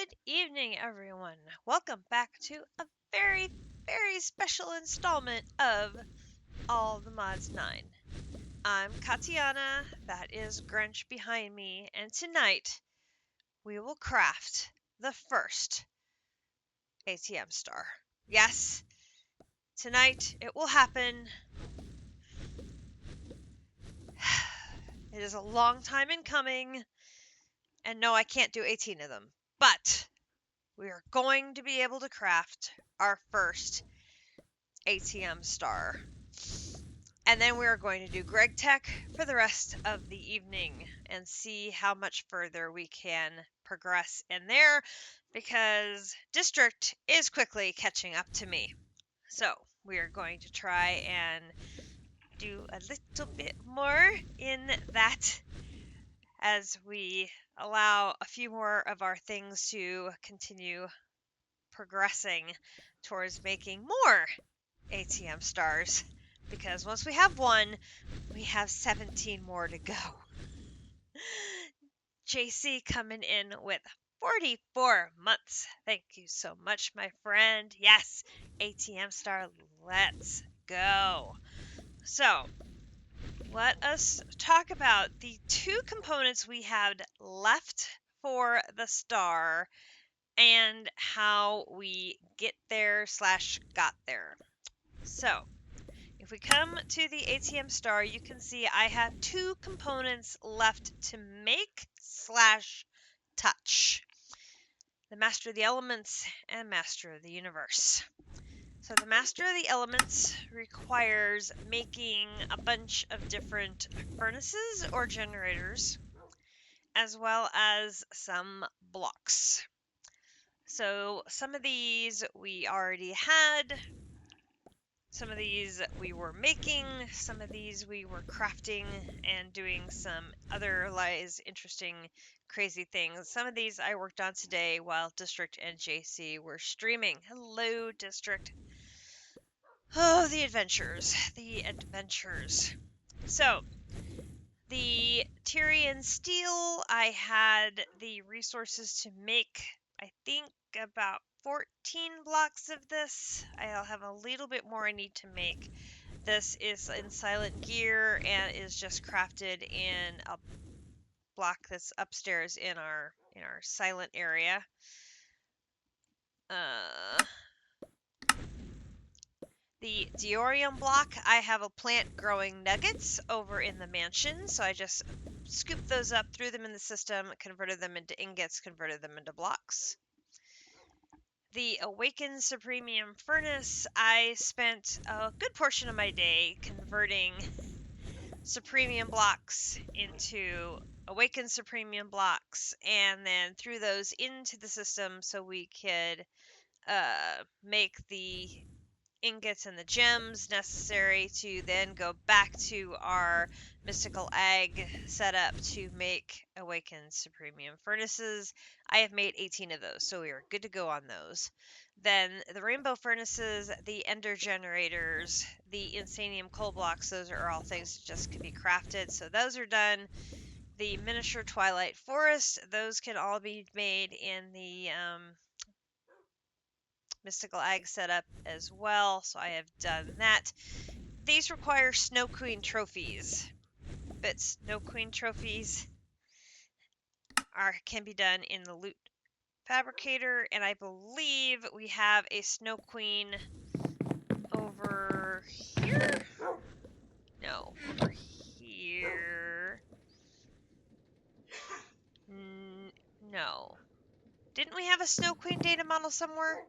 Good evening, everyone. Welcome back to a very, very special installment of All the Mods 9. I'm Katiana, that is Grinch behind me, and tonight we will craft the first ATM Star. Yes, tonight it will happen. It is a long time in coming, and no, I can't do 18 of them, but we are going to be able to craft our first ATM Star. And then we are going to do Gregtech for the rest of the evening and see how much further we can progress in there because District is quickly catching up to me. So we are going to try and do a little bit more in that as we allow a few more of our things to continue progressing towards making more ATM stars. Because once we have one, we have 17 more to go. JC coming in with 44 months. Thank you so much, my friend. Yes, ATM Star, let's go. So, let us talk about the two components we had left for the star and how we get there / got there. So, if we come to the ATM Star, you can see I have two components left to make / touch. The Master of the Elements and Master of the Universe. So the Master of the Elements requires making a bunch of different furnaces or generators, as well as some blocks. So some of these we already had. Some of these we were making, some of these we were crafting and doing some otherwise interesting, crazy things. Some of these I worked on today while District and JC were streaming. Hello, District. Oh, the adventures. The adventures. So, the Tyrian steel, I had the resources to make, I think, about 14 blocks of this. I'll have a little bit more I need to make. This is in silent gear and is just crafted in a block that's upstairs in our silent area. The Diorium block, I have a plant growing nuggets over in the mansion, so I just scooped those up, threw them in the system, converted them into ingots, converted them into blocks. The Awakened Supremium Furnace, I spent a good portion of my day converting Supremium blocks into Awakened Supremium blocks, and then threw those into the system so we could make the ingots and the gems necessary to then go back to our mystical egg setup to make Awakened Supremium Furnaces. I have made 18 of those, so we are good to go on those. Then the Rainbow Furnaces, the Ender Generators, the Insanium Coal Blocks, those are all things that just can be crafted, so those are done. The Miniature Twilight Forest, those can all be made in the mystical egg setup as well, so I have done that. These require Snow Queen trophies, but Snow Queen trophies can be done in the loot fabricator, and I believe we have a Snow Queen over here. No, over here. No. Didn't we have a Snow Queen data model somewhere?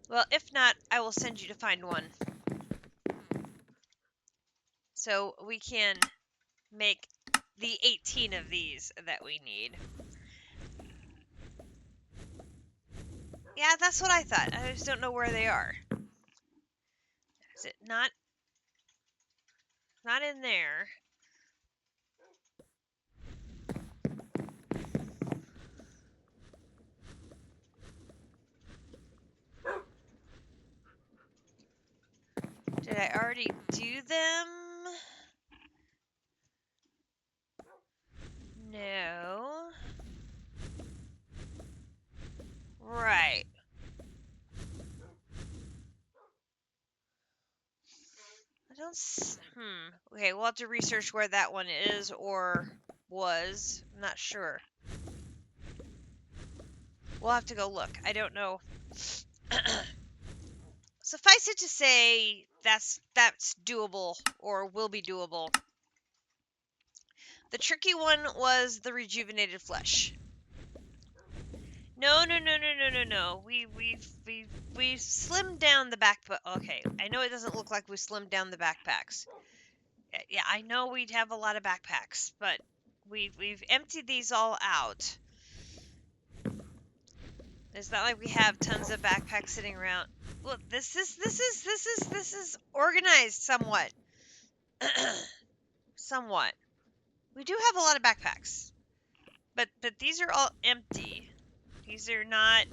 Well, if not, I will send you to find one. So we can make the 18 of these that we need. Yeah, that's what I thought. I just don't know where they are. Is it not in there? Did I already do them? Okay, we'll have to research where that one is or was. I'm not sure. We'll have to go look. I don't know. Suffice it to say, that's doable or will be doable. The tricky one was the rejuvenated flesh. No. We slimmed down the backpack. Okay, I know it doesn't look like we slimmed down the backpacks. Yeah, I know we'd have a lot of backpacks, but we've emptied these all out. It's not like we have tons of backpacks sitting around. Well, this is organized somewhat. Somewhat. We do have a lot of backpacks. But these are all empty. These are not.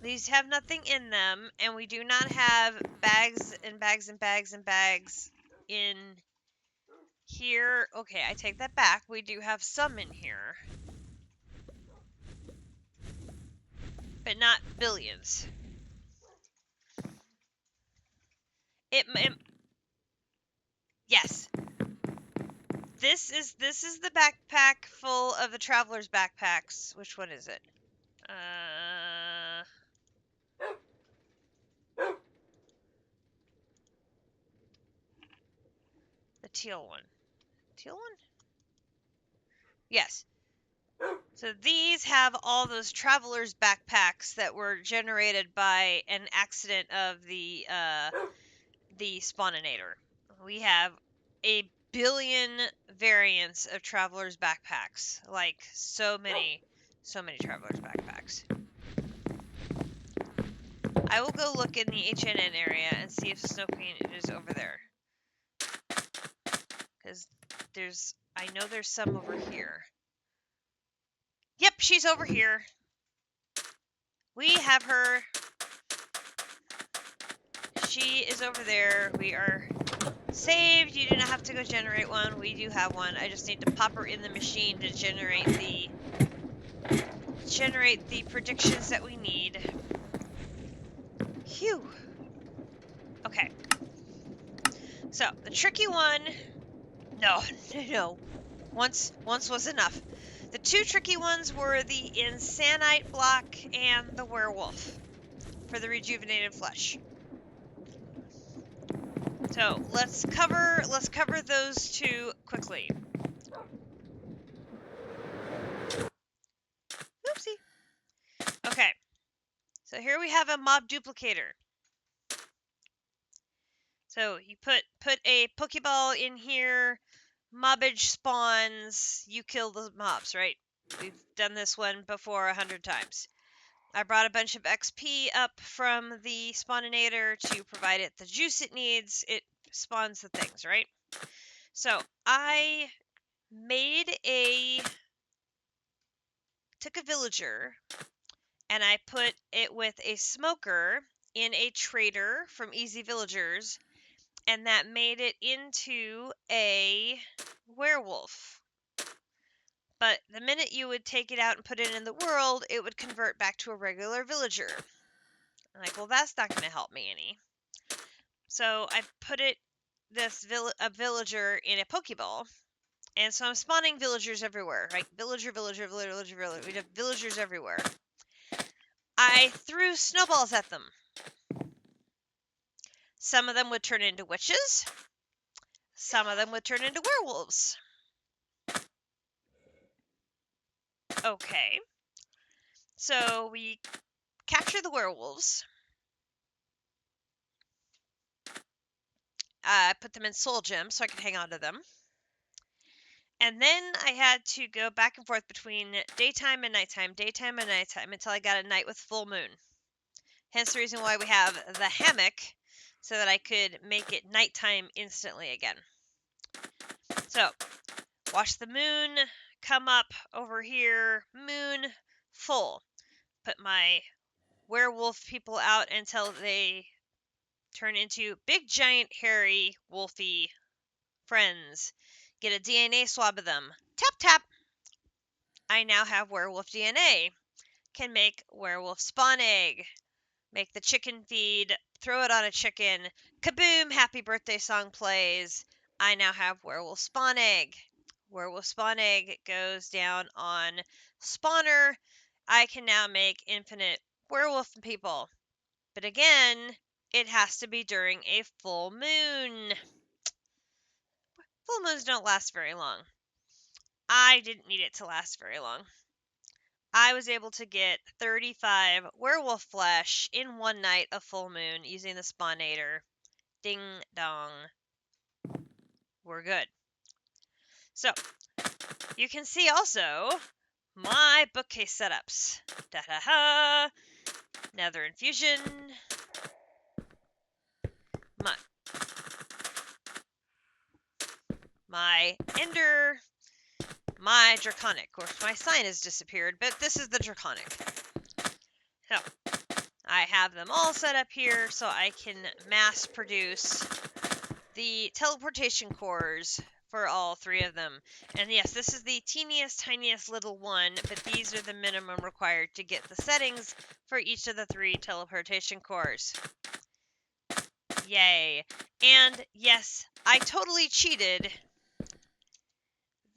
These have nothing in them, and we do not have bags and bags and bags and bags in here. Okay, I take that back. We do have some in here, but not billions. Yes. This is the backpack full of the traveler's backpacks. Which one is it? The teal one. Teal one? Yes. So these have all those traveler's backpacks that were generated by an accident of the spawninator. We have a billion variants of traveler's backpacks. Like so many traveler's backpacks. I will go look in the HNN area and see if Snow Queen is over there. Because I know there's some over here. Yep, she's over here. We have her. She is over there. We are saved. You do not have to go generate one. We do have one. I just need to pop her in the machine to generate the predictions that we need. Phew. Okay. So the tricky one. No. Once was enough. The two tricky ones were the Insanite block and the werewolf for the rejuvenated flesh. So let's cover those two quickly. Oopsie. Okay. So here we have a mob duplicator. So you put a Pokeball in here, mobbage spawns, you kill the mobs, right? We've done this one before 100 times. I brought a bunch of XP up from the spawninator to provide it the juice it needs. It spawns the things, right? So I took a villager and I put it with a smoker in a trader from Easy Villagers, and that made it into a werewolf. But the minute you would take it out and put it in the world, it would convert back to a regular villager. I'm like, well, that's not going to help me any. So I put a villager in a Pokeball. And so I'm spawning villagers everywhere, right? Villager. We have villagers everywhere. I threw snowballs at them. Some of them would turn into witches. Some of them would turn into werewolves. Okay. So we capture the werewolves. Put them in soul gems so I could hang on to them. And then I had to go back and forth between daytime and nighttime until I got a night with full moon. Hence the reason why we have the hammock, so that I could make it nighttime instantly again. So, watch the moon come up over here, moon full. Put my werewolf people out until they turn into big, giant, hairy, wolfy friends. Get a DNA swab of them. Tap, tap. I now have werewolf DNA. Can make werewolf spawn egg. make the chicken feed, throw it on a chicken, kaboom, happy birthday song plays. I now have werewolf spawn egg. Werewolf spawn egg goes down on spawner. I can now make infinite werewolf people. But again, it has to be during a full moon. Full moons don't last very long. I didn't need it to last very long. I was able to get 35 werewolf flesh in one night of full moon using the spawnator. Ding dong. We're good. So, you can see also my bookcase setups. Da-da-ha! Nether infusion. My ender. My draconic. Of course, my sign has disappeared, but this is the draconic. So, I have them all set up here so I can mass produce the teleportation cores for all 3 of them. And yes, this is the teeniest, tiniest little one, but these are the minimum required to get the settings for each of the 3 teleportation cores. Yay. And yes, I totally cheated.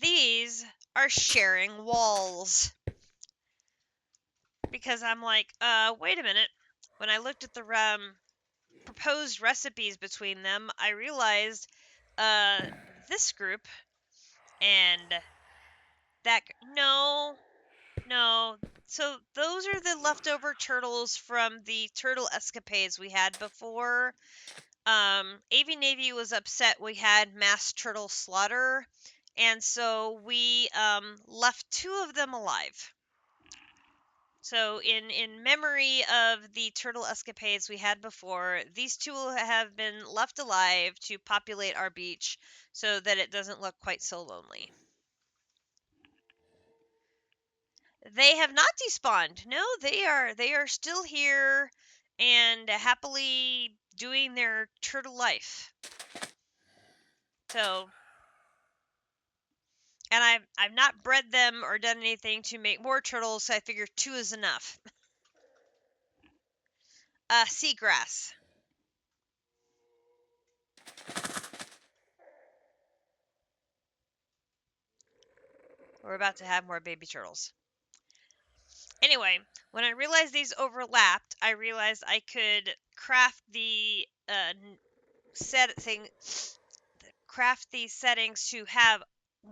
These are sharing walls. Because I'm like, wait a minute. When I looked at the proposed recipes between them, I realized this group and that no. So those are the leftover turtles from the turtle escapades we had before. AV Navy was upset we had mass turtle slaughter, and so we left 2 of them alive. So in memory of the turtle escapades we had before, these 2 have been left alive to populate our beach so that it doesn't look quite so lonely. They have not despawned. No, they are still here and happily doing their turtle life. So, and I've not bred them or done anything to make more turtles, so I figure 2 is enough. Seagrass. We're about to have more baby turtles. Anyway, when I realized these overlapped, I realized I could craft the craft these settings to have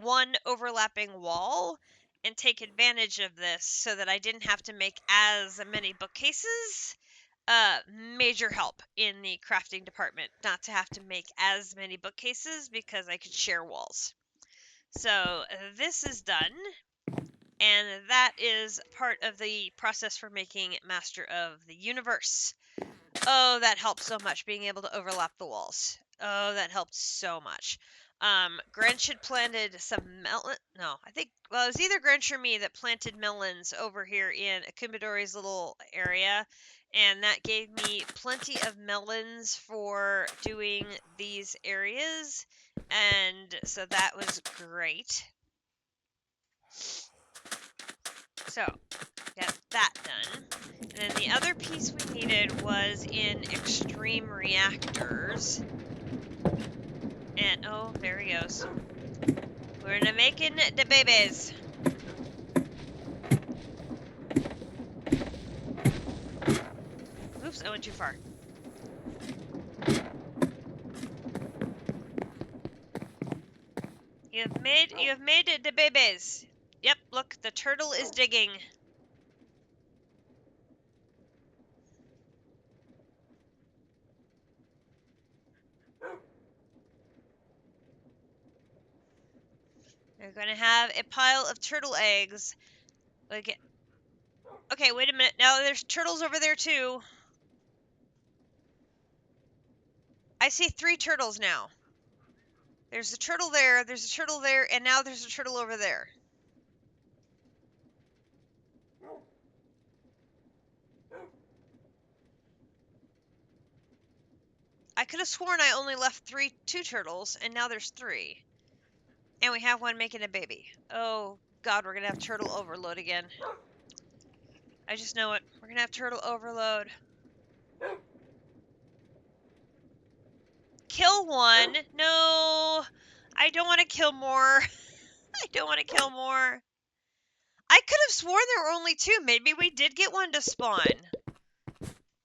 one overlapping wall and take advantage of this so that I didn't have to make as many bookcases. Major help in the crafting department not to have to make as many bookcases because I could share walls. So this is done. And that is part of the process for making Master of the Universe. Oh, that helped so much, being able to overlap the walls. Oh, that helped so much. Grinch had planted some melon. No, I think, well, it was either Grinch or me that planted melons over here in Akumadori's little area. And that gave me plenty of melons for doing these areas. And so that was great. So, got that done. And then the other piece we needed was in extreme reactors. And, oh, there he goes. We're gonna making the babies. Oops, I went too far. You have made the babies. Yep, look, the turtle is digging. We're gonna have a pile of turtle eggs. Okay, wait a minute. Now there's turtles over there too. I see 3 turtles now. There's a turtle there, there's a turtle there, and now there's a turtle over there. I could have sworn I only left 2 turtles, and now there's 3. And we have one making a baby. Oh, God, we're going to have turtle overload again. I just know it. We're going to have turtle overload. kill one. No, I don't want to kill more. I don't want to kill more. I could have sworn there were only two. Maybe we did get one to spawn.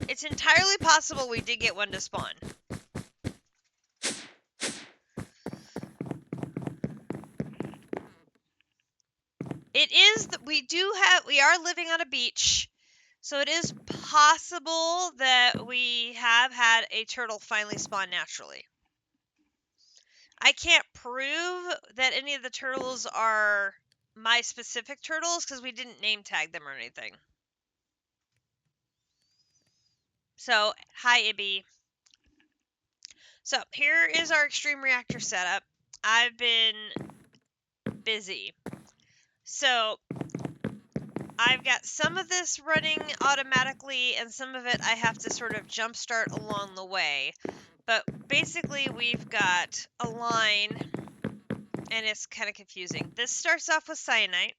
It's entirely possible we did get one to spawn. It is, we are living on a beach, so it is possible that we have had a turtle finally spawn naturally. I can't prove that any of the turtles are my specific turtles because we didn't name tag them or anything. So, hi Ibby. So, here is our extreme reactor setup. I've been busy. So, I've got some of this running automatically and some of it I have to sort of jumpstart along the way. But basically we've got a line and it's kind of confusing. This starts off with cyanite.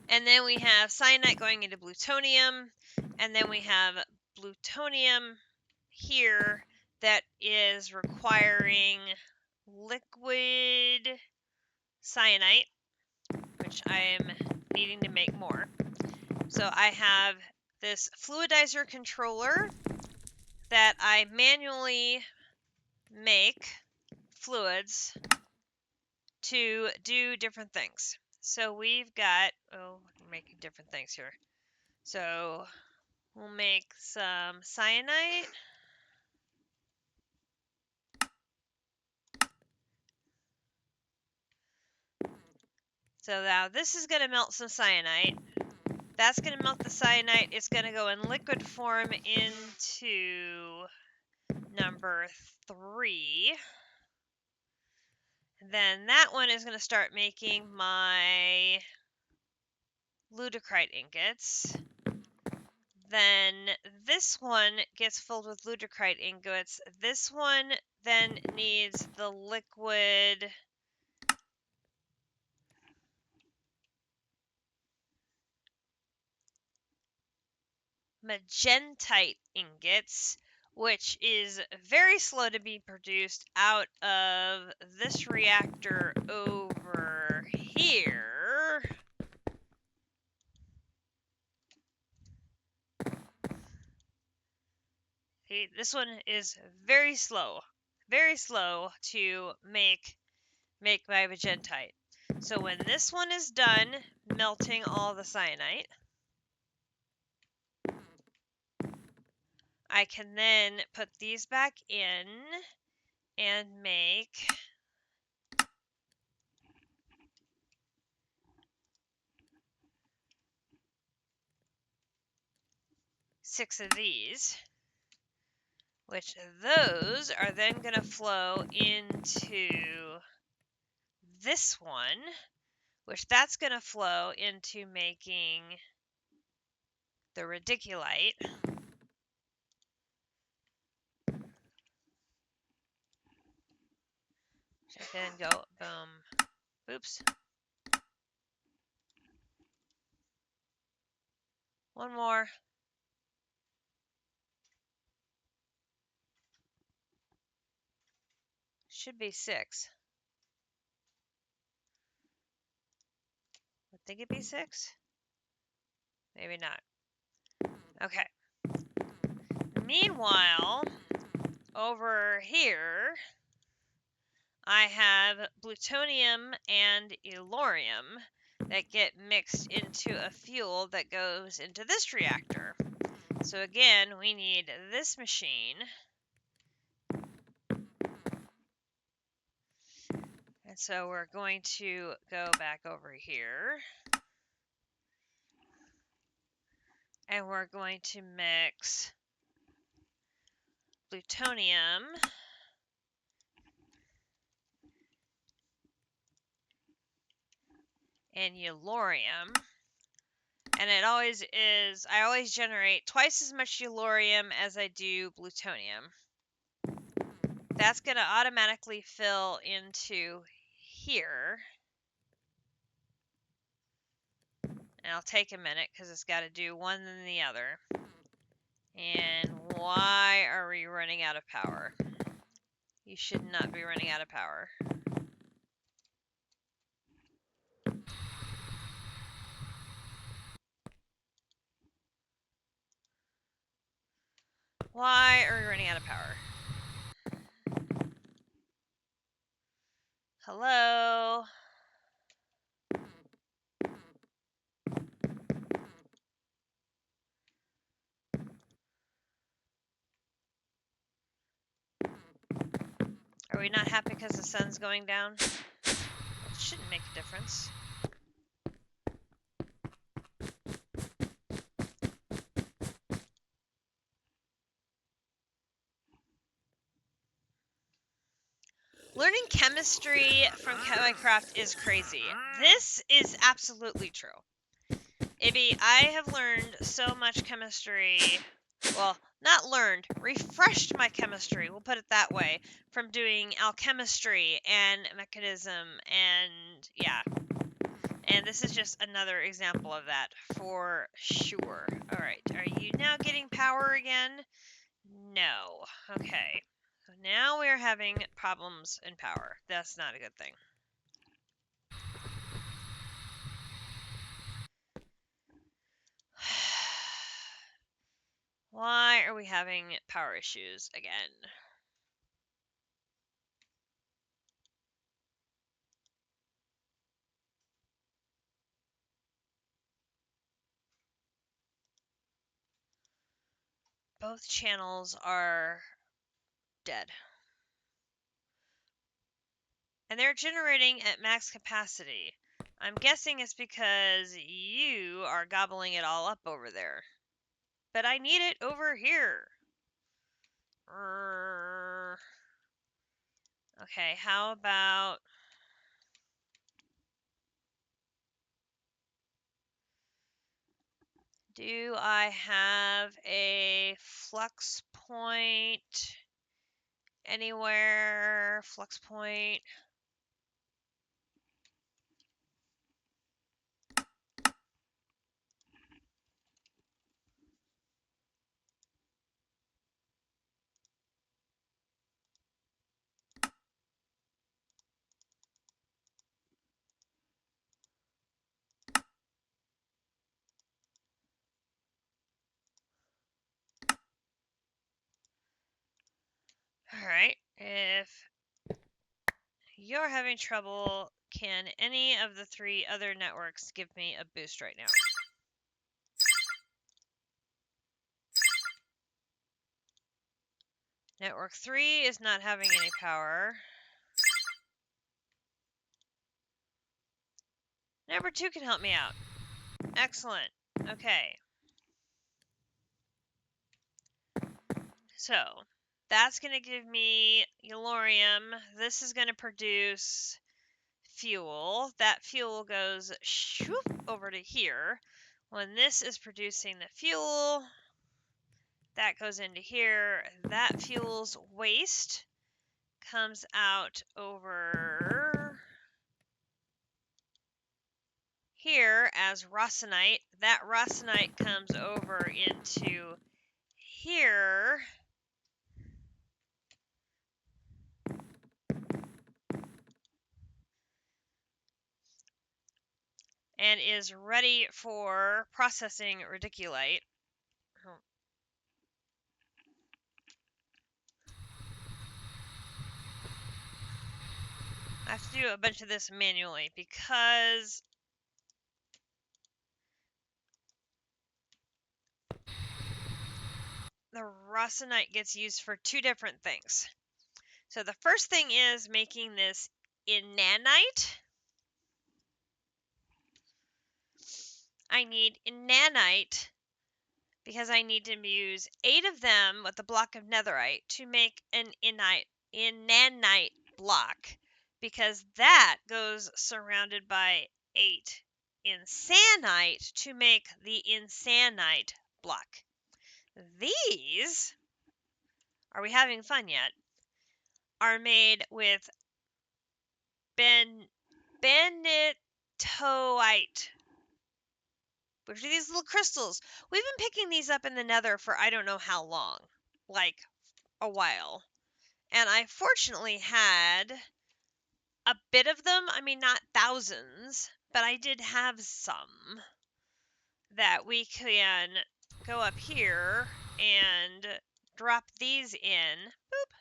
And then we have cyanite going into plutonium. And then we have plutonium here that is requiring liquid cyanite, which I am needing to make more. So I have this fluidizer controller that I manually make fluids to do different things. So we've got, we're making different things here. So we'll make some cyanide. So now this is going to melt some cyanide. That's going to melt the cyanide. It's going to go in liquid form into number 3. Then that one is going to start making my ludicrite ingots. Then this one gets filled with ludicrite ingots. This one then needs the liquid magentite ingots, which is very slow to be produced out of this reactor over here. See, this one is very slow to make my magentite. So when this one is done melting all the cyanide, I can then put these back in and make six of these, which those are then going to flow into this one, which that's going to flow into making the radiculite. So then go boom, oops. One more. Should be 6. Would think it'd be 6? Maybe not. Okay. Meanwhile, over here, I have plutonium and elorium that get mixed into a fuel that goes into this reactor. So again, we need this machine. And so we're going to go back over here. And we're going to mix plutonium and elorium. And it always is, I always generate twice as much elorium as I do plutonium. That's going to automatically fill into here. And I'll take a minute because it's got to do one then the other. And why are we running out of power? You should not be running out of power. Why are we running out of power? Hello? Are we not happy because the sun's going down? It shouldn't make a difference. Learning chemistry from Minecraft is crazy. This is absolutely true. Ibby, I have learned so much chemistry. Well, not learned, refreshed my chemistry, we'll put it that way, from doing alchemistry and mechanism and yeah. And this is just another example of that for sure. Alright, are you now getting power again? No. Okay. So now we're having problems in power. That's not a good thing. Why are we having power issues again? Both channels are dead. And they're generating at max capacity. I'm guessing it's because you are gobbling it all up over there. But I need it over here. Okay, how about... Do I have a flux point anywhere? Flux point. Alright, if you're having trouble, can any of the 3 other networks give me a boost right now? Network 3 is not having any power. Number 2 can help me out. Excellent. Okay. So, that's going to give me Yellorium. This is going to produce fuel. That fuel goes shoop over to here. When this is producing the fuel, that goes into here. That fuel's waste comes out over here as Rossonite. That Rossonite comes over into here. And is ready for processing radiculite. I have to do a bunch of this manually because the Rossonite gets used for 2 different things. So the first thing is making this nanite. I need nanite because I need to use 8 of them with a block of netherite to make an nanite block, because that goes surrounded by 8 insanite to make the insanite block. These, are we having fun yet, are made with benitoite, which are these little crystals. We've been picking these up in the nether for I don't know how long, like a while. And I fortunately had a bit of them. I mean, not thousands, but I did have some that we can go up here and drop these in. Boop.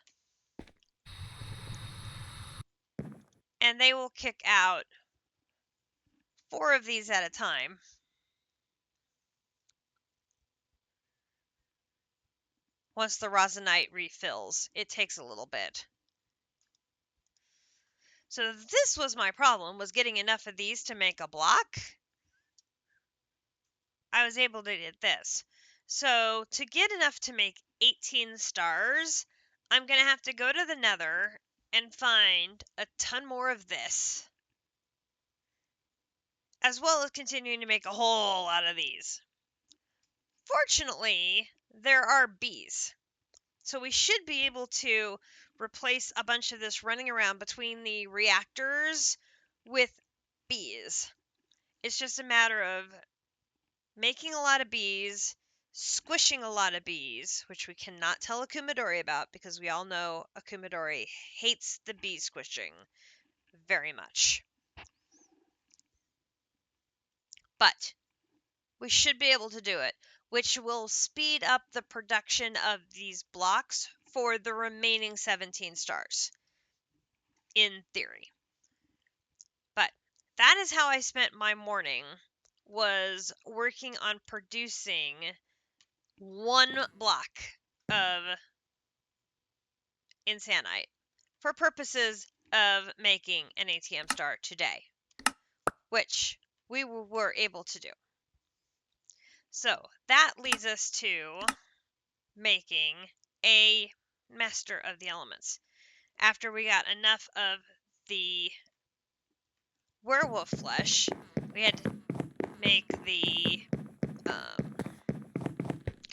And they will kick out 4 of these at a time. Once the rosinite refills, it takes a little bit. So this was my problem, was getting enough of these to make a block. I was able to get this. So to get enough to make 18 stars, I'm going to have to go to the Nether and find a ton more of this, as well as continuing to make a whole lot of these. Fortunately, there are bees. So we should be able to replace a bunch of this running around between the reactors with bees. It's just a matter of making a lot of bees, squishing a lot of bees, which we cannot tell a Kumadori about because we all know a Kumadori hates the bee squishing very much. But we should be able to do it, which will speed up the production of these blocks for the remaining 17 stars, in theory. But that is how I spent my morning, was working on producing 1 block of Insanite for purposes of making an ATM Star today, which we were able to do. So that leads us to making a Master of the Elements. After we got enough of the werewolf flesh, we had to make the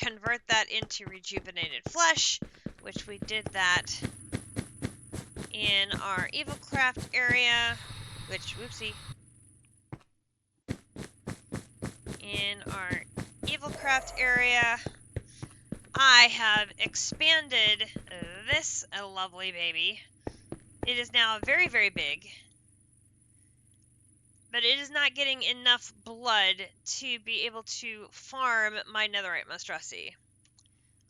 convert that into rejuvenated flesh, which we did that in our evil craft area, which, whoopsie, in our evil craft area, I have expanded this lovely baby. It is now very, very big, but it is not getting enough blood to be able to farm my netherite monstrosity.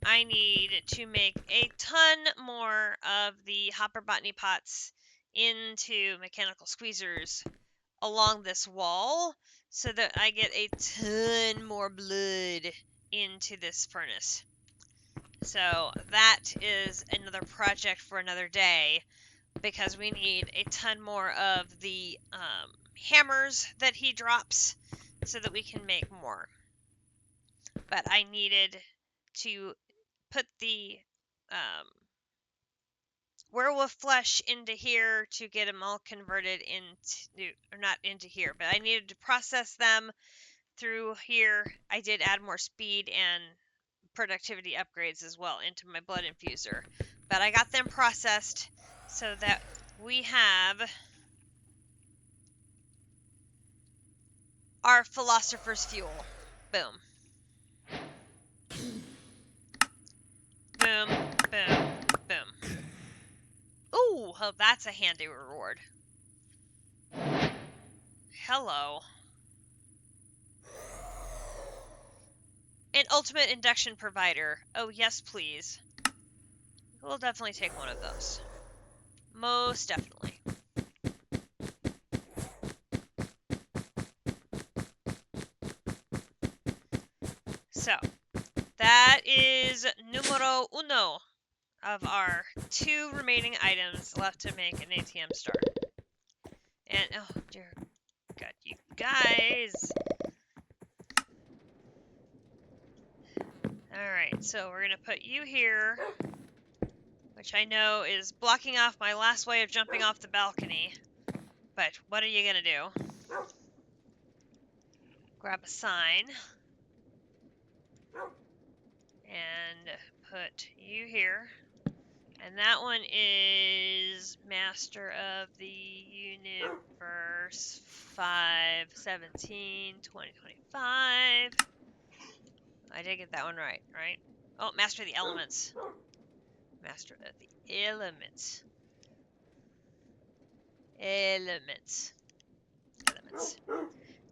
I need to make a ton more of the hopper botany pots into mechanical squeezers along this wall so that I get a ton more blood into this furnace. So that is another project for another day, because we need a ton more of the hammers that he drops so that we can make more. But I needed to put the werewolf flesh into here to get them all converted into, or not into here, but I needed to process them through here. I did add more speed and productivity upgrades as well into my blood infuser, but I got them processed so that we have our philosopher's fuel. Boom. Boom, boom, boom. Ooh, oh, that's a handy reward. Hello. An ultimate induction provider. Oh, yes, please. We'll definitely take one of those. Most definitely. So, that is numero uno of our 2 remaining items left to make an ATM Star. And, oh dear God, you guys. Alright, so we're going to put you here, which I know is blocking off my last way of jumping off the balcony. But what are you going to do? Grab a sign. And put you here. And that one is Master of the Universe 5/17/2025. I did get that one right, right? Oh, Master of the Elements. Master of the elements. Elements.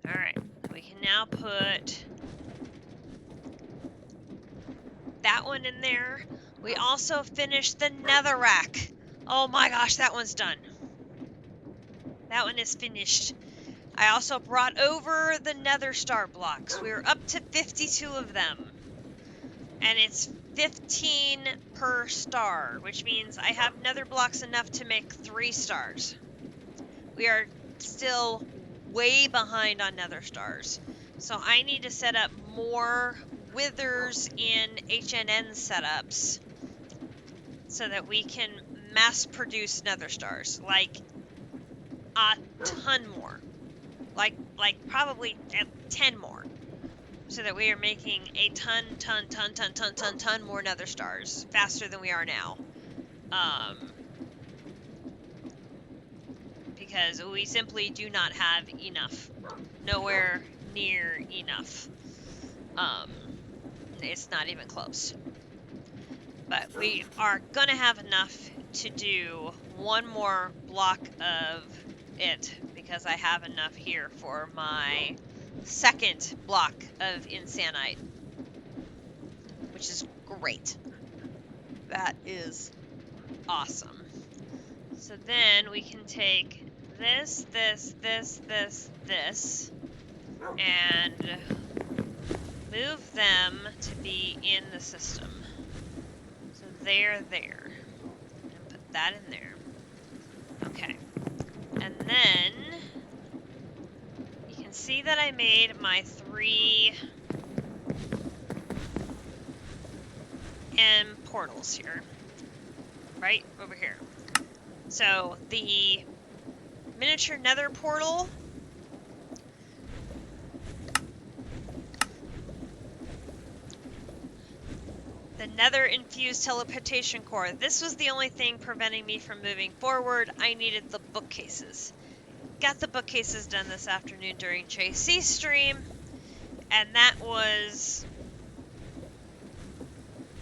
Alright, we can now put that one in there. We also finished the netherrack. Oh my gosh, that one's done. That one is finished. I also brought over the nether star blocks. We're up to 52 of them. And it's 15 per star, which means I have nether blocks enough to make 3 stars. We are still way behind on nether stars. So I need to set up more withers in HNN setups so that we can mass produce nether stars. Like a ton more. Like probably 10 more. So that we are making a ton more nether stars faster than we are now. Because we simply do not have enough. Nowhere near enough. It's not even close. But we are gonna have enough to do one more block of it because I have enough here for my second block of Insanite, which is great. That is awesome. So then we can take this, and move them to be in the system. So they're there. And put that in there. Okay. And then you can see that I made my 3 portals here. Right over here. So the miniature nether portal, the nether infused teleportation core. This was the only thing preventing me from moving forward. I needed the bookcases. Got the bookcases done this afternoon during JC stream, and that was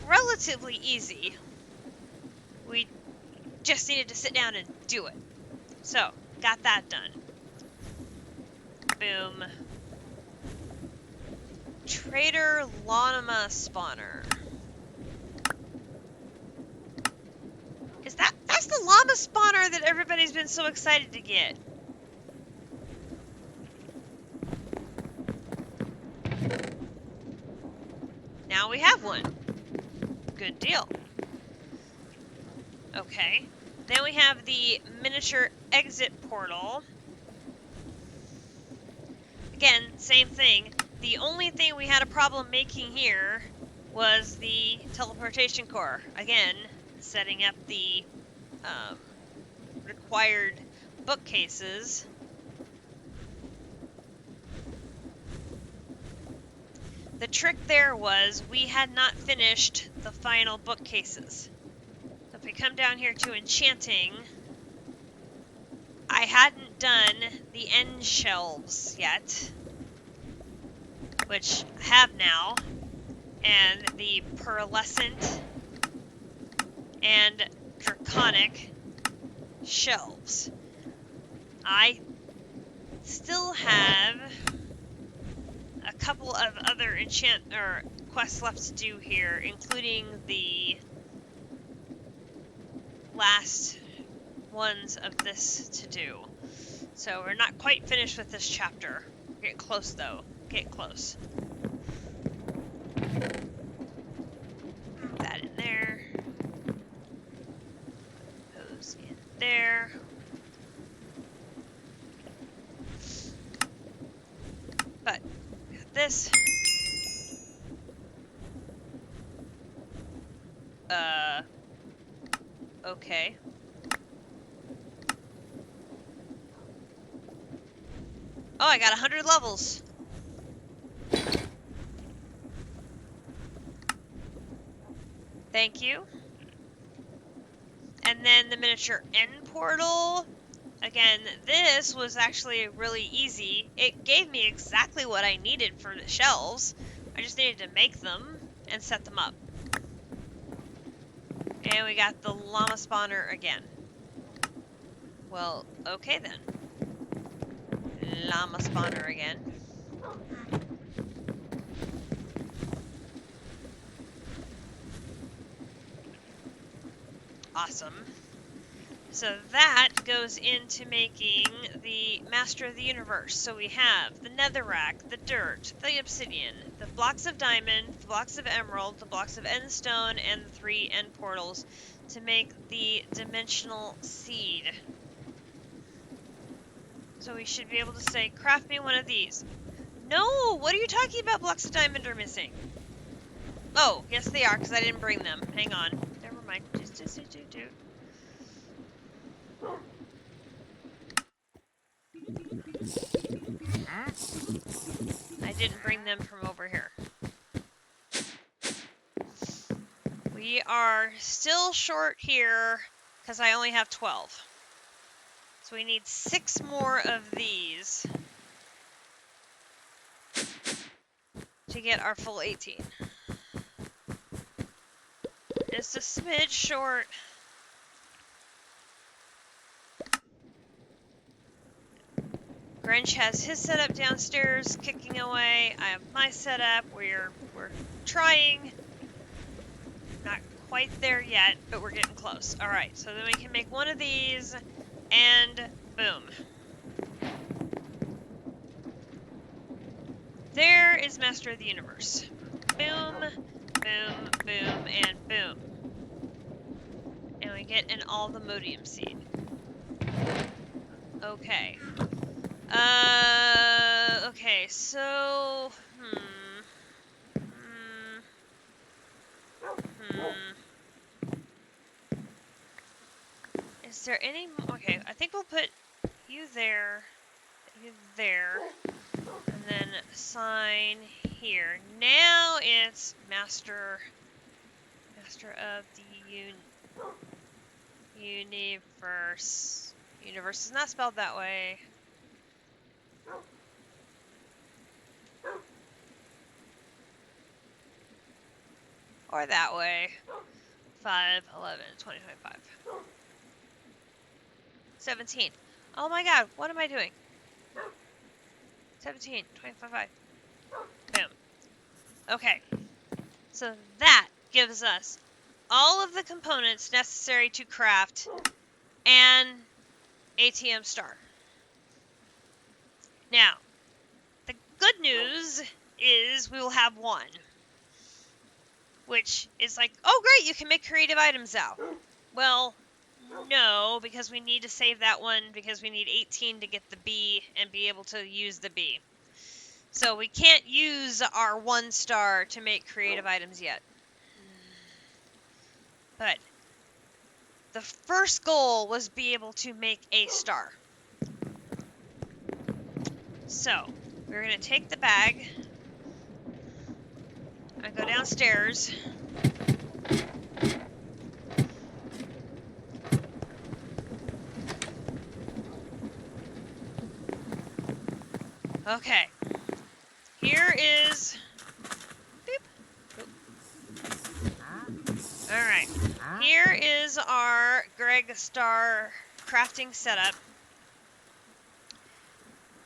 relatively easy. We just needed to sit down and do it. So, got that done. Boom. Trader Lonima spawner. That's the llama spawner that everybody's been so excited to get. Now we have one. Good deal. Okay. Then we have the miniature exit portal. Again, same thing. The only thing we had a problem making here was the teleportation core. Again, setting up the required bookcases. The trick there was we had not finished the final bookcases. So if we come down here to enchanting, I hadn't done the end shelves yet, which I have now, and the pearlescent and draconic shelves. I still have a couple of other quests left to do here, including the last ones of this to do. So we're not quite finished with this chapter. We're getting close though. Getting close. Put that in there. Those in there. But got this. Okay. Oh, I got 100 levels. Thank you. And then the miniature end portal. Again, this was actually really easy. It gave me exactly what I needed for the shelves. I just needed to make them and set them up. And we got the llama spawner again. Well, okay then. Llama spawner again. Awesome. So that goes into making the Master of the Universe. So we have the netherrack, the dirt, the obsidian, the blocks of diamond, the blocks of emerald, the blocks of end stone, and the 3 end portals to make the dimensional seed. So we should be able to say, craft me one of these. No! What are you talking about? Blocks of diamond are missing. Oh, yes they are, because I didn't bring them. Hang on. Never mind. I didn't bring them from over here. We are still short here because I only have 12. So we need 6 more of these to get our full 18. Just a smidge short. Grinch has his setup downstairs kicking away. I have my setup. We're trying. Not quite there yet, but we're getting close. Alright, so then we can make one of these, and boom. There is Master of the Universe. Boom, boom, boom, and boom. And we get an all the modium seed. Okay. Okay, so... Is there any... Okay, I think we'll put you there, and then sign here. Now it's Master of the Universe. Universe is not spelled that way. Or that way. 5, 11, 20, 25. 17. Oh my god, what am I doing? 17, 25. Boom. Okay. So that gives us all of the components necessary to craft an ATM Star. Now, the good news is we will have one. Which is like, oh great, you can make creative items now. Well, no, because we need to save that one because we need 18 to get the B and be able to use the B. So we can't use our 1 star to make creative items yet. But the first goal was be able to make a star. So we're going to take the bag and go downstairs. Okay. Here is... Alright. Here is our Greg Star crafting setup.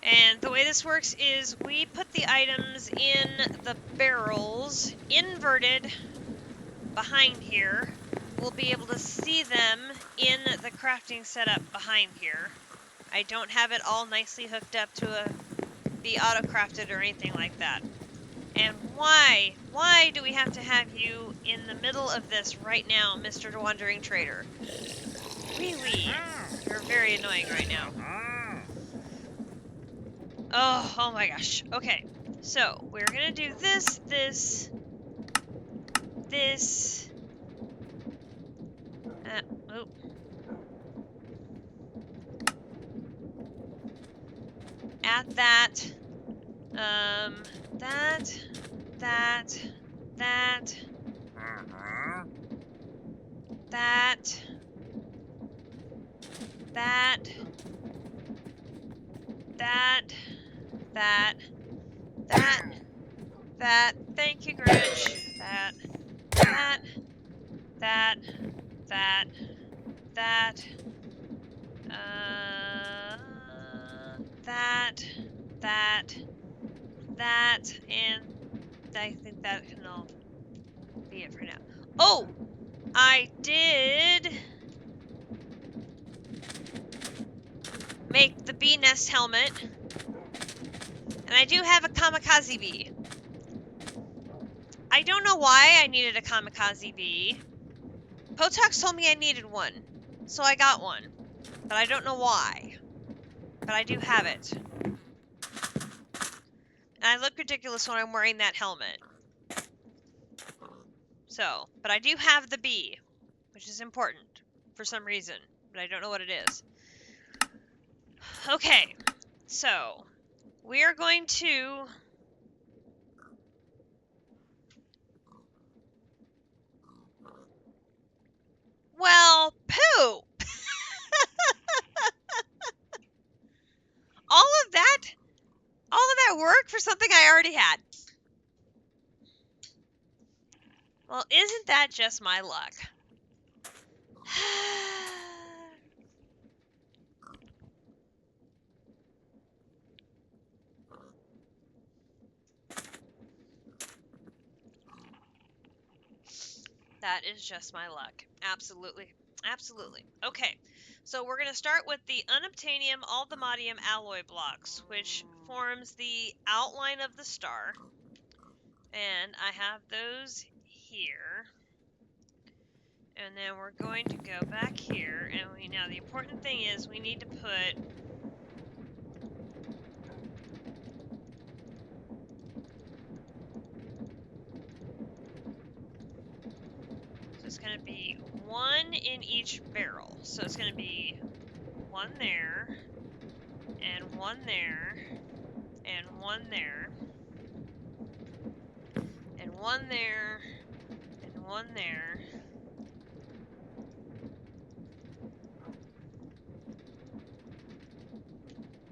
And the way this works is we put the items in the barrels, inverted, behind here. We'll be able to see them in the crafting setup behind here. I don't have it all nicely hooked up to be auto-crafted or anything like that. And why? Why do we have to have you in the middle of this right now, Mr. Wandering Trader? Really? You're very annoying right now. Oh my gosh. Okay, so we're gonna do this. Oh. Add that. That. Thank you, Grinch. That. that, that, that, and I think that can all be it for now. Oh! I did make the bee nest helmet, and I do have a kamikaze bee. I don't know why I needed a kamikaze bee. Potox told me I needed one, so I got one, but I don't know why. But I do have it. And I look ridiculous when I'm wearing that helmet. So, but I do have the bee, which is important for some reason, but I don't know what it is. Okay, so we are going to... Well, poo! All of that work for something I already had. Well, isn't that just my luck? That is just my luck. Absolutely. Absolutely. Okay, so we're going to start with the unobtainium aldemodium alloy blocks, which forms the outline of the star. And I have those here. And then we're going to go back here. And now the important thing is we need to put... So it's going to be one in each barrel. So it's going to be one there, and one there, and one there, and one there, and one there,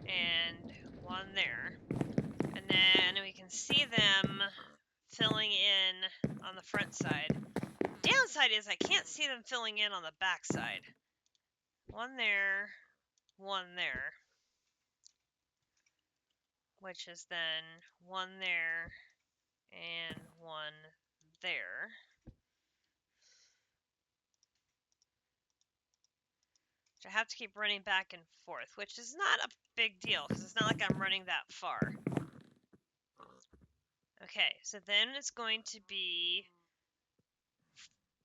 and one there. And then we can see them filling in on the front side. Downside is I can't see them filling in on the back side. One there, which is then one there, and one there. I have to keep running back and forth, which is not a big deal, because it's not like I'm running that far. Okay, so then it's going to be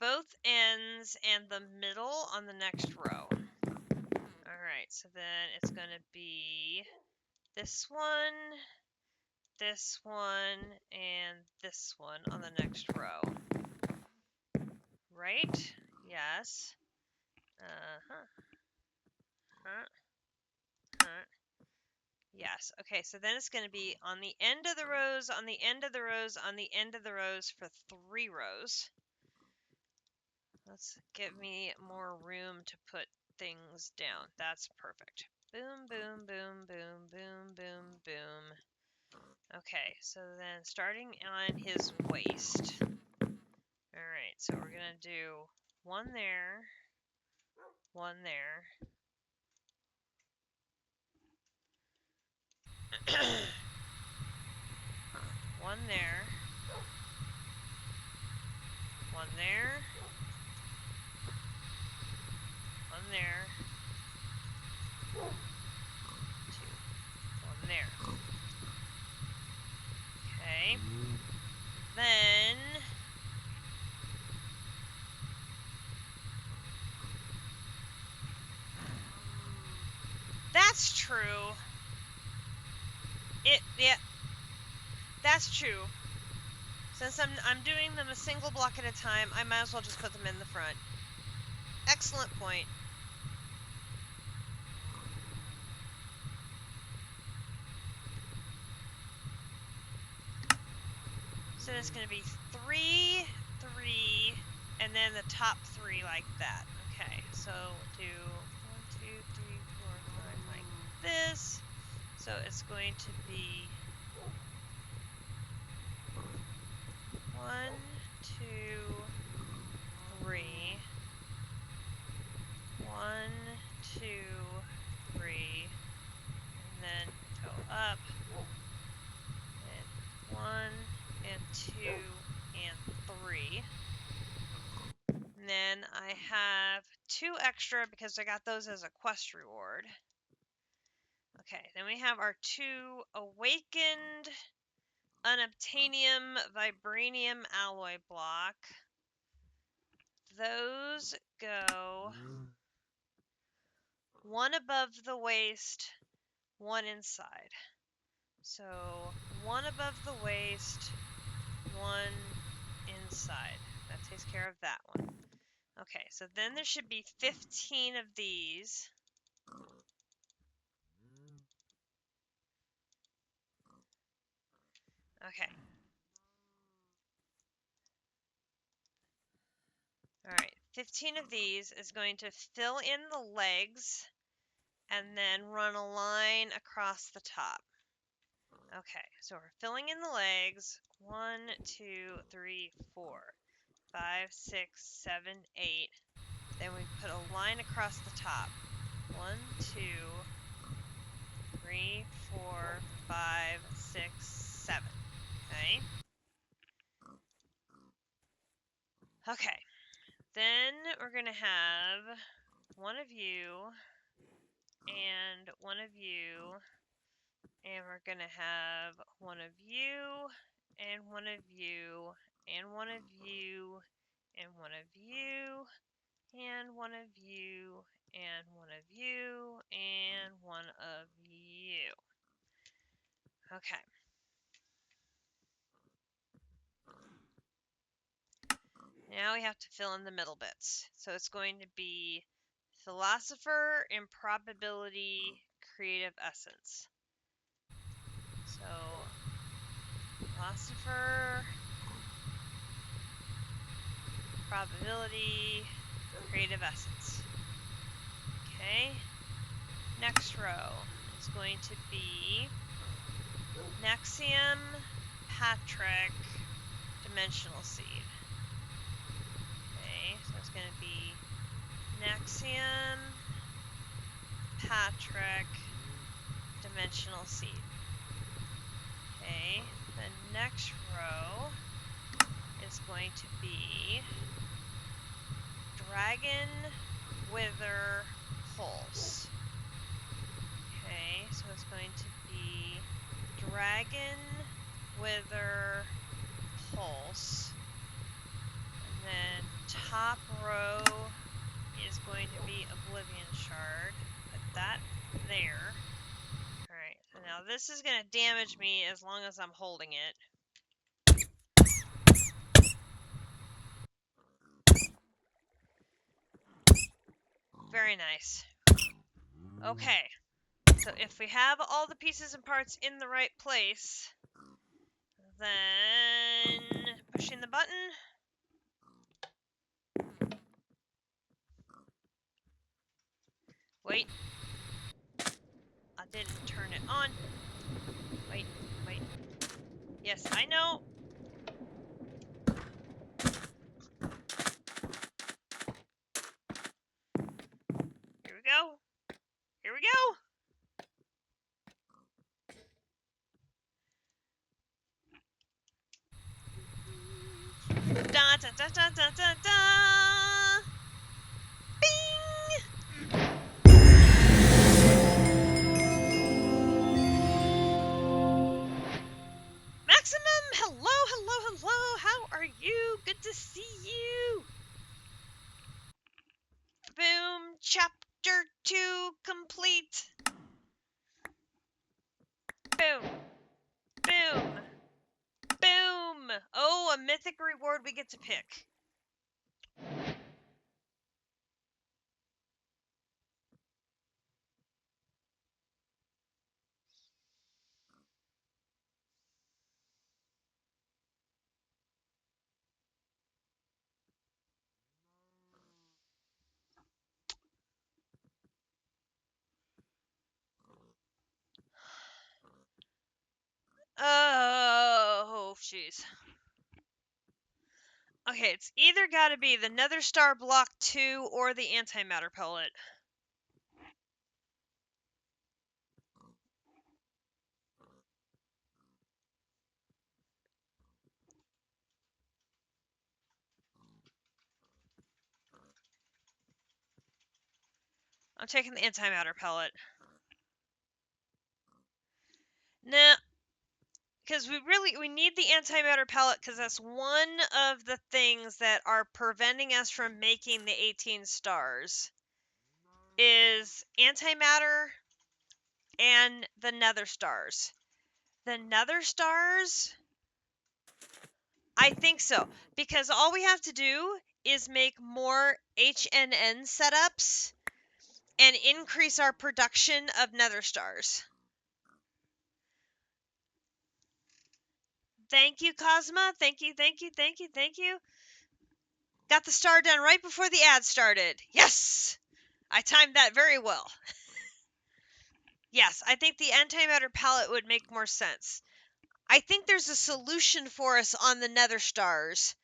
both ends and the middle on the next row. Alright, so then it's going to be this one, and this one on the next row. Right? Yes. Yes. Okay, so then it's going to be on the end of the rows, on the end of the rows, on the end of the rows for 3 rows. Let's give me more room to put things down. That's perfect. Boom, boom, boom, boom, boom, boom, boom. Okay, so then starting on his waist. Alright, so we're going to do one there, one there. One there, one there, one there, 2, one there. Okay, then that's true. Yeah, that's true. Since I'm doing them a single block at a time, I might as well just put them in the front. Excellent point. So it's going to be 3, 3, and then the top 3 like that. Okay, so we'll do 1, 2, 3, 4, 5 like this. So it's going to be 1, 2, 3, 3. And then I have 2 extra because I got those as a quest reward. Okay, then we have our 2 awakened unobtainium vibranium alloy block. Those go 1 above the waist, 1 inside. So 1 above the waist, 1 inside. That takes care of that one. Okay, so then there should be 15 of these. Okay. Alright, 15 of these is going to fill in the legs and then run a line across the top. Okay, so we're filling in the legs. 1, 2, 3, 4, 5, 6, 7, 8. Then we put a line across the top. 1, 2, 3, 4, 5, 6, 7. Okay. Okay. Then we're going to have 1 of you and 1 of you. And we're going to have 1 of you and 1 of you and 1 of you and 1 of you and 1 of you and 1 of you and 1 of you. Okay. Now we have to fill in the middle bits. So it's going to be philosopher, improbability, creative essence. So philosopher, probability, creative essence. Okay. Next row is going to be Nexium, Patrick, dimensional seed. Okay, so it's going to be Nexium, Patrick, dimensional seed. Okay, the next row is going to be Dragon, Wither, Pulse. Okay, so it's going to be Dragon, Wither, Pulse. And then top row is going to be Oblivion Shard. Put that there. Alright, so now this is going to damage me as long as I'm holding it. Very nice. Okay, so if we have all the pieces and parts in the right place, then pushing the button. Wait. I didn't turn it on. Wait. Yes, I know. Here we go. Here we go. Da da da da da da da. Bing. Maximum, hello. How are you? Good to see you. Boom. Chapter 2 complete. Boom. Boom. Boom. Oh, a mythic reward we get to pick. Oh, jeez. Okay, it's either got to be the Nether Star Block 2 or the Antimatter Pellet. I'm taking the antimatter pellet. Nah, because we need the antimatter pellet because that's one of the things that are preventing us from making the 18 stars. Is antimatter and the nether stars. The nether stars, I think so, because all we have to do is make more HNN setups and increase our production of nether stars. Thank you, Cosma. Thank you, thank you, thank you, thank you. Got the star done right before the ad started. Yes! I timed that very well. Yes, I think the antimatter palette would make more sense. I think there's a solution for us on the nether stars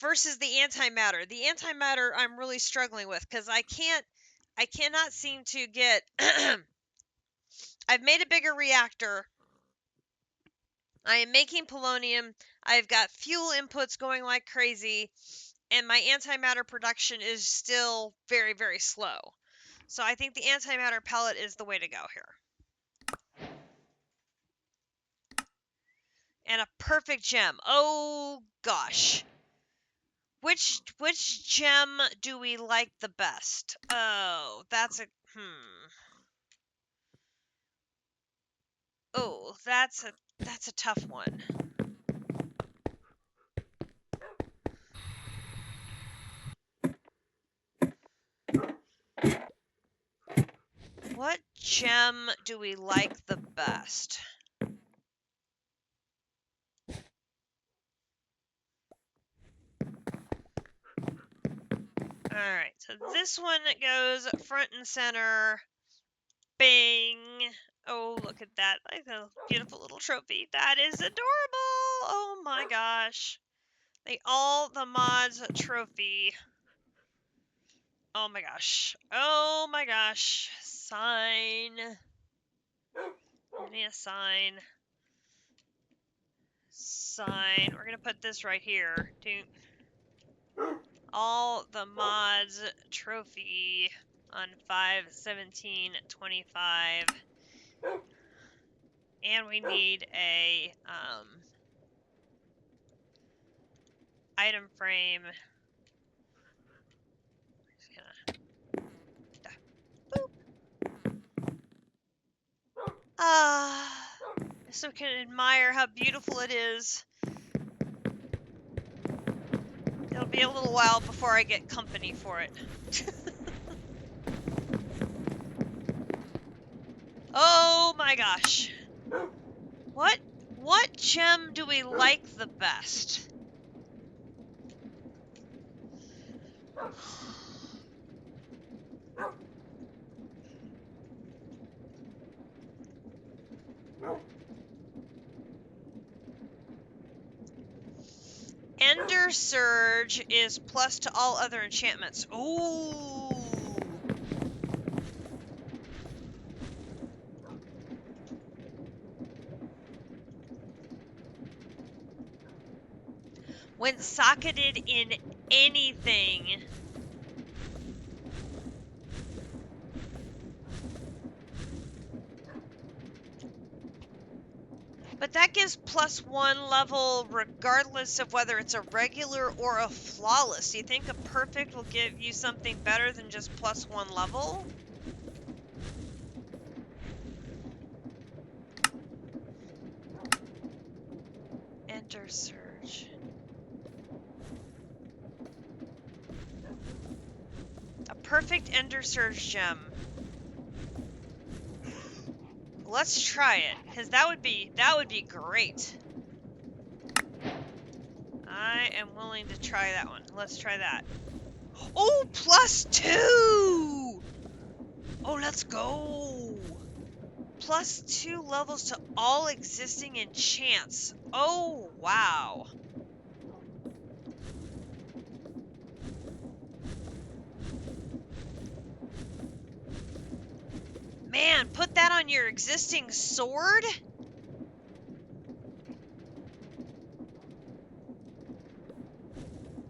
versus the antimatter. The antimatter I'm really struggling with because I cannot seem to get I've made a bigger reactor. I am making polonium. I've got fuel inputs going like crazy, and my antimatter production is still very, very slow. So I think the antimatter pellet is the way to go here. And a perfect gem. Oh gosh. Which gem do we like the best? Oh, that's a Oh, that's a tough one. What gem do we like the best? Alright, so this one goes front and center. Bing! Oh, look at that. Like a beautiful little trophy. That is adorable! Oh my gosh. The mods trophy. Oh my gosh. Oh my gosh. Sign. Give me a sign. Sign. We're gonna put this right here. All the mods trophy on 5/17/25. And we need a item frame. So we can admire how beautiful it is. It'll be a little while before I get company for it. Oh my gosh. What gem do we like the best? Ender Surge is plus to all other enchantments. Ooh. When socketed in anything. But that gives +1 level regardless of whether it's a regular or a flawless. Do you think a perfect will give you something better than just +1 level? Enter Surge. A perfect Ender Surge gem. Let's try it, because that would be great. I am willing to try that one. Let's try that. Oh, +2! Oh, let's go! +2 levels to all existing enchants. Oh, wow. Man, put that on your existing sword?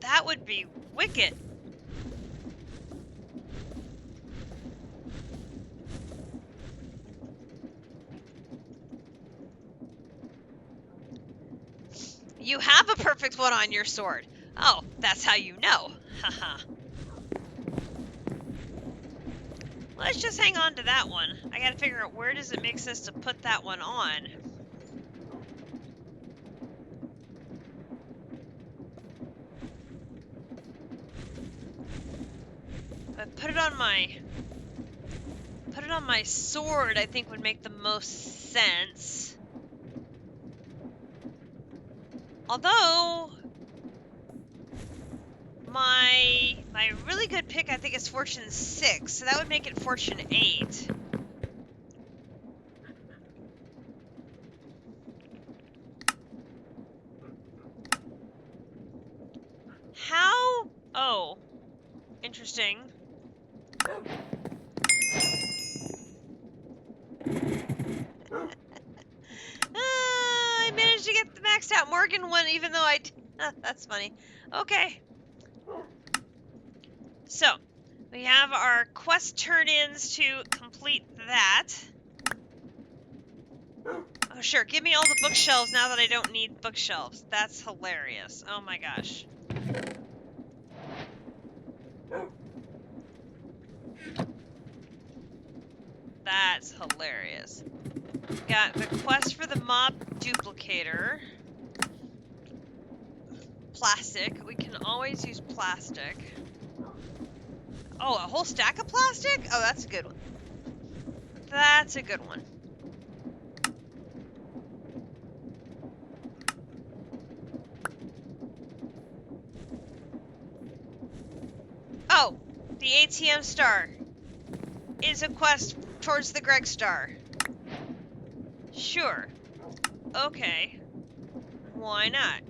That would be wicked. You have a perfect one on your sword. Oh, that's how you know. Haha. Let's just hang on to that one. I gotta figure out where does it make sense to put that one on. But put it on my sword, I think would make the most sense. Although my really good pick I think is Fortune 6, so that would make it Fortune 8. How? Oh, interesting. I managed to get the maxed out Morgan one even though that's funny. Okay. So, we have our quest turn-ins to complete that. Oh, sure. Give me all the bookshelves now that I don't need bookshelves. That's hilarious. Oh my gosh. That's hilarious. Got the quest for the mob duplicator. Plastic. We can always use plastic. Oh, a whole stack of plastic? Oh, that's a good one. That's a good one. Oh, the ATM Star is a quest towards the Greg Star. Sure. Okay. Why not?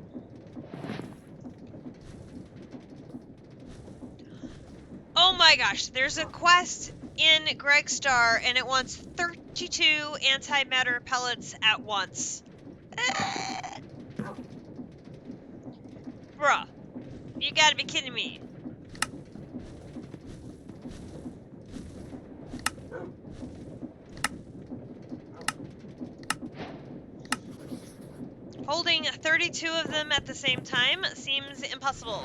Oh my gosh, there's a quest in Greg Star and it wants 32 antimatter pellets at once. Bruh, you gotta be kidding me. Holding 32 of them at the same time seems impossible.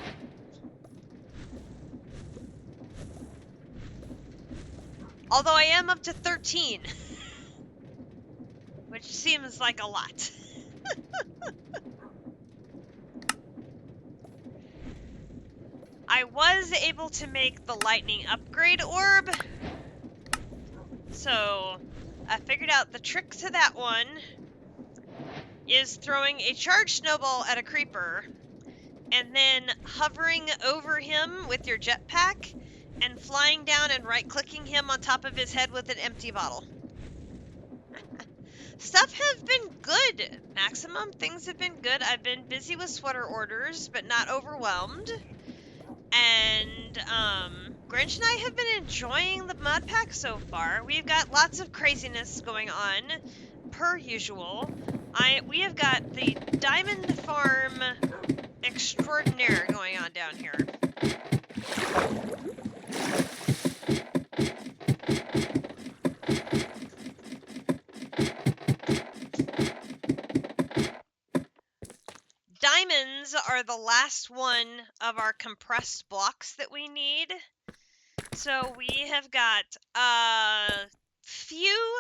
Although I am up to 13. Which seems like a lot. I was able to make the lightning upgrade orb. So I figured out the trick to that one is throwing a charged snowball at a creeper and then hovering over him with your jetpack and flying down and right-clicking him on top of his head with an empty bottle. Stuff has been good. Maximum things have been good. I've been busy with sweater orders, but not overwhelmed. And Grinch and I have been enjoying the mod pack so far. We've got lots of craziness going on, per usual. We have got the Diamond Farm extraordinaire going on down here. Diamonds are the last one of our compressed blocks that we need. So we have got a few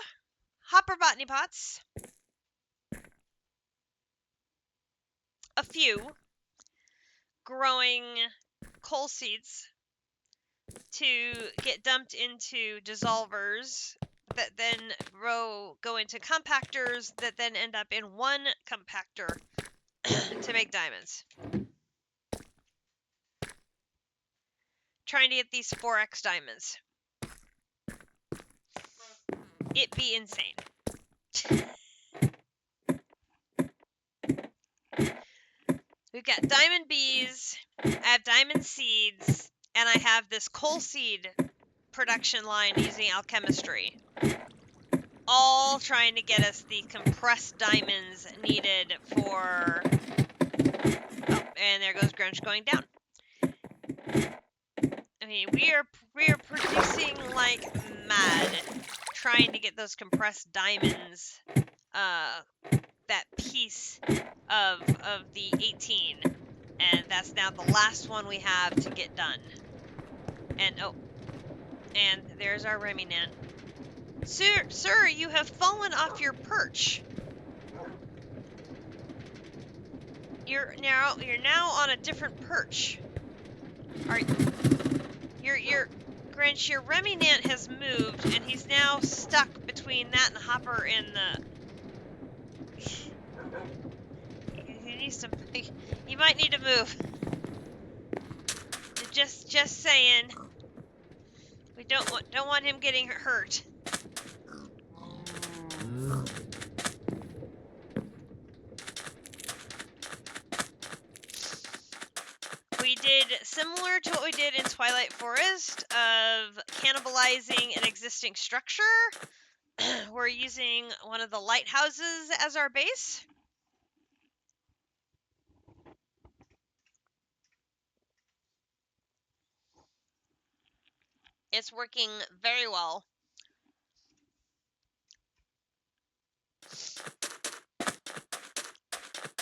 hopper botany pots. A few growing coal seeds to get dumped into dissolvers that then go into compactors that then end up in one compactor to make diamonds. Trying to get these 4x diamonds. It'd be insane. We've got diamond bees, I have diamond seeds, and I have this coal seed production line using alchemistry. All trying to get us the compressed diamonds needed for... Oh, and there goes Grunch going down. I mean, we are producing like mad, trying to get those compressed diamonds that piece of the 18, and that's now the last one we have to get done. And oh, and there's our remnant. Sir, you have fallen off your perch. You're now on a different perch. Your Grinch, your remnant has moved, and he's now stuck between that and Hopper and the. He needs to. He might need to move. Just saying. We don't want him getting hurt. We did similar to what we did in Twilight Forest of cannibalizing an existing structure. We're using one of the lighthouses as our base. It's working very well.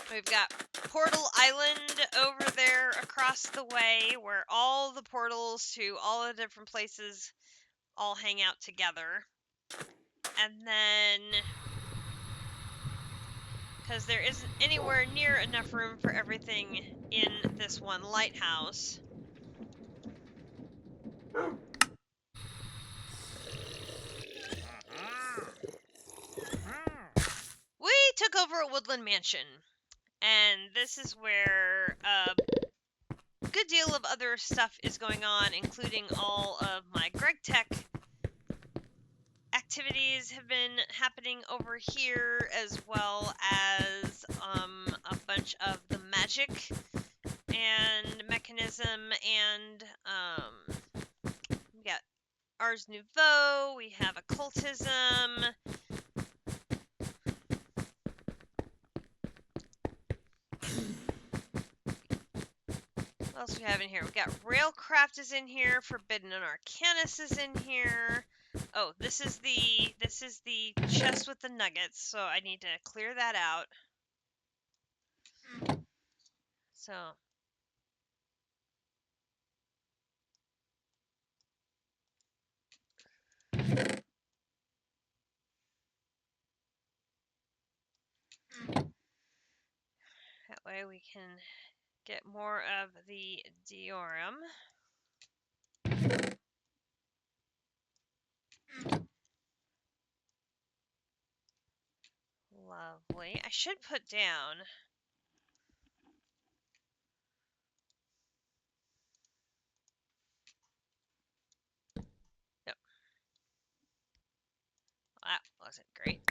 We've got Portal Island over there across the way where all the portals to all the different places all hang out together. And then, because there isn't anywhere near enough room for everything in this one lighthouse, we took over a woodland mansion. And this is where a good deal of other stuff is going on, including all of my Gregtech activities have been happening over here, as well as a bunch of the magic and mechanism, and we got Ars Nouveau, we have occultism. What else do we have in here? We got Railcraft is in here, Forbidden and Arcanus is in here. Oh, this is the chest with the nuggets, so I need to clear that out. So that way we can get more of the Diorum. Lovely. I should put down. Nope. That wasn't great.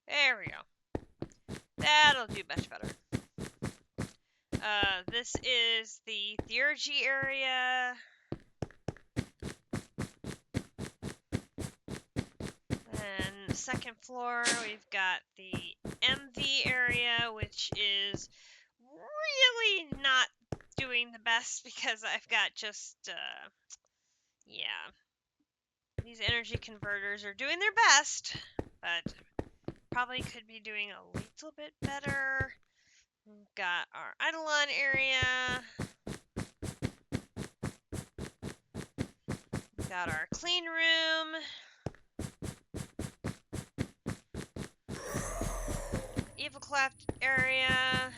There we go. That'll do much better. This is the theurgy area. And the second floor, we've got the MV area, which is really not doing the best because I've got just, yeah. These energy converters are doing their best, but probably could be doing a little bit better. We've got our Eidolon area. We've got our clean room. Evilcraft area.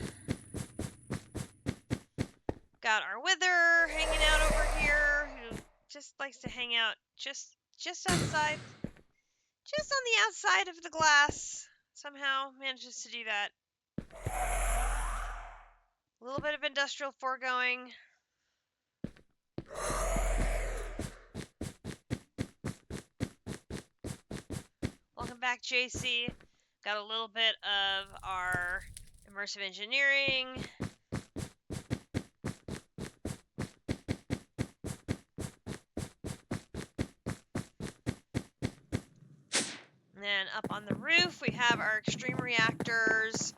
Got our Wither hanging out over here, who just likes to hang out just outside, just on the outside of the glass. Somehow manages to do that. A little bit of industrial foregoing. Welcome back, JC. Got a little bit of our immersive engineering. And then up on the roof, have our extreme reactors,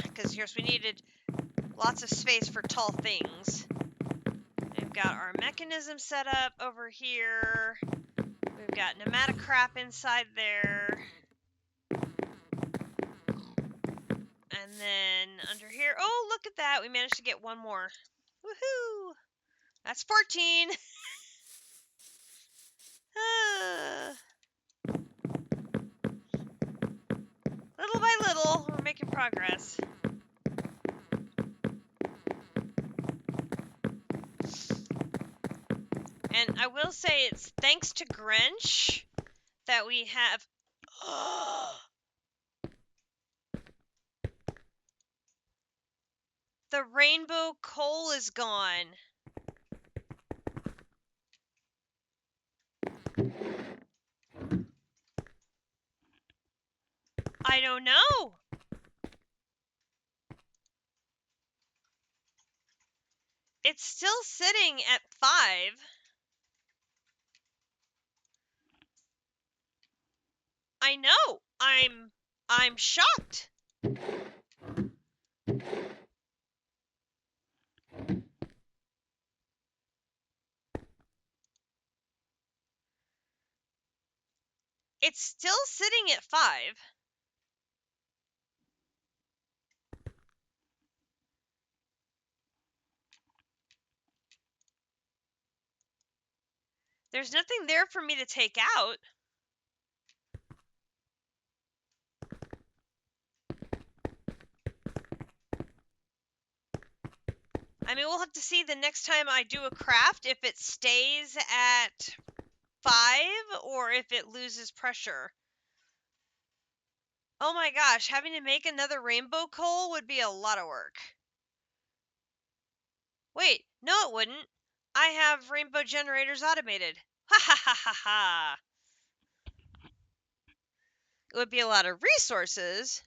because here's we needed lots of space for tall things. We've got our mechanism set up over here. We've got pneumatic crap inside there. And then under here, oh, look at that. We managed to get one more. Woohoo! That's 14. Little by little, we're making progress. And I will say it's thanks to Grinch that we have... The rainbow coal is gone. I don't know. It's still sitting at 5. I know. I'm shocked. It's still sitting at 5. There's nothing there for me to take out. I mean, we'll have to see the next time I do a craft if it stays at 5 or if it loses pressure. Oh my gosh, having to make another rainbow coal would be a lot of work. Wait, no it wouldn't. I have rainbow generators automated. Ha ha ha ha ha. It would be a lot of resources.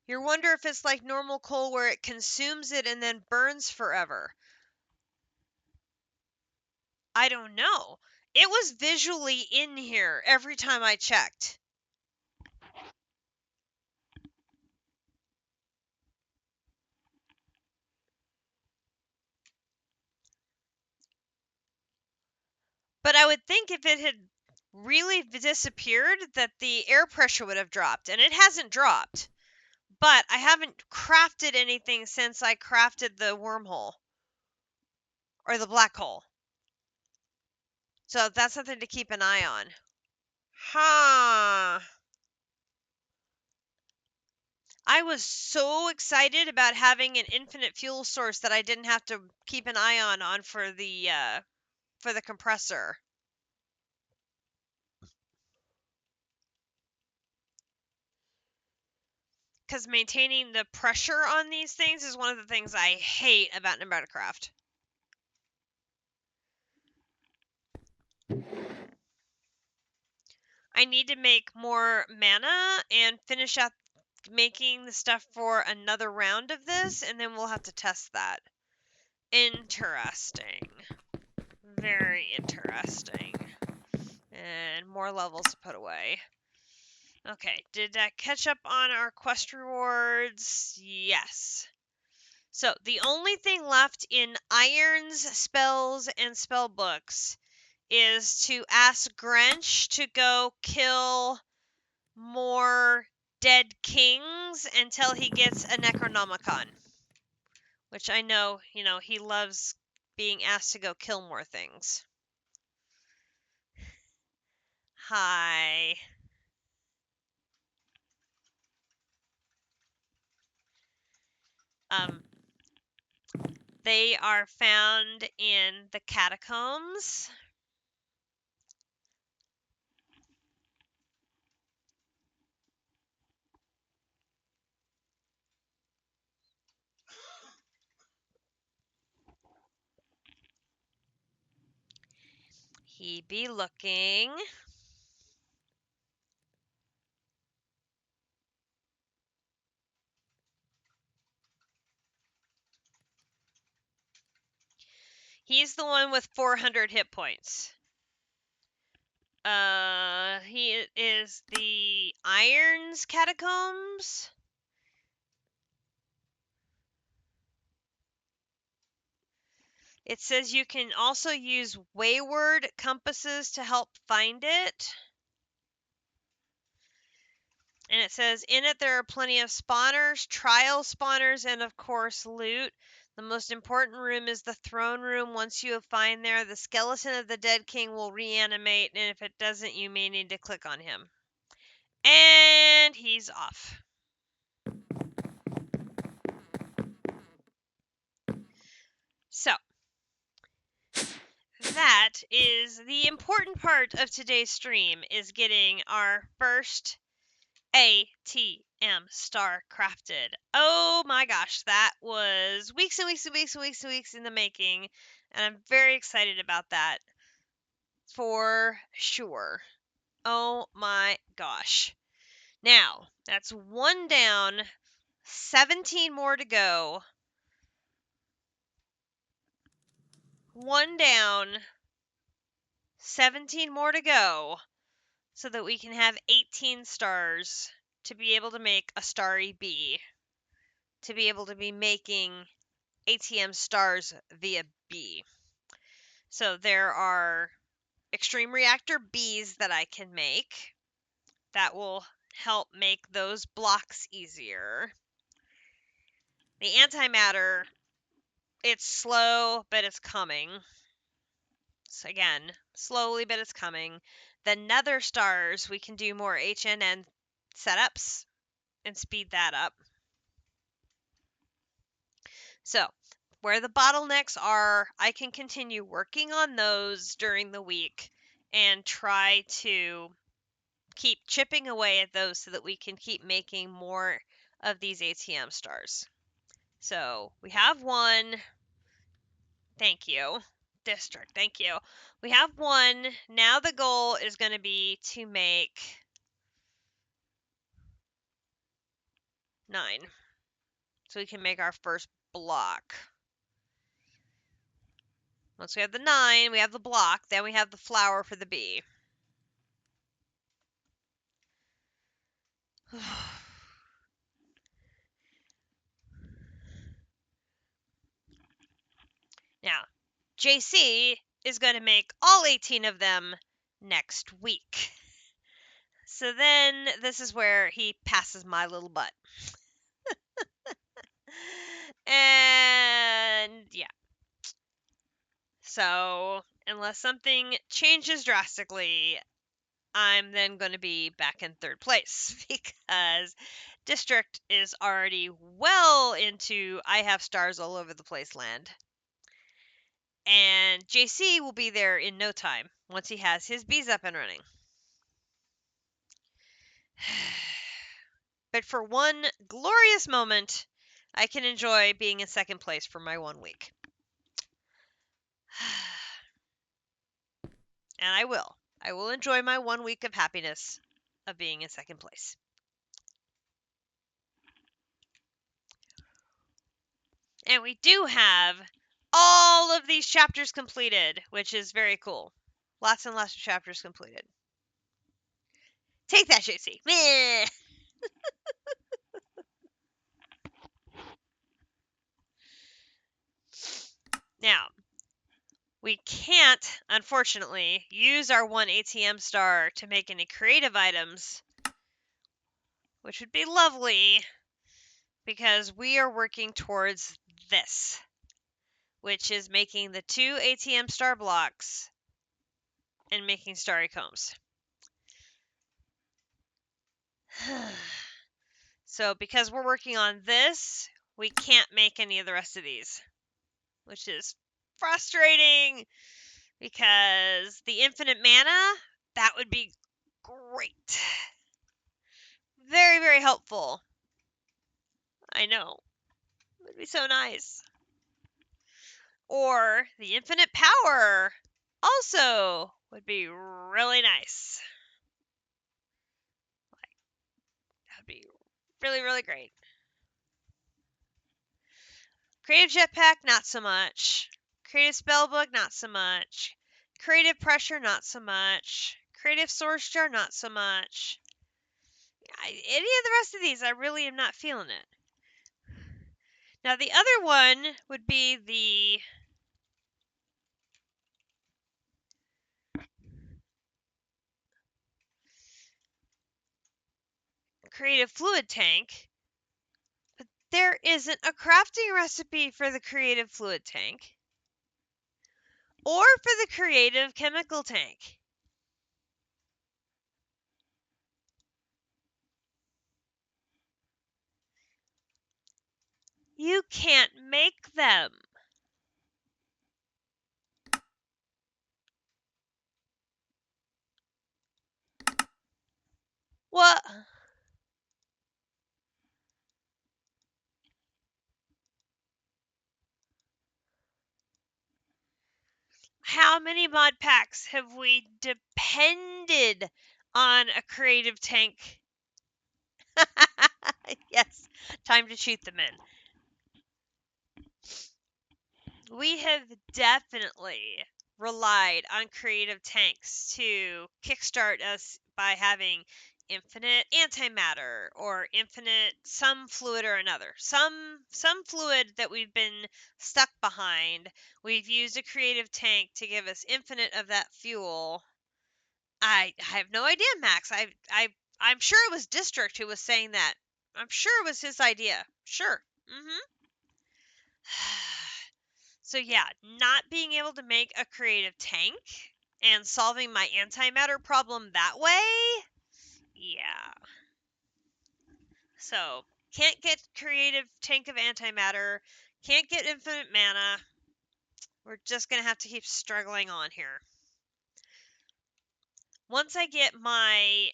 You wonder if it's like normal coal where it consumes it and then burns forever. I don't know. It was visually in here every time I checked. But I would think if it had really disappeared that the air pressure would have dropped, and it hasn't dropped. But I haven't crafted anything since I crafted the wormhole. Or the black hole. So that's something to keep an eye on. Huh. I was so excited about having an infinite fuel source that I didn't have to keep an eye on for the compressor. Because maintaining the pressure on these things is one of the things I hate about Pneumaticraft. I need to make more mana and finish up making the stuff for another round of this, and then we'll have to test that. Interesting. Very interesting. And more levels to put away. Okay, did that catch up on our quest rewards? Yes. So, the only thing left in Iron's spells and spell books is to ask Grinch to go kill more dead kings until he gets a Necronomicon. Which I know, he loves being asked to go kill more things. Hi. They are found in the catacombs. He be looking. He's the one with 400 hit points. He is the Irons Catacombs. It says you can also use wayward compasses to help find it. And it says, in it there are plenty of spawners, trial spawners, and of course loot. The most important room is the throne room. Once you find there, the skeleton of the dead king will reanimate, and if it doesn't, you may need to click on him. And he's off. So, that is the important part of today's stream, is getting our first ATM Star crafted. Oh my gosh, that was weeks and weeks and weeks and weeks and weeks in the making, and I'm very excited about that for sure. Oh my gosh. Now, that's one down, 17 more to go. One down, 17 more to go, so that we can have 18 stars to be able to make a starry bee, to be able to be making ATM stars via bee. So there are extreme reactor bees that I can make that will help make those blocks easier. The antimatter, it's slow, but it's coming. So again, slowly, but it's coming. The nether stars, we can do more HNN setups and speed that up. So where the bottlenecks are, I can continue working on those during the week and try to keep chipping away at those so that we can keep making more of these ATM stars. So we have one. Thank you. District. Thank you. We have one. Now the goal is going to be to make 9. So we can make our first block. Once we have the 9, we have the block, then we have the flower for the bee. Now, JC is going to make all 18 of them next week. So then this is where he passes my little butt. And yeah. So unless something changes drastically, I'm then going to be back in 3rd place because District is already well into I have stars all over the place land. And JC will be there in no time once he has his bees up and running. But for one glorious moment, I can enjoy being in 2nd place for my 1 week. And I will. I will enjoy my 1 week of happiness of being in 2nd place. And we do have all of these chapters completed, which is very cool. Lots and lots of chapters completed. Take that, JC. Meh. Now, we can't, unfortunately, use our 1 ATM star to make any creative items, which would be lovely, because we are working towards this, which is making the 2 ATM star blocks and making starry combs. So because we're working on this, we can't make any of the rest of these, which is frustrating, because the infinite mana, that would be great. Very, very helpful. I know. It would be so nice. Or the infinite power also would be really nice. That would be really, really great. Creative jetpack, not so much. Creative Spellbook, not so much. Creative Pressure, not so much. Creative Source Jar, not so much. Any of the rest of these, I really am not feeling it. Now, the other one would be the Creative Fluid Tank, but there isn't a crafting recipe for the Creative Fluid Tank or for the Creative Chemical Tank. You can't make them. What? How many mod packs have we depended on a creative tank? Yes, time to shoot them in. We have definitely relied on creative tanks to kickstart us by having infinite antimatter or infinite some fluid or another. Some fluid that we've been stuck behind. We've used a creative tank to give us infinite of that fuel. I have no idea, Max. I'm sure it was District who was saying that. I'm sure it was his idea. Sure. So yeah, not being able to make a creative tank and solving my antimatter problem that way. Yeah. So, can't get creative tank of antimatter, can't get infinite mana. We're just going to have to keep struggling on here. Once I get my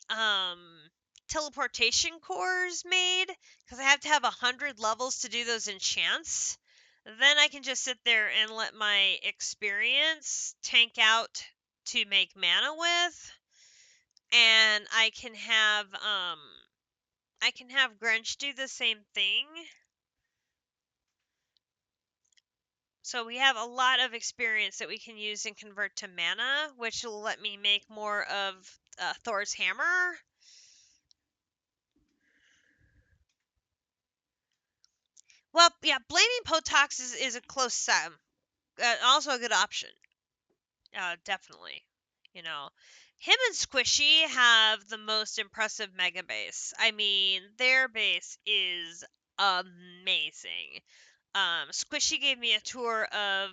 teleportation cores made, because I have to have 100 levels to do those enchants, then I can just sit there and let my experience tank out to make mana with, and I can have Grinch do the same thing. So we have a lot of experience that we can use and convert to mana, which will let me make more of Thor's hammer. Well, yeah, blaming Potox is a close second. Also a good option. Definitely. You know, him and Squishy have the most impressive mega base. I mean, their base is amazing. Squishy gave me a tour of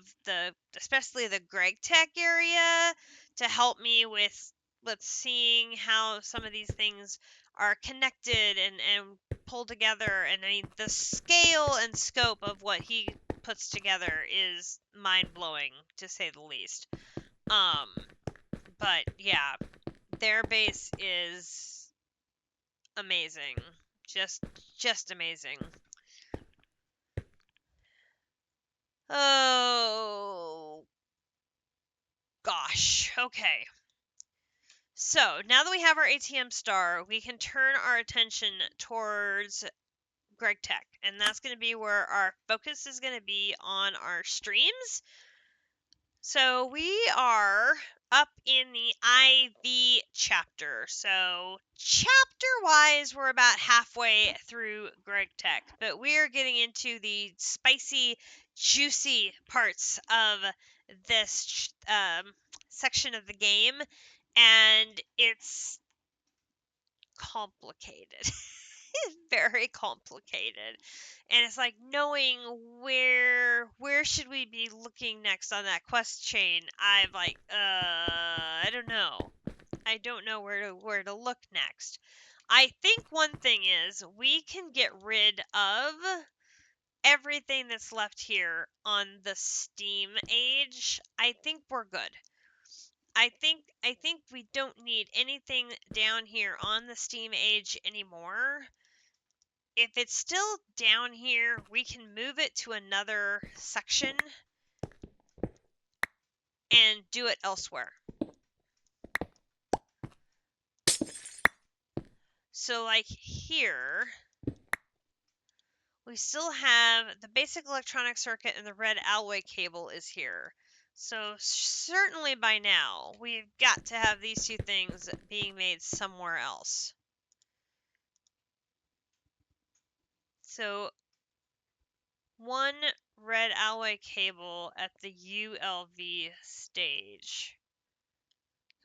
especially the Gregtech area to help me with seeing how some of these things are connected and pulled together. And I mean, the scale and scope of what he puts together is mind blowing, to say the least. But yeah, their base is amazing, just amazing. Oh, gosh. Okay. So now that we have our ATM Star, we can turn our attention towards Gregtech, and that's going to be where our focus is going to be on our streams. So we are up in the IV chapter. So chapter-wise, we're about halfway through Gregtech, but we're getting into the spicy, juicy parts of this section of the game, and it's complicated. Very complicated, and it's like knowing where should we be looking next on that quest chain. I'm like, I don't know where to look next. I think one thing is we can get rid of everything that's left here on the Steam age. I think we're good. I think we don't need anything down here on the Steam age anymore. If it's still down here, we can move it to another section and do it elsewhere. So like here, we still have the basic electronic circuit and the red alloy cable is here. So certainly by now, we've got to have these two things being made somewhere else. So one red alloy cable at the ULV stage.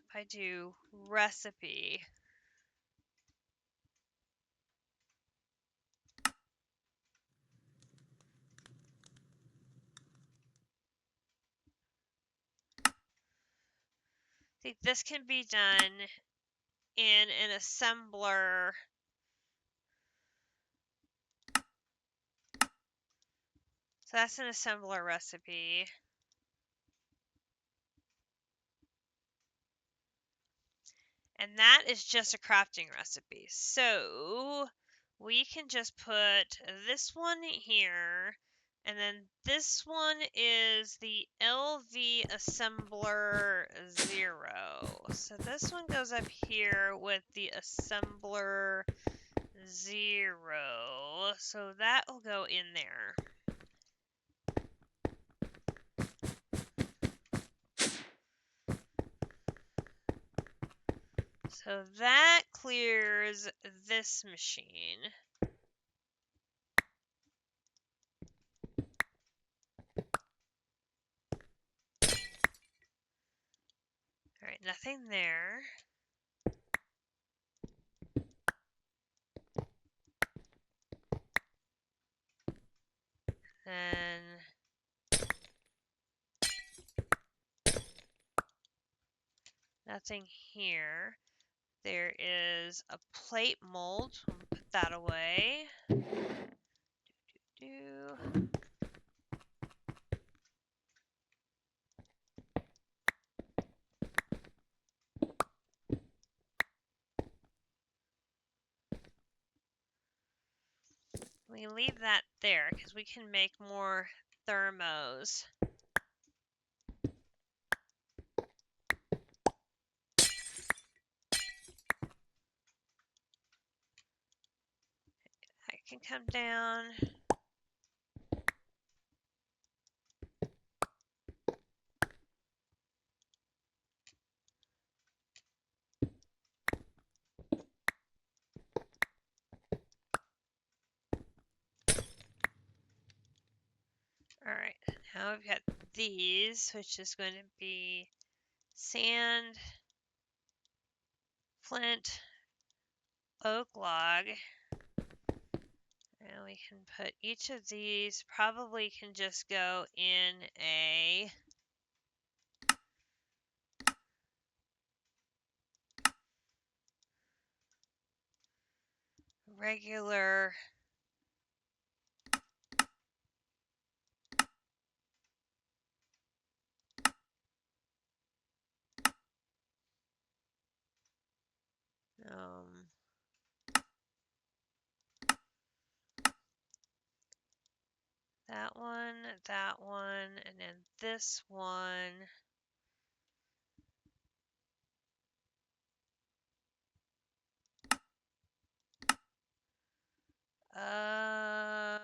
If I do recipe, see, this can be done in an assembler. So that's an assembler recipe. And that is just a crafting recipe. So we can just put this one here. And then this one is the LV assembler 0. So this one goes up here with the assembler 0. So that will go in there. So that clears this machine. All right, nothing there. Then nothing here. There is a plate mold. We'll put that away. We leave that there because we can make more thermos. I can come down. All right, now we've got these, which is going to be sand, flint, oak log. And we can put each of these, probably can just go in a regular that one, and then this one. Oh,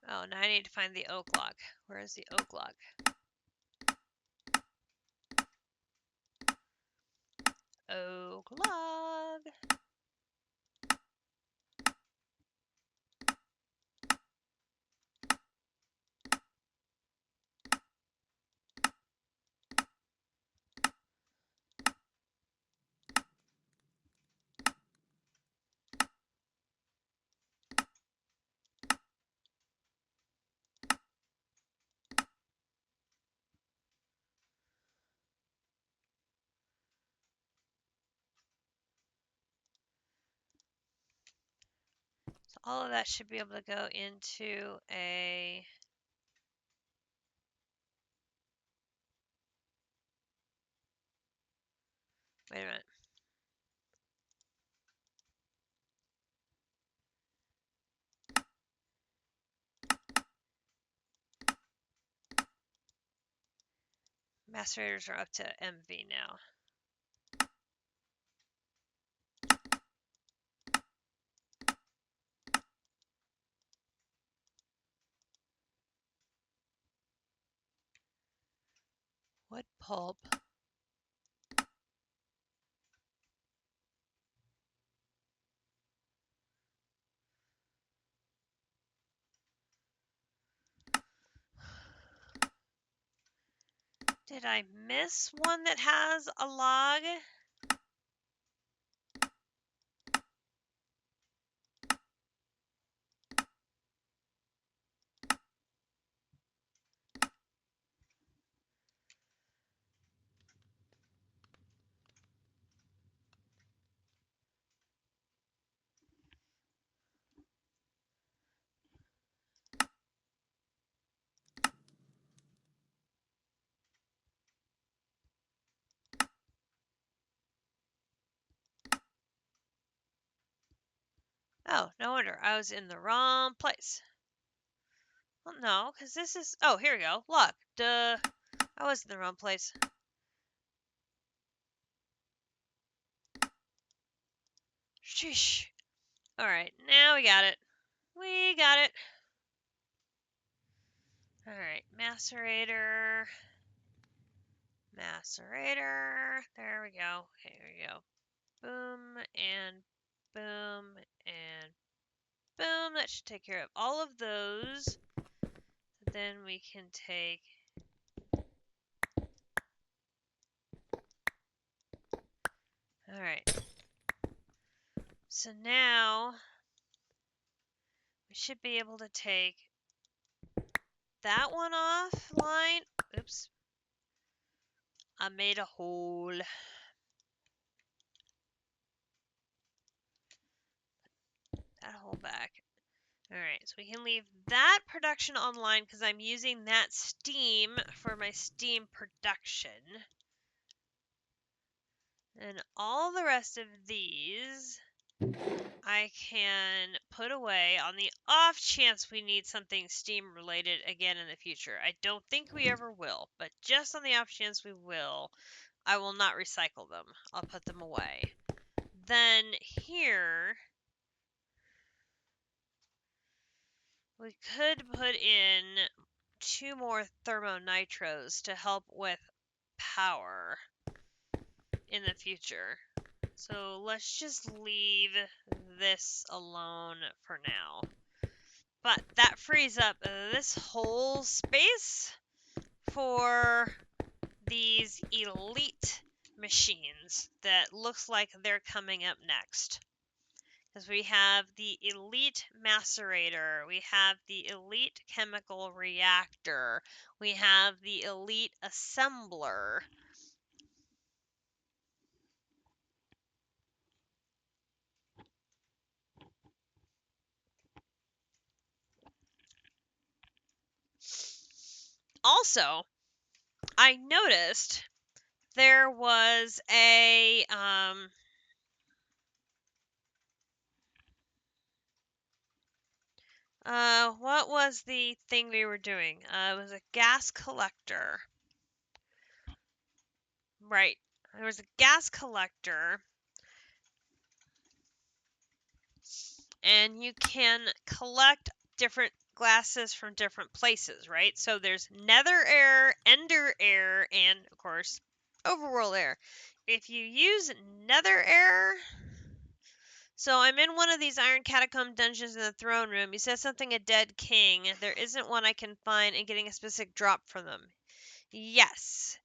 now I need to find the oak log. Where is the oak log? Oak log. So all of that should be able to go into a wait a minute. Macerators are up to MV now. Wood pulp. Did I miss one that has a log? Oh, no wonder. I was in the wrong place. Well, no, because this is... Oh, here we go. Log. Duh. I was in the wrong place. Sheesh. Alright, now we got it. We got it. Alright, macerator. Macerator. There we go. Okay, here we go. Boom, and boom, and boom. That should take care of all of those. Then we can take... Alright. So now we should be able to take that one offline. Oops. I made a hole. That hole back. Alright, so we can leave that production online because I'm using that steam for my steam production. And all the rest of these I can put away on the off chance we need something steam related again in the future. I don't think we ever will, but just on the off chance we will, I will not recycle them. I'll put them away. Then here, we could put in 2 more thermonitros to help with power in the future. So let's just leave this alone for now. But that frees up this whole space for these elite machines that looks like they're coming up next. Because we have the elite macerator, we have the elite chemical reactor, we have the elite assembler. Also, I noticed there was a what was the thing we were doing? It was a gas collector. Right. There was a gas collector, and you can collect different glasses from different places, right? So there's nether air, ender air, and of course, overworld air. If you use nether air, so I'm in one of these iron catacomb dungeons in the throne room. You said something a dead king. There isn't one I can find and getting a specific drop from them. Yes.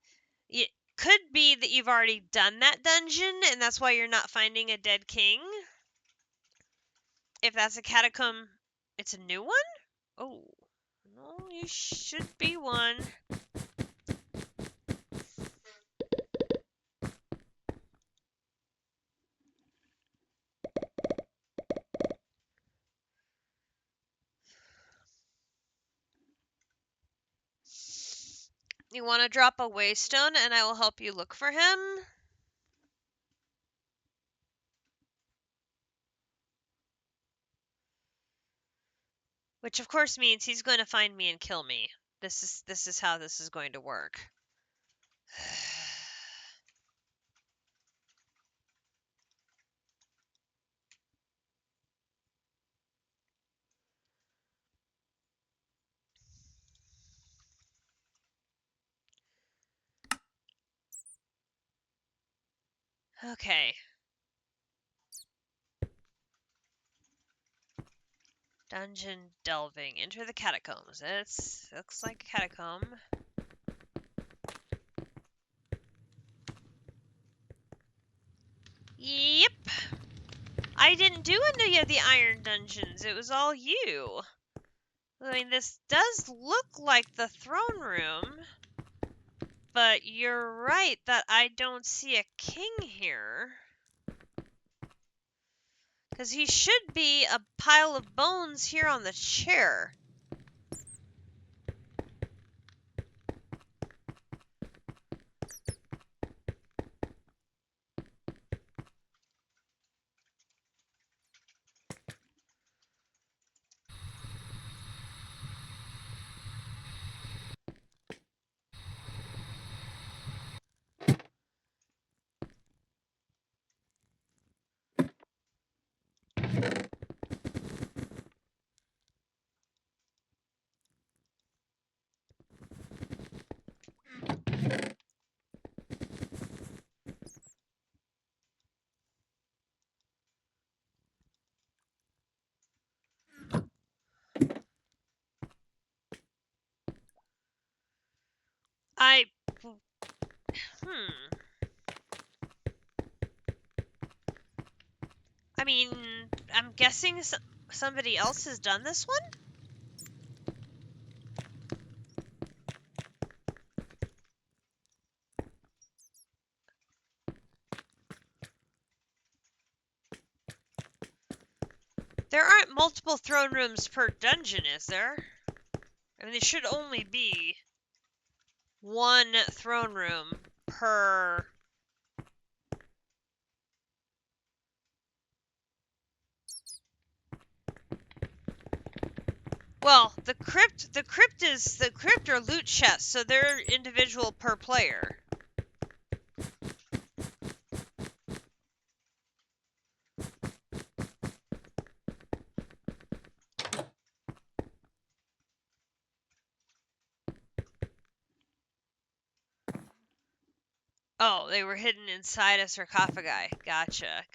It could be that you've already done that dungeon and that's why you're not finding a dead king. If that's a catacomb, it's a new one? Oh, no, you should be one. You want to drop a waystone and I will help you look for him? Which of course means he's going to find me and kill me. This is how this is going to work. Okay. Dungeon delving. Enter the catacombs. It looks like a catacomb. Yep. I didn't do any of the iron dungeons. It was all you. I mean, this does look like the throne room, but you're right that I don't see a king here. Because he should be a pile of bones here on the chair. I mean, I'm guessing somebody else has done this one? There aren't multiple throne rooms per dungeon, is there? I mean, there should only be one throne room per... Well, the crypt are loot chests, so they're individual per player. Oh, they were hidden inside a sarcophagi. Gotcha.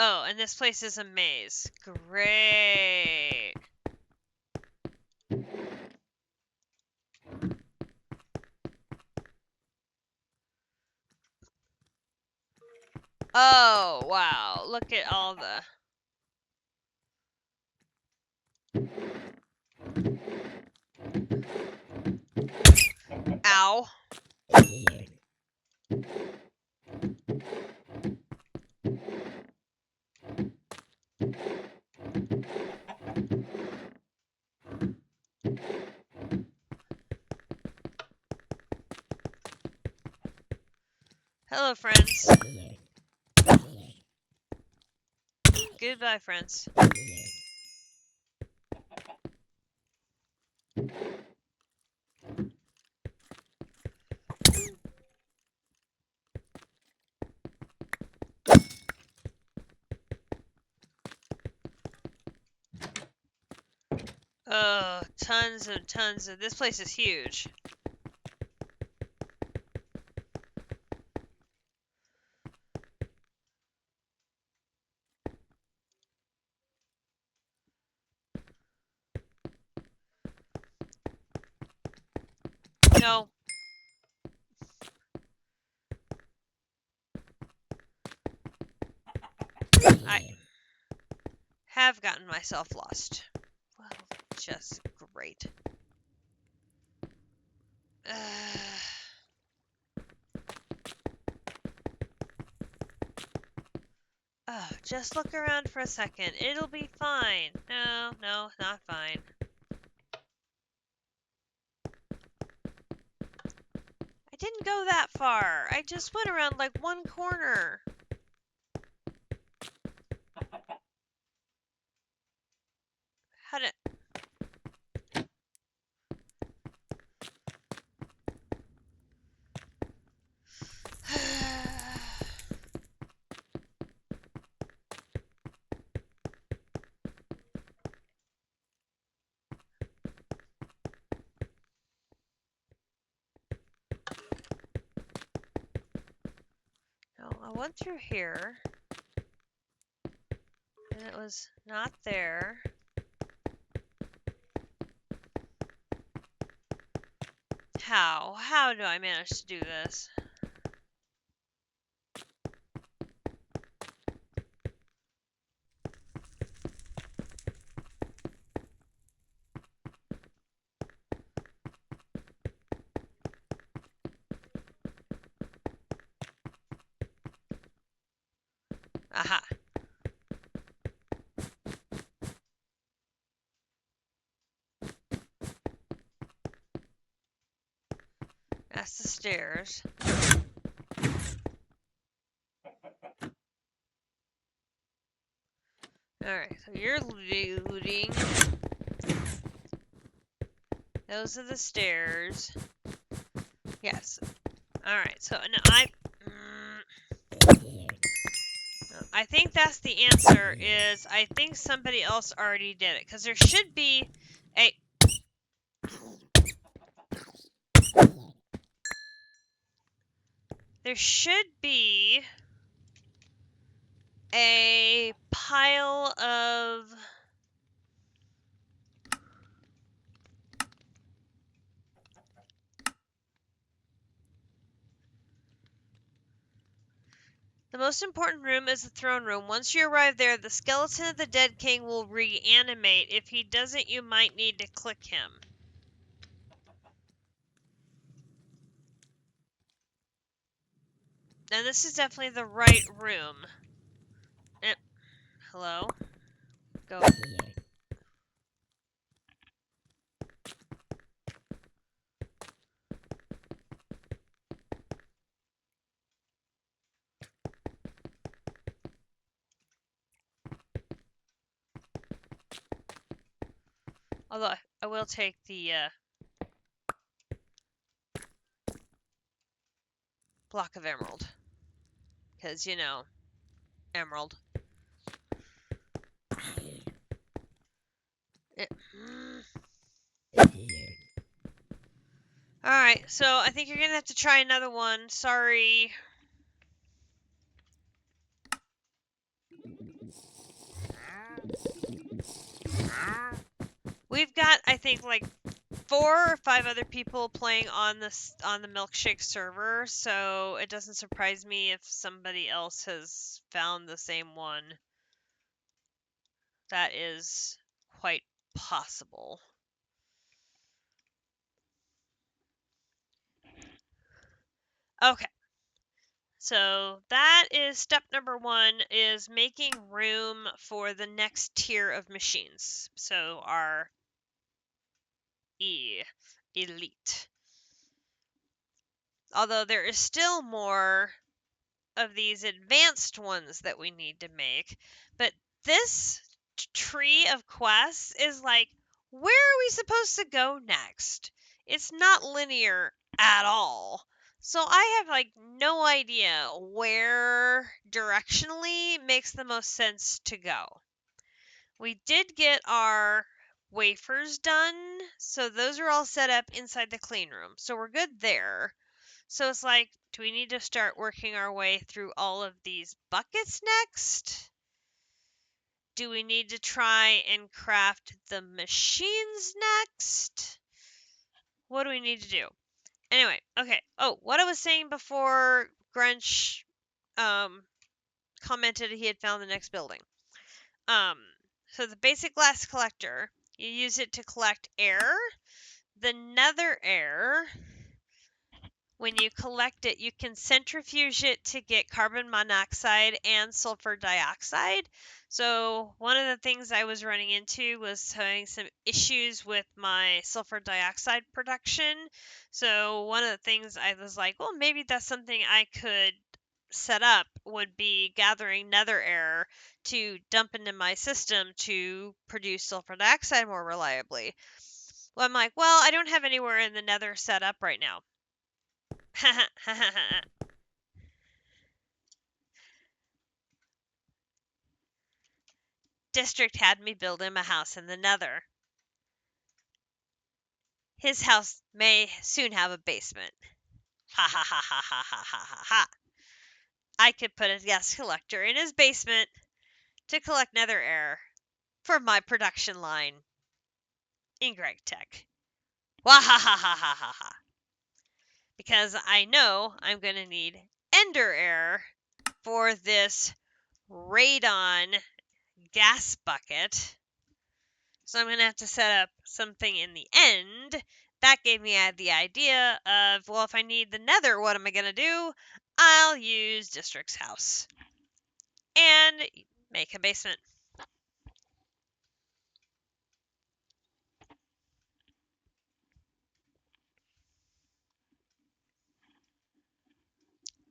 Oh, and this place is a maze. Great. Oh, wow. Look at all the... Ow. Hello, friends. Goodbye, friends. Oh, tons of... This place is huge. No. I have gotten myself lost. Well, just great. Oh, just look around for a second. It'll be fine. No, not fine. I didn't go that far. I just went around like one corner. How did... I went through here, and it was not there. How? How do I manage to do this? Aha. That's the stairs. Alright, so you're looting. Those are the stairs. Yes. Alright, so no, I think that's the answer is I think somebody else already did it. Because there should be a... There should be a pile of... The most important room is the throne room. Once you arrive there, the skeleton of the dead king will reanimate. If he doesn't, you might need to click him. Now this is definitely the right room. Hello? Go. Although I will take the block of emerald. Because, you know, emerald. Alright, so I think you're gonna have to try another one. Sorry. We've got, I think, like 4 or 5 other people playing on the milkshake server, so it doesn't surprise me if somebody else has found the same one. That is quite possible. Okay. So that is step number 1, is making room for the next tier of machines. So our elite. Although there is still more of these advanced ones that we need to make. But this tree of quests is like, where are we supposed to go next? It's not linear at all. So I have like no idea where directionally makes the most sense to go. We did get our wafers done, so those are all set up inside the clean room. So we're good there. So it's like, do we need to start working our way through all of these buckets next? Do we need to try and craft the machines next? What do we need to do? Anyway, okay. Oh, what I was saying before Grunch commented he had found the next building. So the basic glass collector, you use it to collect air. The nether air, when you collect it, you can centrifuge it to get carbon monoxide and sulfur dioxide. So one of the things I was running into was having some issues with my sulfur dioxide production. So one of the things I was like, well, maybe that's something I could set up, would be gathering nether air to dump into my system to produce sulfur dioxide more reliably. Well, I'm like, well, I don't have anywhere in the nether set up right now. District had me build him a house in the nether. His house may soon have a basement. Ha ha ha ha ha ha ha ha ha. I could put a gas collector in his basement to collect nether air for my production line in Gregtech. Wahahahahaha. Because I know I'm going to need ender air for this radon gas bucket. So I'm going to have to set up something in the end. That gave me the idea of, well, if I need the nether, what am I going to do? I'll use District's house and make a basement.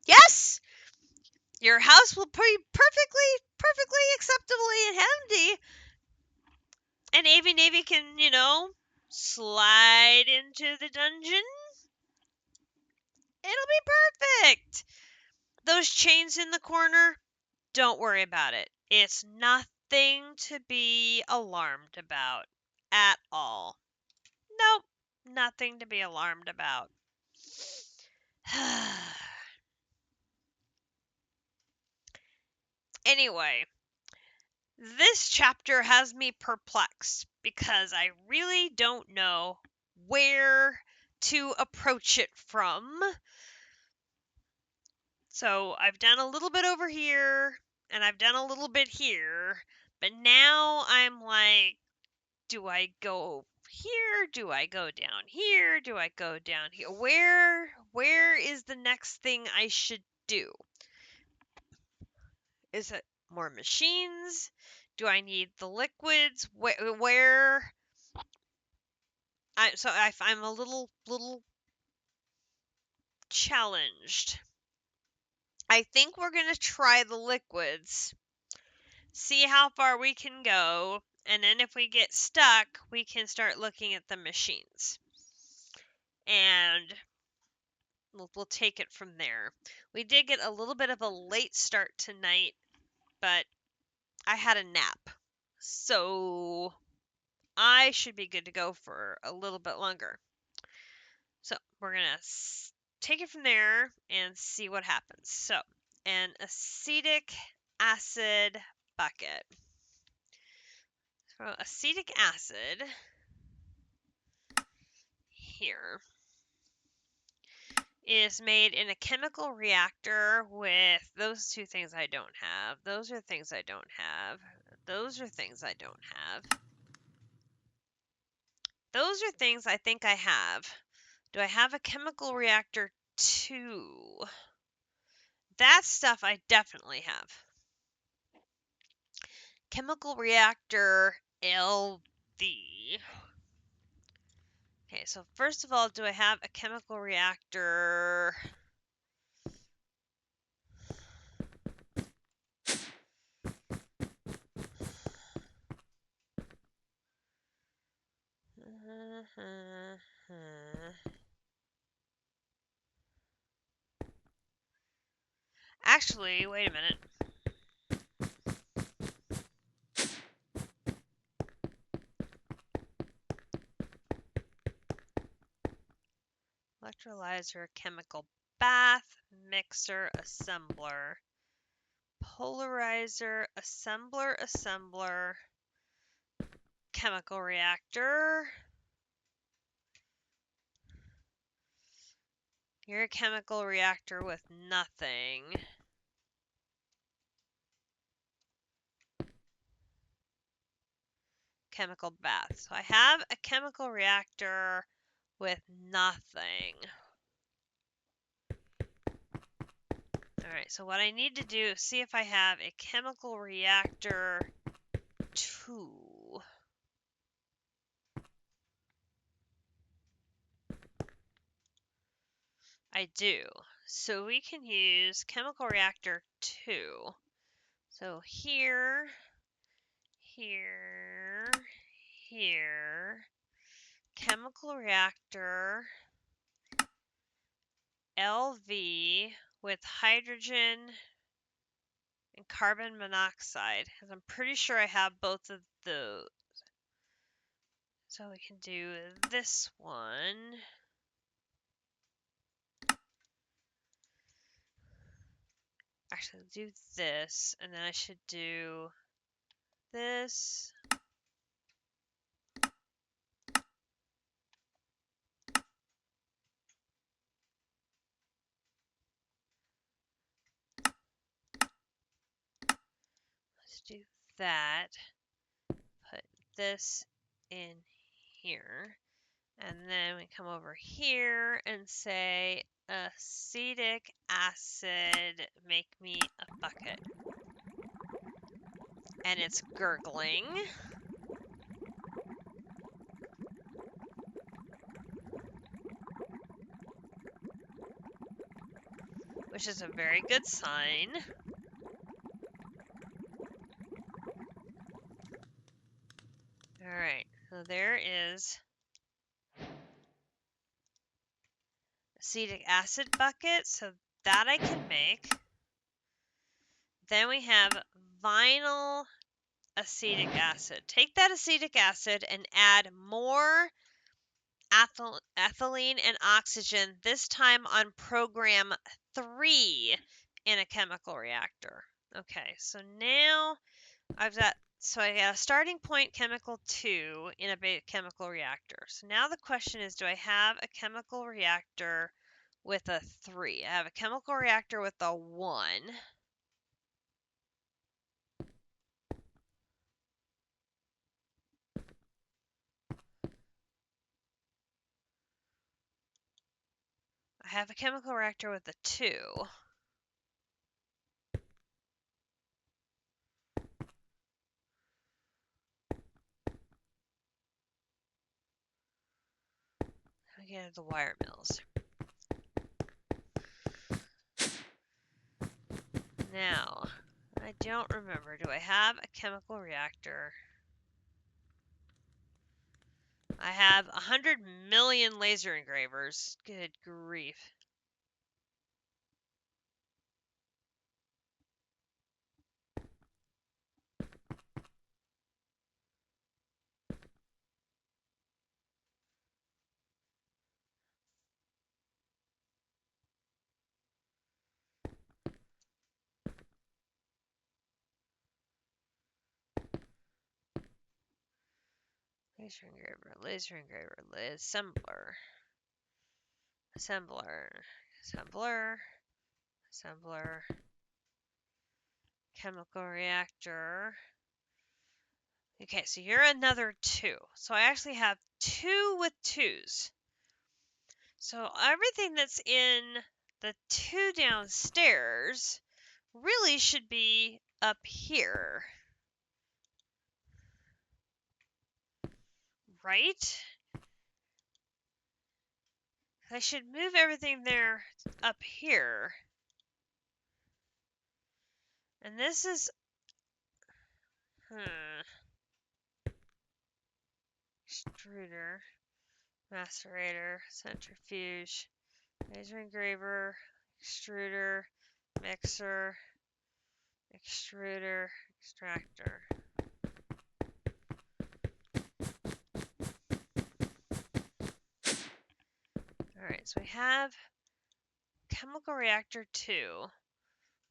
Yes, your house will be perfectly acceptably and handy. And Navy can, slide into the dungeon. It'll be perfect. Those chains in the corner, don't worry about it. It's nothing to be alarmed about at all. Nope, nothing to be alarmed about. Anyway, this chapter has me perplexed because I really don't know where to approach it from. So I've done a little bit over here and I've done a little bit here, but now I'm like, do I go here? Do I go down here? Do I go down here? Where is the next thing I should do? Is it more machines? Do I need the liquids? Where? I'm a little challenged. I think we're gonna try the liquids, see how far we can go, and then if we get stuck, we can start looking at the machines. And we'll take it from there. We did get a little bit of a late start tonight, but I had a nap. So I should be good to go for a little bit longer. So we're going to take it from there and see what happens. So, an acetic acid bucket. So acetic acid here is made in a chemical reactor with those two things I don't have. Those are things I don't have. Those are things I don't have. Those are things I think I have. Do I have a chemical reactor 2? That stuff I definitely have. Chemical reactor LV. Okay, so first of all, do I have a chemical reactor? Actually, wait a minute. Electrolyzer, chemical bath, mixer, assembler, polarizer, assembler, chemical reactor. You're a chemical reactor with nothing. Chemical bath. So I have a chemical reactor with nothing. Alright, so what I need to do is see if I have a chemical reactor 2. I do. So we can use chemical reactor 2. So here, chemical reactor LV with hydrogen and carbon monoxide. Because I'm pretty sure I have both of those. So we can do this one. I actually do this, and then I should do this. Let's do that. Put this in here. And then we come over here and say acetic acid, make me a bucket. And it's gurgling. Which is a very good sign. Alright, so there is acetic acid bucket, so that I can make. Then we have vinyl acetic acid. Take that acetic acid and add more ethylene and oxygen, this time on program 3 in a chemical reactor. Okay, so now I got a starting point chemical 2 in a chemical reactor. So now the question is, do I have a chemical reactor with a 3? I have a chemical reactor with a 1. I have a chemical reactor with a 2. Again, the wire mills. Now, I don't remember. Do I have a chemical reactor? I have 100 million laser engravers. Good grief. Laser engraver, laser engraver, assembler, assembler, assembler, assembler, chemical reactor. Okay, so you're another 2. So I actually have 2 with 2s. So everything that's in the 2 downstairs really should be up here. Right? I should move everything there up here. And this is... Extruder, macerator, centrifuge, laser engraver, extruder, mixer, extruder, extractor. Alright, so we have chemical reactor 2.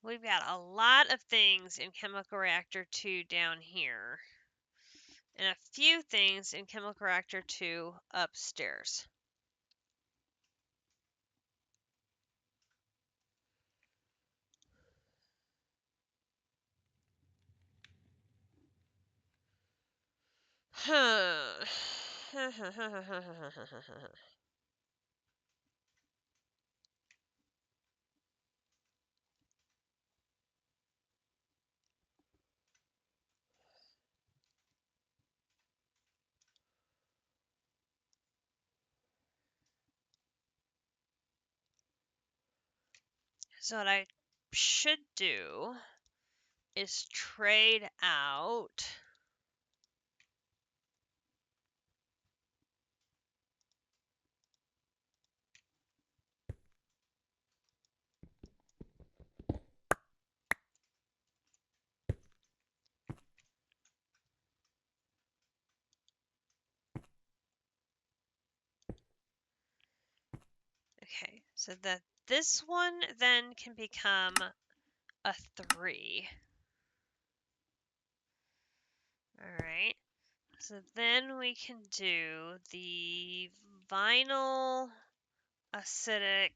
We've got a lot of things in chemical reactor 2 down here. And a few things in chemical reactor 2 upstairs. So what I should do is trade out okay, so that this one then can become a 3. Alright. So then we can do the vinyl acetic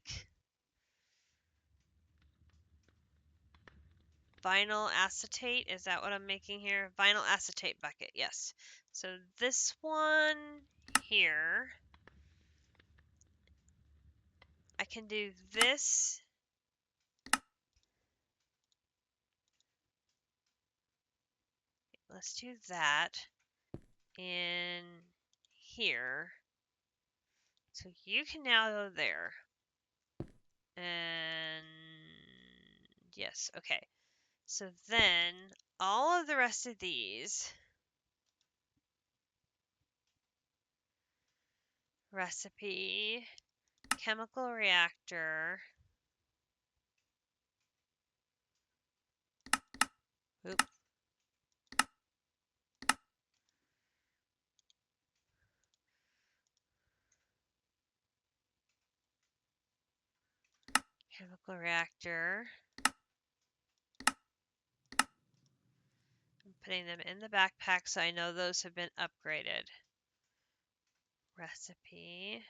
vinyl acetate. Is that what I'm making here? Vinyl acetate bucket, yes. So this one here, I can do this. Let's do that in here. So you can now go there. And yes, okay. So then all of the rest of these recipe, chemical reactor, oop, chemical reactor. I'm putting them in the backpack so I know those have been upgraded. Recipe.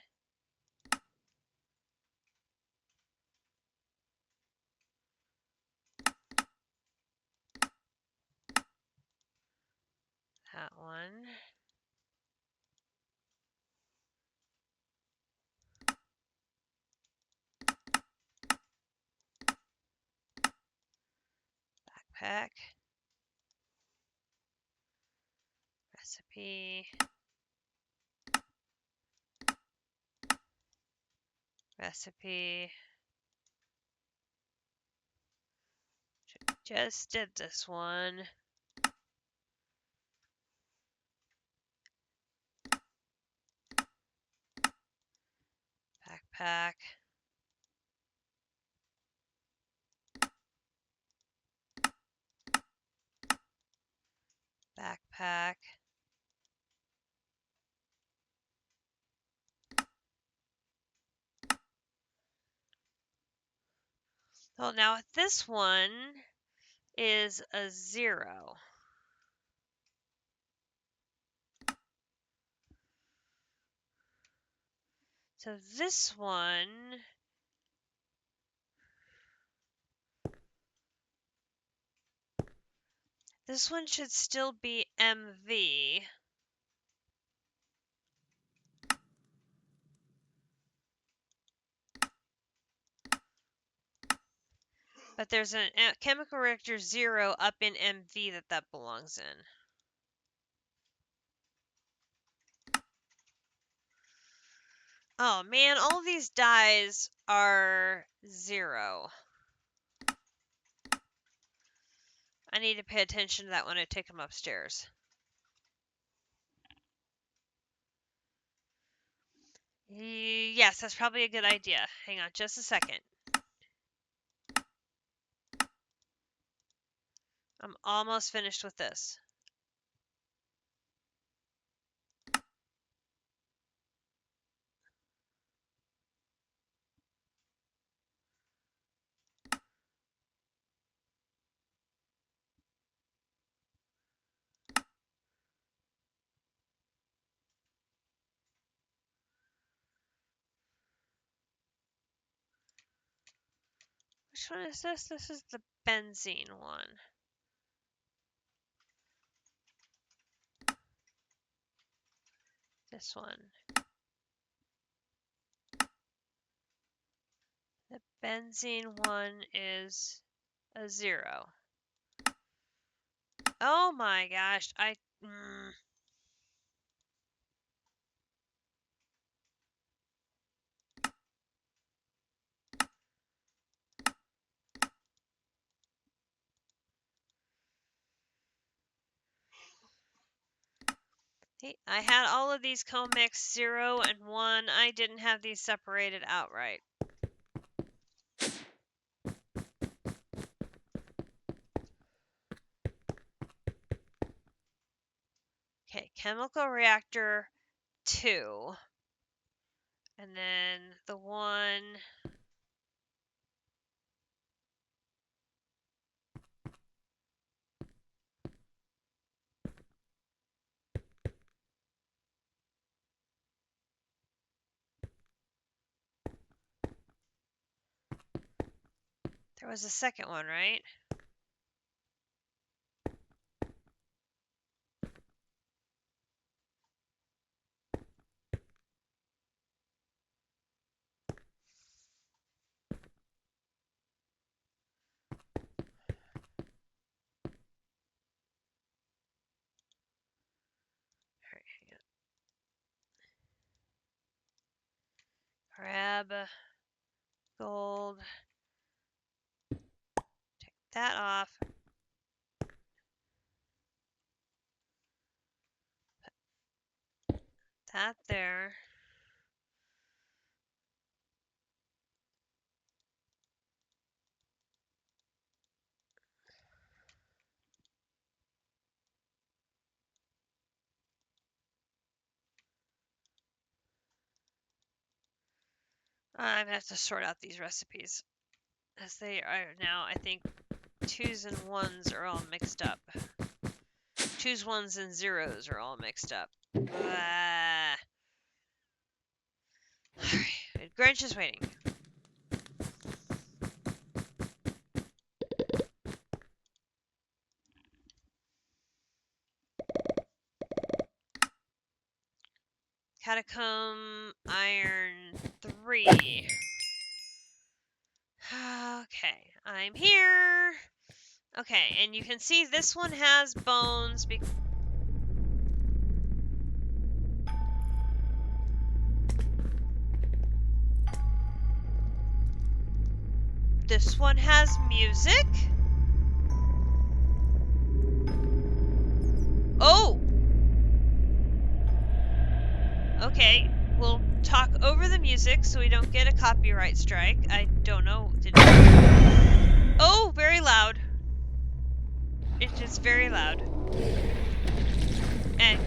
That one. Backpack. Recipe. Recipe. Just did this one. Backpack. Backpack. Well, now this one is a 0. So this one should still be MV. But there's a chemical reactor 0 up in MV that belongs in. Oh man, all these dyes are 0. I need to pay attention to that when I take them upstairs. Yes, that's probably a good idea. Hang on just a second. I'm almost finished with this. Which one is this? This is the benzene one. This one. The benzene one is a 0. Oh my gosh, I had all of these co-mix 0 and 1. I didn't have these separated outright. Okay, chemical reactor 2. And then the one There was a second one, right? Alright, hang on. Grab gold. Take that off. Put that there. I'm gonna have to sort out these recipes, as they are now, I think, 2s and 1s are all mixed up. 2s, 1s, and 0s are all mixed up. Alright, Grinch is waiting. Catacomb Iron 3. Okay, I'm here. Okay, and you can see this one has bones. This one has music. Oh! Okay, we'll talk over the music so we don't get a copyright strike. I don't know. Oh, very loud. It is very loud. And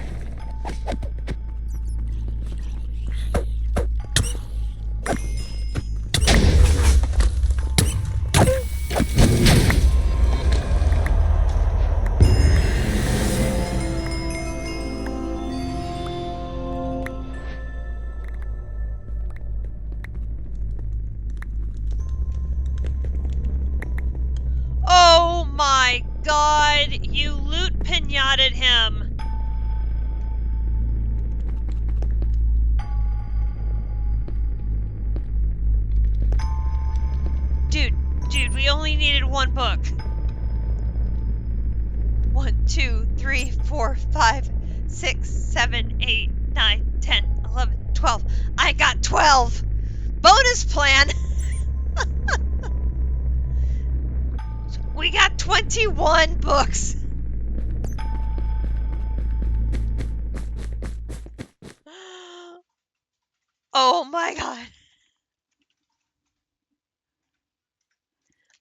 oh my god, you loot pinataed him. Dude, we only needed one book. 1, 2, 3, 4, 5, 6, 7, 8, 9, 10, 11, 12. I got 12. Bonus plan. We got 21 books. Oh my god.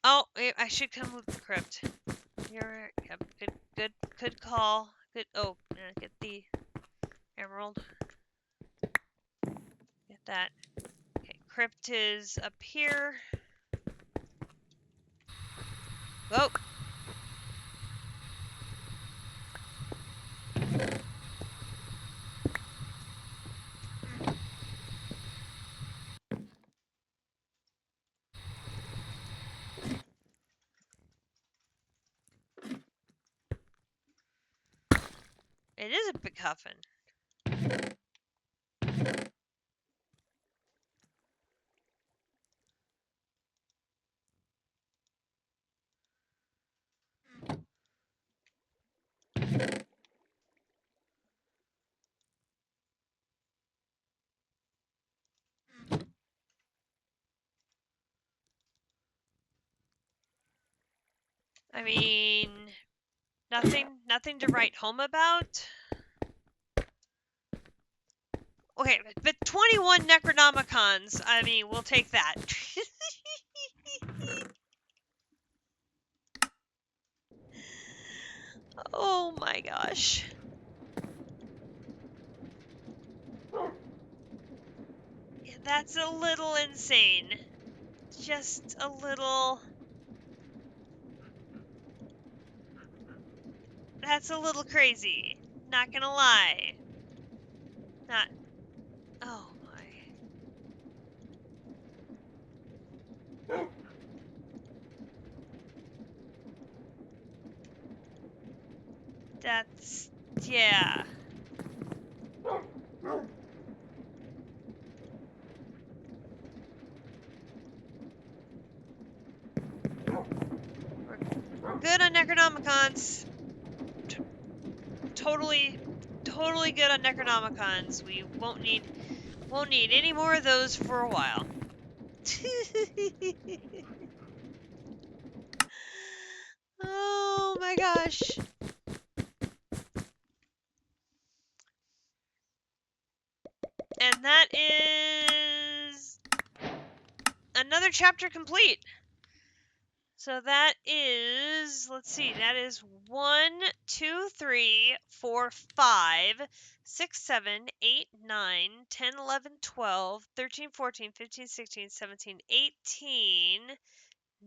Oh, I should come with the crypt. You're yep, good call. Good. Oh, get the emerald. Get that. Okay, crypt is up here. Whoa. It is a big coffin. I mean, nothing to write home about. Okay, but 21 Necronomicons, I mean, we'll take that. Oh my gosh. Yeah, that's a little insane. Just a little... That's a little crazy. Not gonna lie. Not... Oh my... That's, yeah. We're good on Necronomicons. Totally good on Necronomicons. We won't need any more of those for a while. Oh my gosh. And that is another chapter complete. So that is, let's see, that is 1, 2, 3, 4, 5, 6, 7, 8, 9, 10, 11, 12, 13, 14, 15, 16, 17, 18,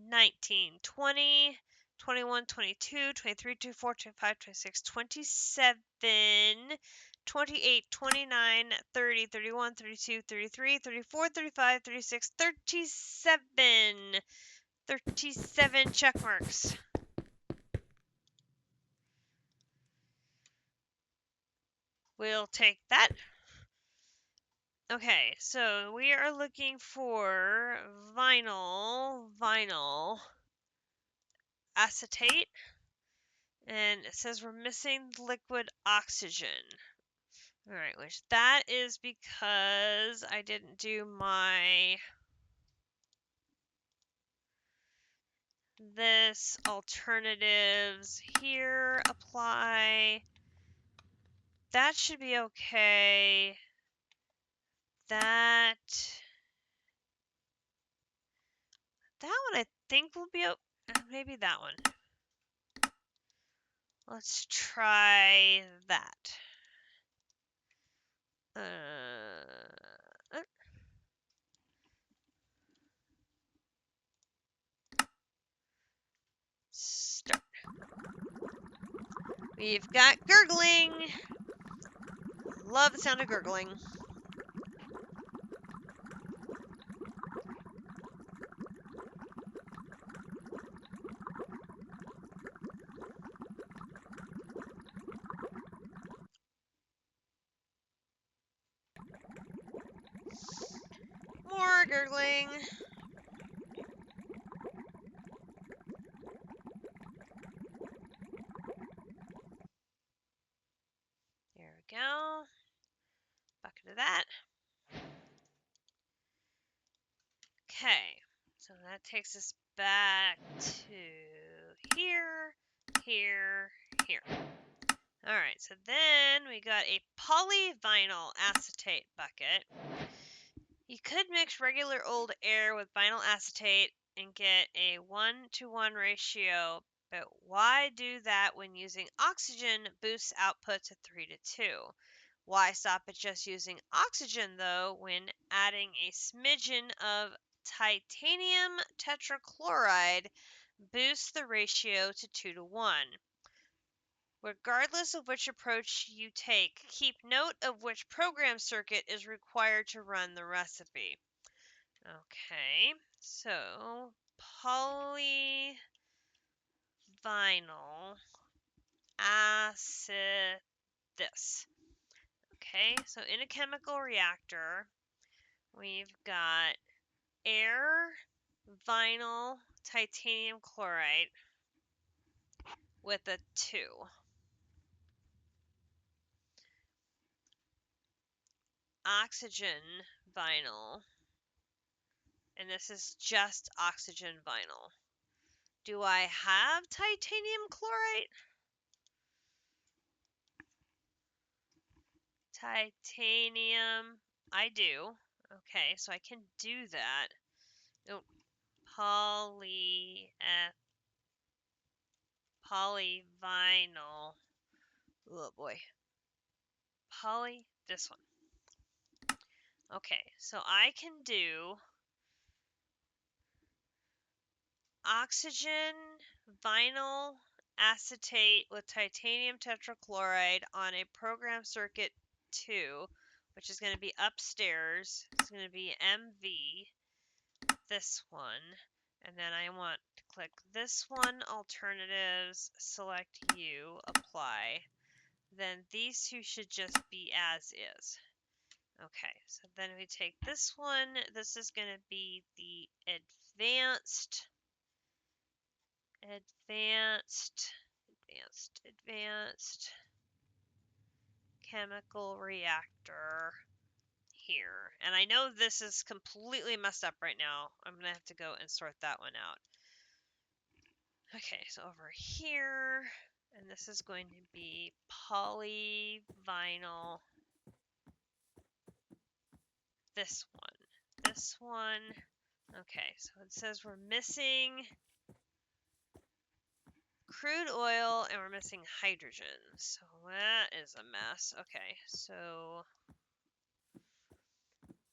19, 20, 21, 22, 23, 24, 25, 26, 27, 28, 29, 30, 31, 32, 33, 34, 35, 36, 37. 37 check marks. We'll take that. Okay, so we are looking for vinyl acetate, and it says we're missing liquid oxygen. All right, which that is because I didn't do my this alternatives here apply. That should be okay. That one I think will be maybe that one. Let's try that. Start. We've got gurgling. Love the sound of gurgling. More gurgling. There we go. Bucket of that. Okay, so that takes us back to here, here, here. All right, so then we got a polyvinyl acetate bucket. You could mix regular old air with vinyl acetate and get a 1-to-1 ratio, but why do that when using oxygen boosts output to 3-to-2? Why stop at just using oxygen, though, when adding a smidgen of titanium tetrachloride boosts the ratio to 2-to-1? Regardless of which approach you take, keep note of which program circuit is required to run the recipe. Okay, so polyvinyl acid this. Okay, so in a chemical reactor, we've got air, vinyl, titanium chloride with a 2. Oxygen vinyl, and this is just oxygen vinyl. Do I have titanium chloride? Titanium, I do. Okay, so I can do that. Oh, polyvinyl. Oh boy. This one. Okay, so I can do oxygen vinyl acetate with titanium tetrachloride on a program circuit 2, which is going to be upstairs. It's going to be MV, this one, and then I want click this one, alternatives, select U, apply. Then these two should just be as is. Okay, so then we take this one. This is going to be the advanced chemical reactor here. And I know this is completely messed up right now. I'm going to have to go and sort that one out. Okay, so over here, and this is going to be polyvinyl. This one. Okay, so it says we're missing crude oil and we're missing hydrogen. So that is a mess. Okay, so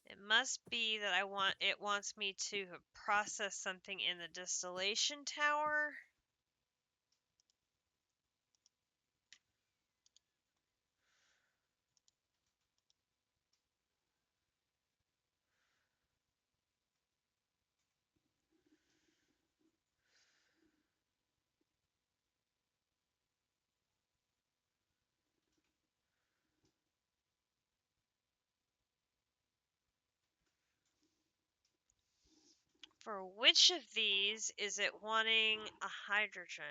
it must be that it wants me to process something in the distillation tower. For which of these is it wanting a hydrogen?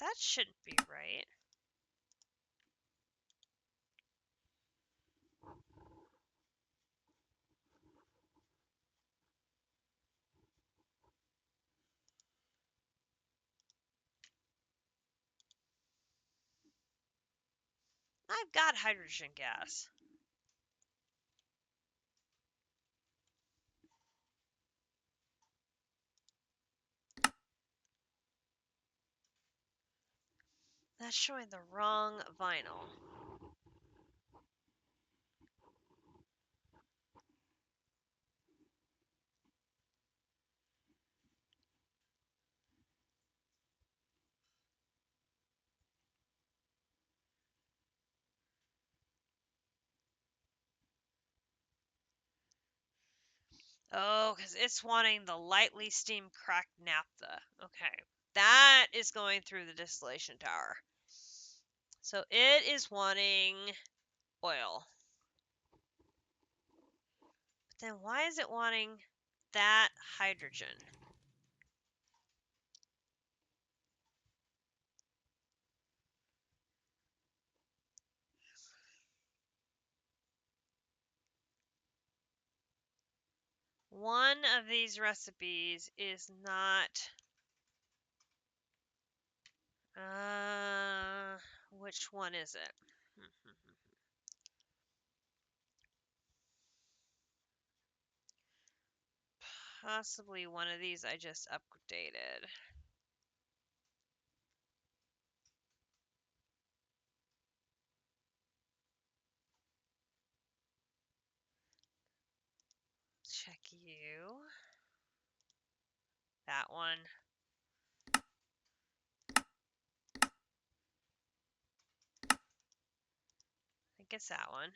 That shouldn't be right. I've got hydrogen gas. That's showing the wrong vinyl. Oh, because it's wanting the lightly steamed cracked naphtha. Okay. That is going through the distillation tower. So it is wanting oil. But then why is it wanting that hydrogen? One of these recipes is not... which one is it? Possibly one of these I just updated. Check you. That one. I think it's that one.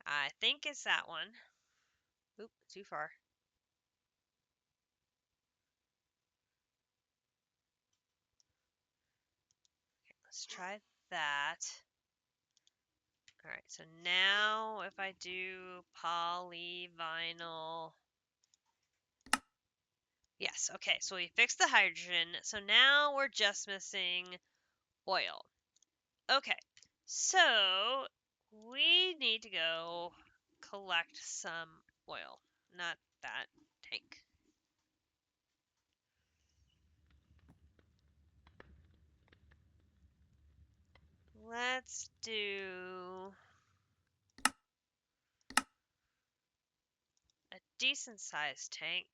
I think it's that one. Oop, too far. Okay, let's try that. Alright, so now if I do polyvinyl... Yes, okay, so we fixed the hydrogen. So now we're just missing oil. Okay, so we need to go collect some oil. Not that tank. Let's do a decent sized tank.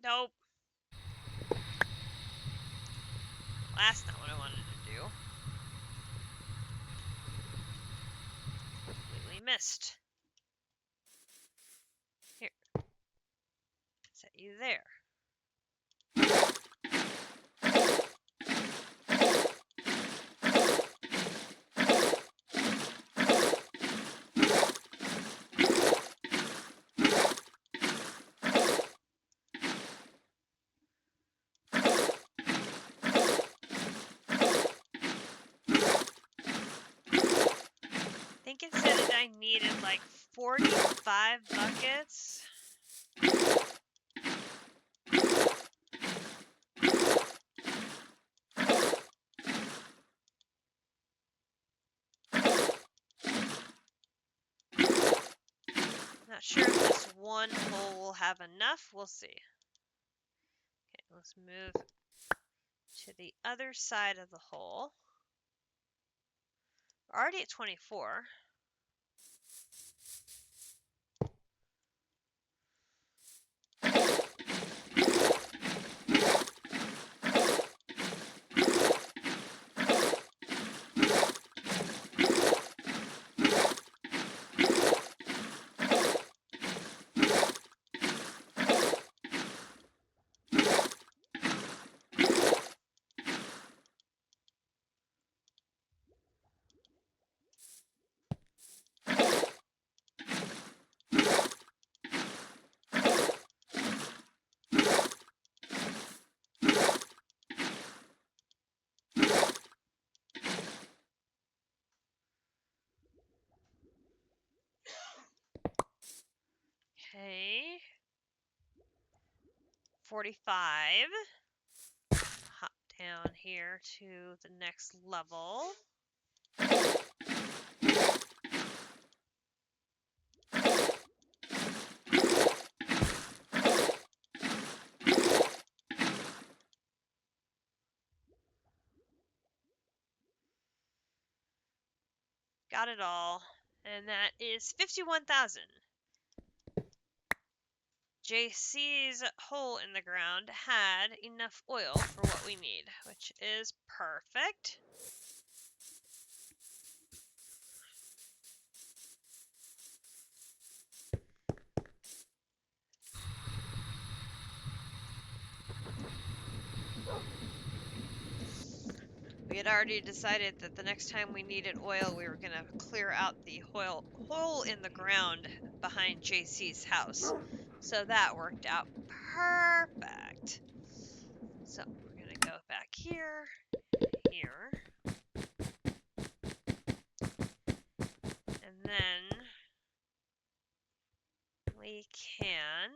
Nope. That's not what I wanted to do. Completely missed. Here. Set you there. I think it said that I needed like 45 buckets. Not sure if this one hole will have enough. We'll see. Okay, let's move to the other side of the hole. We're already at 24. Okay. 45. Hop down here to the next level. Got it all. And that is 51,000. JC's hole in the ground had enough oil for what we need, which is perfect. We had already decided that the next time we needed oil, we were going to clear out the hole in the ground behind JC's house. So that worked out perfect. So we're going to go back here, here. And then we can...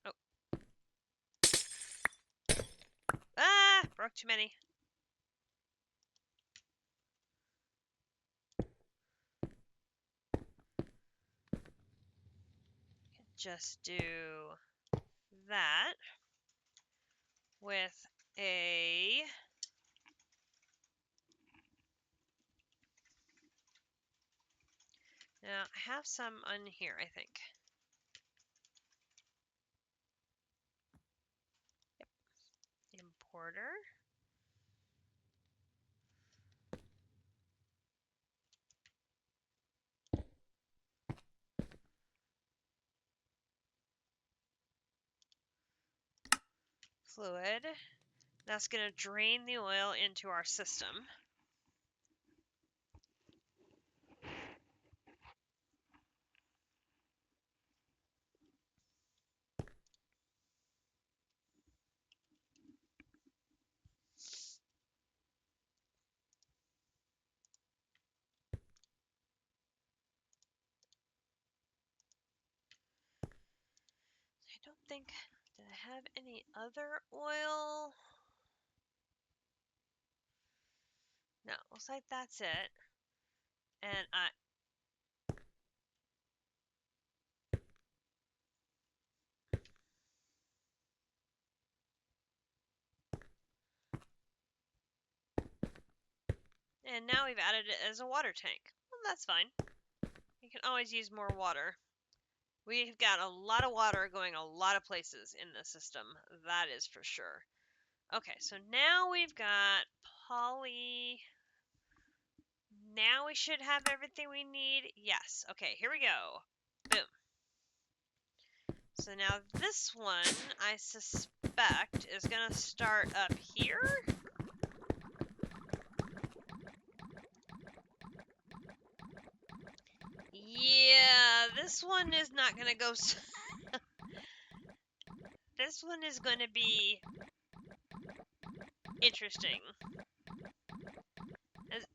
Oh. Ah! Broke too many. Just do that with a... Now, I have some on here, I think. Yep. Importer. Fluid. That's going to drain the oil into our system. I don't think, did I have any other oil? No, looks like that's it. And now we've added it as a water tank. Well, that's fine. can always use more water. We've got a lot of water going a lot of places in the system. That is for sure. Okay, so now we've got poly. Now we should have everything we need. Yes. Okay, here we go. Boom. So now this one, I suspect, is going to start up here. Yeah, this one is not going to go... This one is going to be interesting.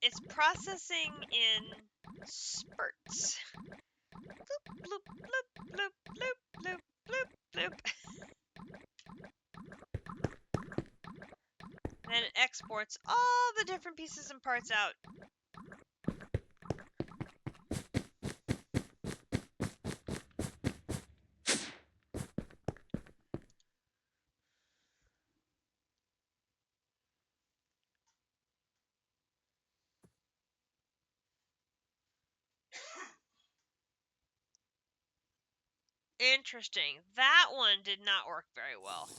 It's processing in spurts. Bloop, bloop, bloop, bloop, bloop, bloop, bloop, bloop. Then it exports all the different pieces and parts out. Interesting. That one did not work very well.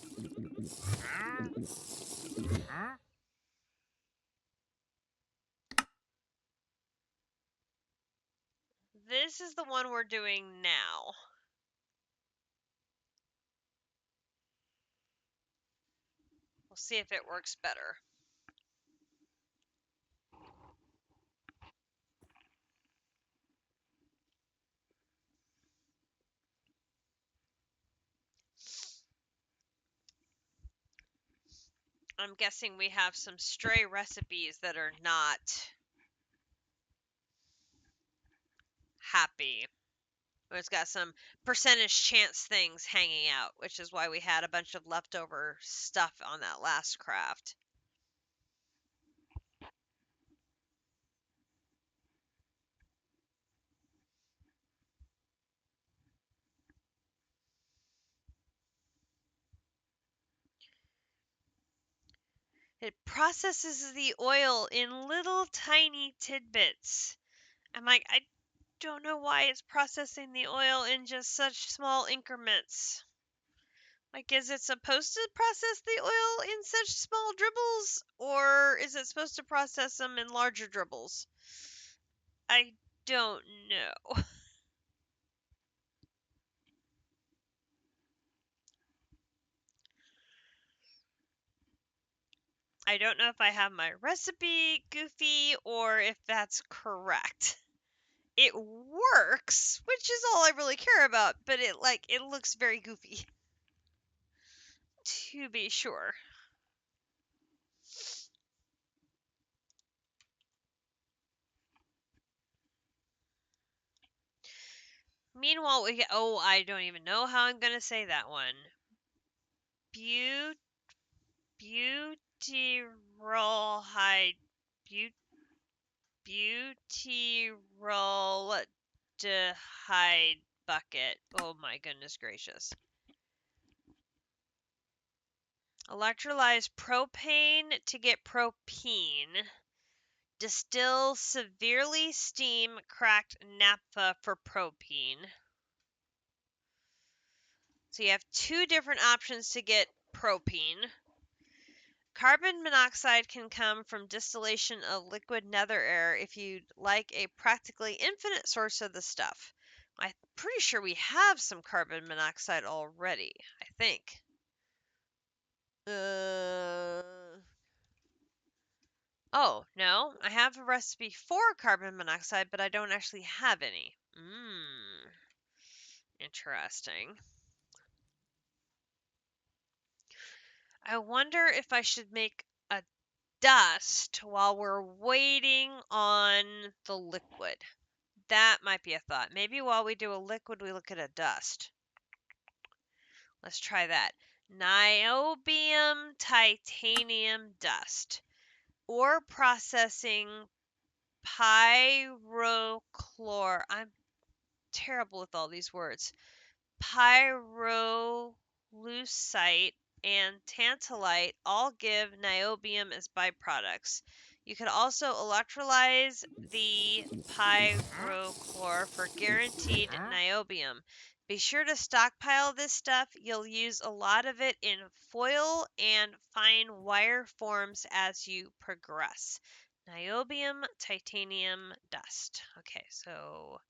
This is the one we're doing now. We'll see if it works better. I'm guessing we have some stray recipes that are not happy. It's got some percentage chance things hanging out, which is why we had a bunch of leftover stuff on that last craft. It processes the oil in little tiny tidbits. I'm like, I don't know why it's processing the oil in just such small increments. Like, is it supposed to process the oil in such small dribbles, or is it supposed to process them in larger dribbles? I don't know. I don't know if I have my recipe goofy or if that's correct. It works, which is all I really care about, but it looks very goofy. To be sure. Meanwhile, we get, oh, I don't even know how I'm gonna say that one. Butyrolhyd butyroldehyde bucket. Oh my goodness gracious. Electrolyze propane to get propene. Distill severely steam cracked naphtha for propene. So you have two different options to get propene. Carbon monoxide can come from distillation of liquid nether air if you'd like a practically infinite source of the stuff. I'm pretty sure we have some carbon monoxide already, I think. Oh, no, I have a recipe for carbon monoxide, but I don't actually have any. Interesting. I wonder if I should make a dust while we're waiting on the liquid. That might be a thought. Maybe while we do a liquid, we look at a dust. Let's try that. Niobium titanium dust. Or processing pyrochlor. I'm terrible with all these words. Pyrolusite and tantalite all give niobium as byproducts. You could also electrolyze the pyrocore for guaranteed niobium. Be sure to stockpile this stuff. You'll use a lot of it in foil and fine wire forms as you progress. Niobium, titanium, dust. Okay, so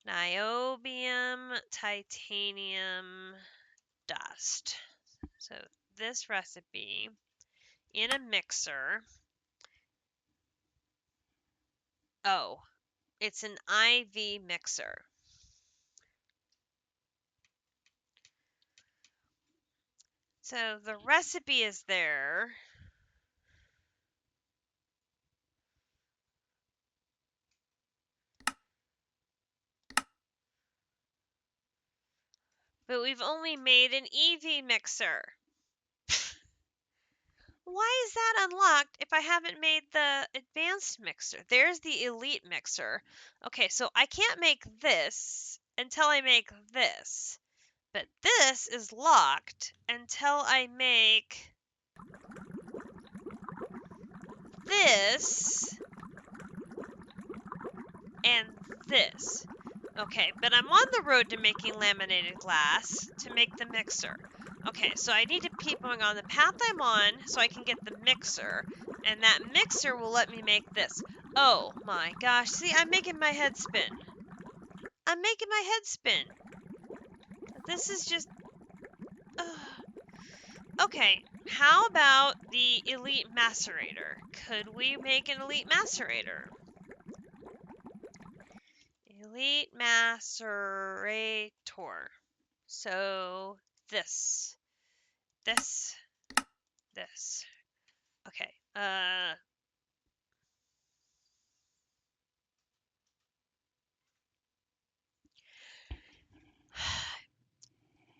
niobium, titanium, dust. So this recipe in a mixer. Oh, it's an IV mixer. So the recipe is there. But we've only made an EV mixer. Why is that unlocked if I haven't made the advanced mixer? There's the elite mixer. Okay, so I can't make this until I make this. But this is locked until I make this and this. Okay, but I'm on the road to making laminated glass to make the mixer. Okay, so I need to keep going on the path I'm on so I can get the mixer, and that mixer will let me make this. Oh my gosh, see, I'm making my head spin. I'm making my head spin. This is just... Okay, how about the elite macerator? Could we make an elite macerator? Elite macerator. So this. Okay.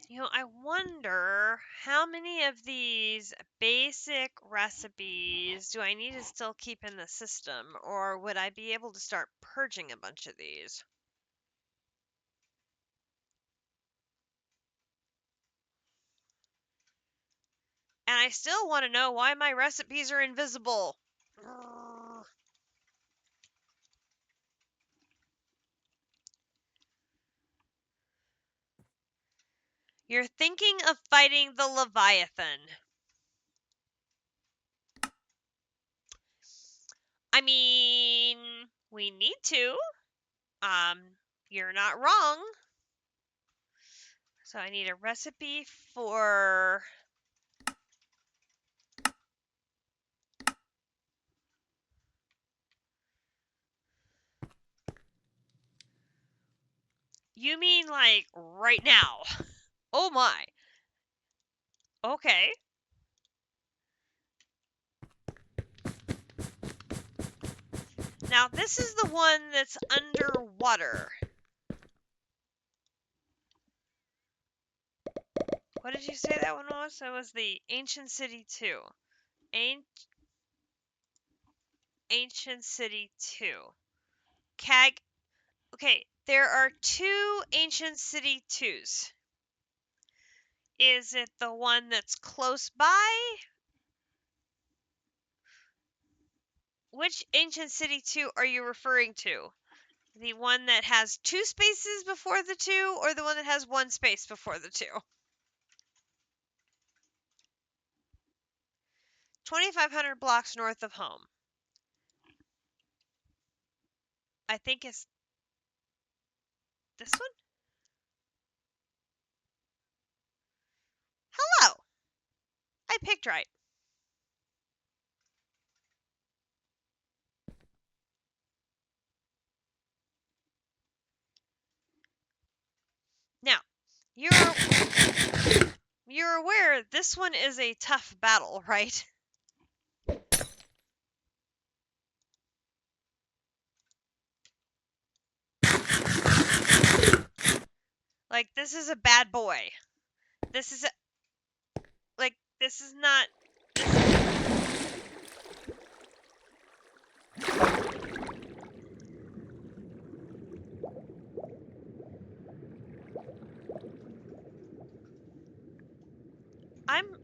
You know, I wonder how many of these basic recipes do I need to still keep in the system, or would I be able to start purging a bunch of these? And I still want to know why my recipes are invisible. You're thinking of fighting the Leviathan. I mean, we need to. You're not wrong. So I need a recipe for... You mean like right now? Oh my. Okay. Now this is the one that's underwater. What did you say that one was? That was the Ancient City 2. Ancient City 2. CAG. Okay, there are two Ancient City 2s. Is it the one that's close by? Which Ancient City 2 are you referring to? The one that has 2 spaces before the 2, or the one that has 1 space before the 2? 2,500 blocks north of home. I think it's this one? Hello! I picked right. Now, you're aware this one is a tough battle, right? Like, this is a bad boy. This is a... Like, this is not...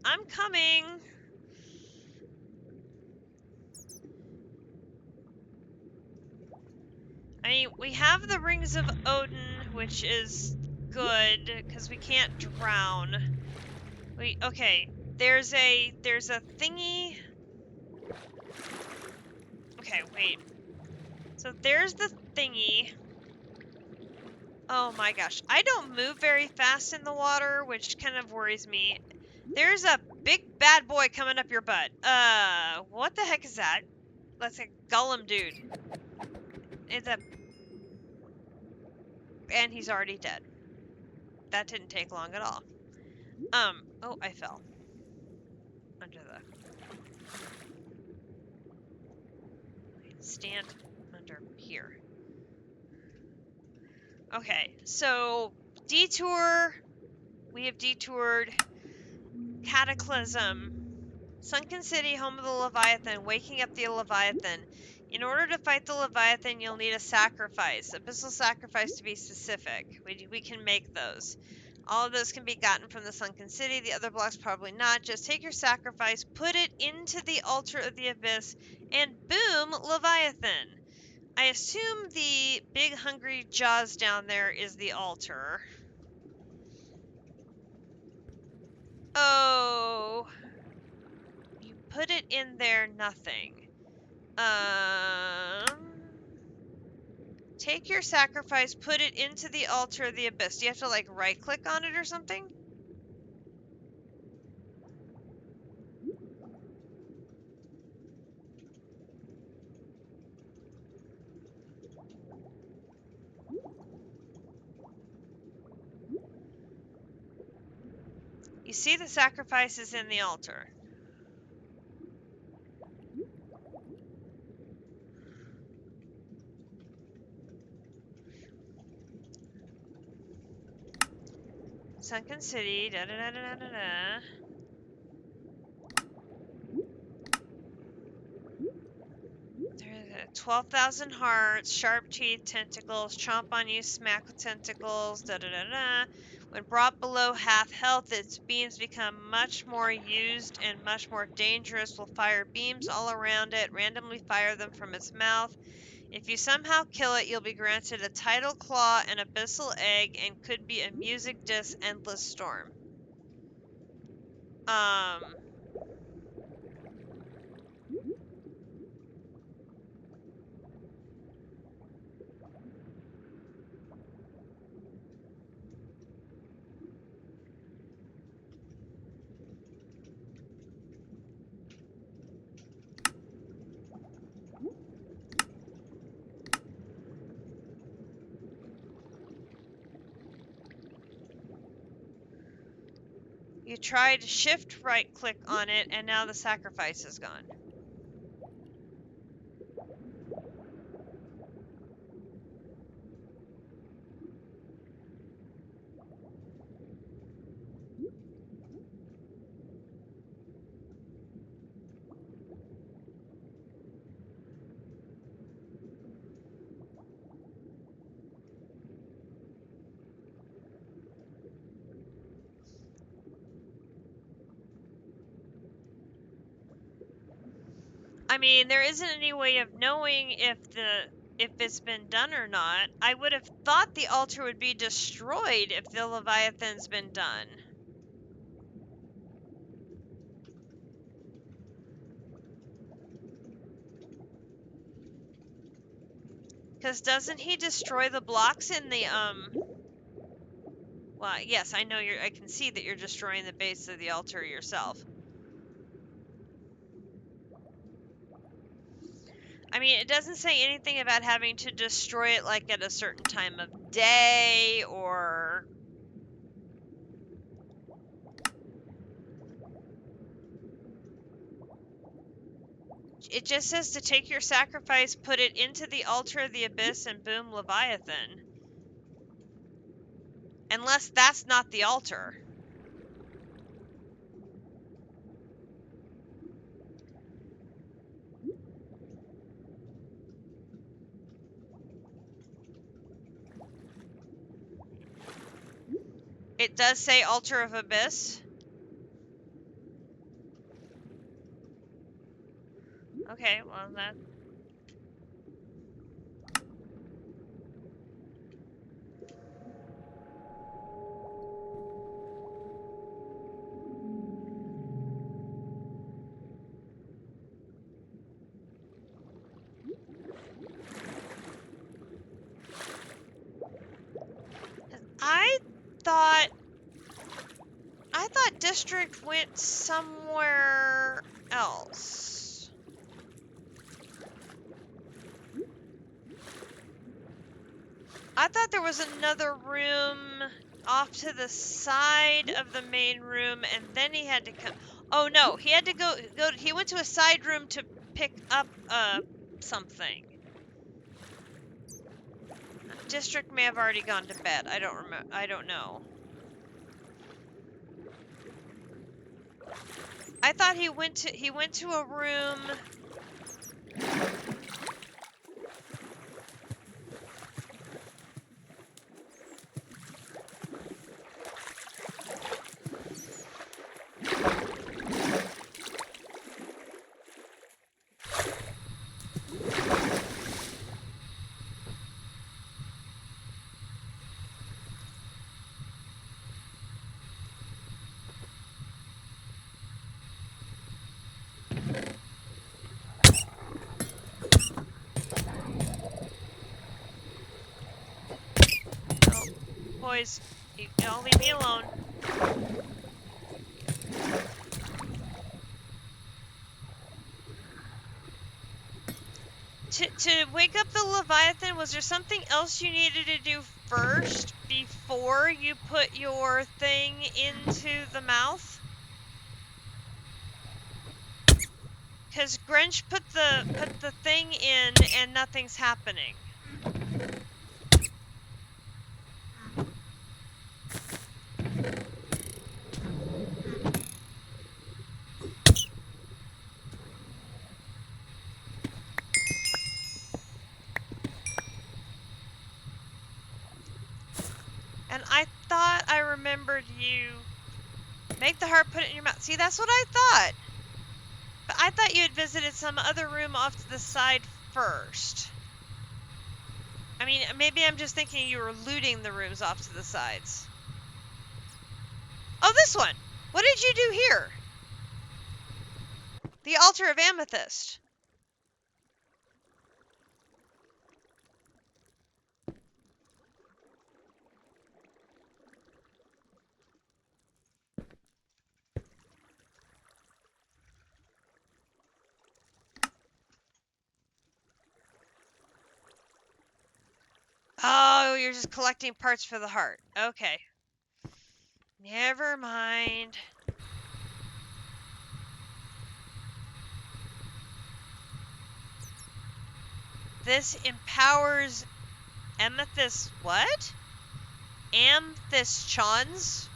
I'm coming. mean, we have the Rings of Odin, which is good, because we can't drown. Okay, there's a thingy. Okay, wait. So there's the thingy. Oh my gosh. I don't move very fast in the water, which kind of worries me. There's a big bad boy coming up your butt. What the heck is that? That's a Gollum dude. It's a... And he's already dead. That didn't take long at all. Oh, I fell. Under the... Stand under here. Okay, so... Detour. We have detoured. Cataclysm. Sunken City, home of the Leviathan, waking up the Leviathan. In order to fight the Leviathan, you'll need a sacrifice. Abyssal sacrifice to be specific. We can make those. All of those can be gotten from the Sunken City. The other blocks probably not. Just take your sacrifice, put it into the altar of the Abyss, and boom, Leviathan. I assume the big hungry jaws down there is the altar. Oh... You put it in there, nothing. Take your sacrifice, put it into the altar of the Abyss. Do you have to, like, right-click on it or something? You see the sacrifice is in the altar. Sunken City, da-da-da-da-da-da. 12,000 hearts, sharp teeth, tentacles, chomp on you, smack with tentacles, da-da-da-da. When brought below half health, its beams become much more used and much more dangerous. Will fire beams all around it, randomly fire them from its mouth. If you somehow kill it, you'll be granted a tidal claw, an abyssal egg, and could be a music disc endless storm. You tried shift right click on it, and now the sacrifice is gone. I mean, there isn't any way of knowing if it's been done or not. I would have thought the altar would be destroyed if the Leviathan's been done. Because doesn't he destroy the blocks in the, Well, yes, I know I can see that you're destroying the base of the altar yourself. I mean, it doesn't say anything about having to destroy it, like, at a certain time of day, or... It just says to take your sacrifice, put it into the altar of the Abyss, and boom, Leviathan. Unless that's not the altar. It does say Altar of Abyss. Okay, well, that... I thought District went somewhere else. I thought there was another room off to the side of the main room, and then he had to come. Oh no, he had to go. He went to a side room to pick up something. District may have already gone to bed. I don't remember. I don't know. I thought he went to a room. Oh, boys, y'all leave me alone. To wake up the Leviathan, was there something else you needed to do first before you put your thing into the mouth? Because Grinch put the thing in and nothing's happening. And I thought I remembered you make the heart, put it in your mouth. See, that's what I thought. But I thought you had visited some other room off to the side first. I mean, maybe I'm just thinking you were looting the rooms off to the sides. Oh, this one! What did you do here? The Altar of Amethyst. Oh, you're just collecting parts for the heart. Okay. Never mind. This empowers amethyst what? Amethystchons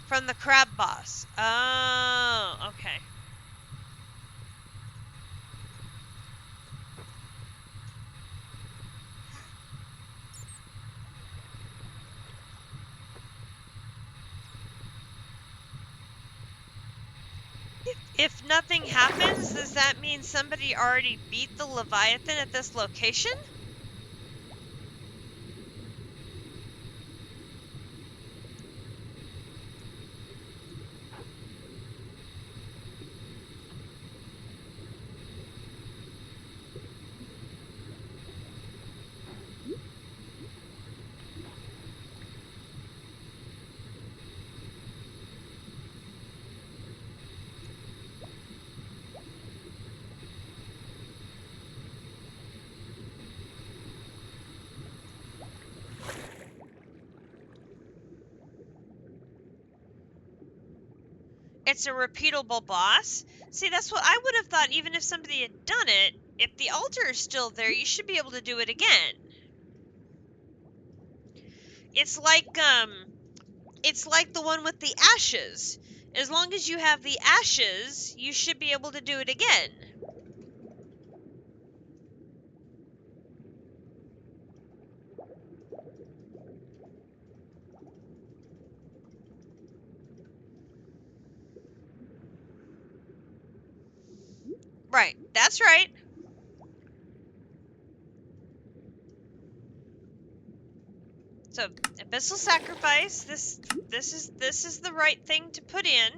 from the crab boss. Oh, okay. If nothing happens, does that mean somebody already beat the Leviathan at this location? It's a repeatable boss? See, that's what I would have thought. Even if somebody had done it, if the altar is still there, you should be able to do it again. It's like the one with the ashes. As long as you have the ashes, you should be able to do it again. Right, that's right. So, abyssal sacrifice. This is the right thing to put in.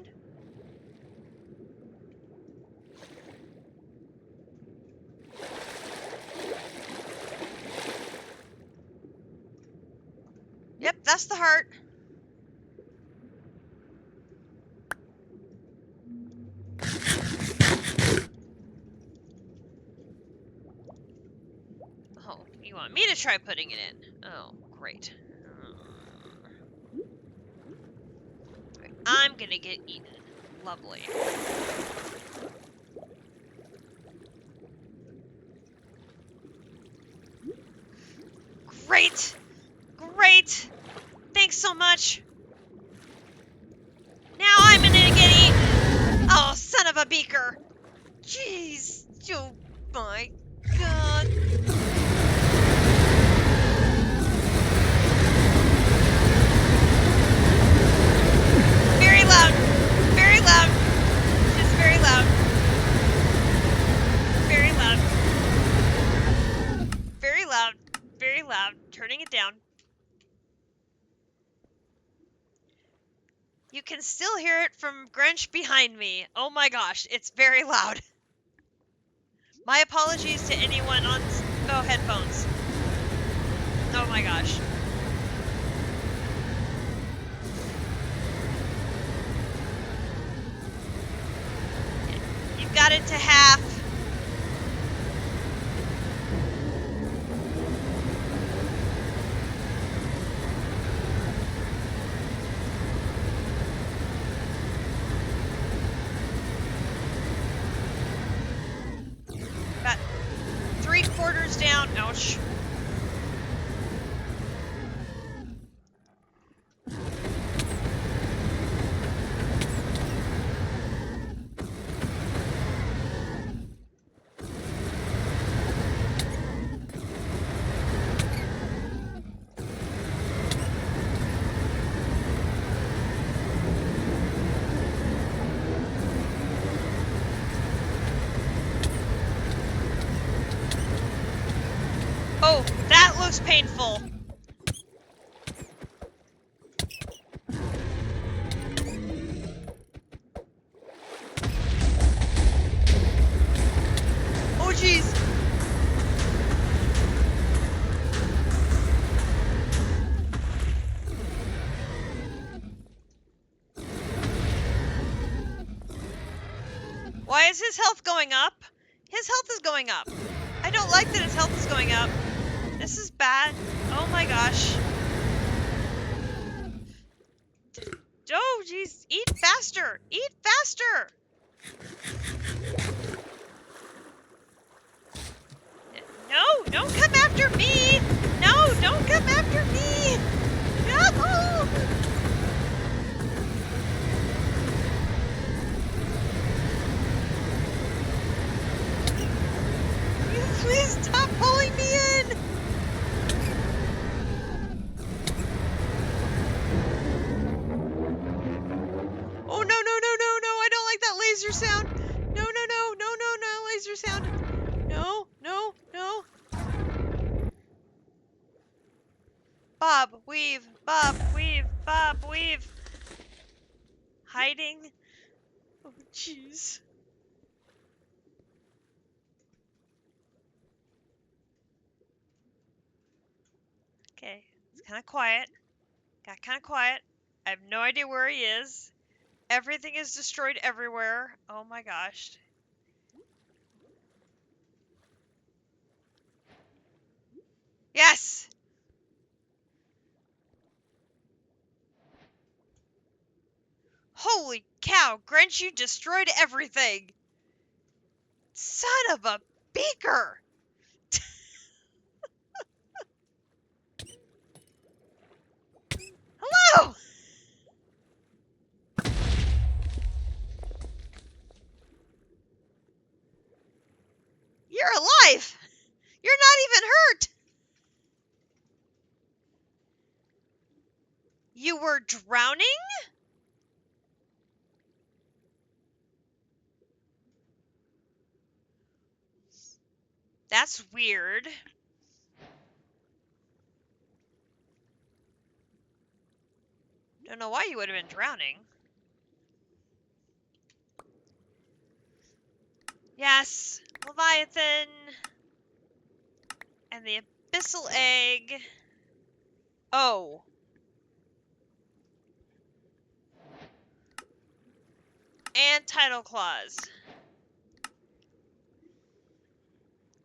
that's the heart. Oh, you want me to try putting it in? Oh, great. I'm gonna get eaten. Lovely. Great! Great! Thanks so much! Now I'm gonna get eaten! Oh, son of a beaker! Jeez! Oh my god! Very loud! Very loud! Just very loud. Very loud. Very loud. Very loud. Turning it down. You can still hear it from Grinch behind me. Oh my gosh, it's very loud. My apologies to anyone on headphones. Oh my gosh. You've got it to half. About 3/4 down. Ouch. Oh, that looks painful. Oh, jeez. Why is his health going up? His health is going up. I don't like that his health is going up. This is bad. Oh my gosh. Oh, jeez. Eat faster. Eat faster. No, don't come after me. No, don't come after me. No. Please stop pulling me in. Oh, no, no, no, no, no. I don't like that laser sound. No, no, no, no, no, no, laser sound. No, no, no. Bob, weave, Bob, weave, Bob, weave. Hiding. Oh, jeez. Okay, it's kind of quiet. Got kind of quiet. I have no idea where he is. Everything is destroyed everywhere. Oh my gosh. Yes! Holy cow, Grinch, you destroyed everything! Son of a beaker! Hello! You're alive! You're not even hurt! You were drowning? That's weird. Don't know why you would have been drowning. Yes, Leviathan. And the abyssal egg. Oh. and title clause.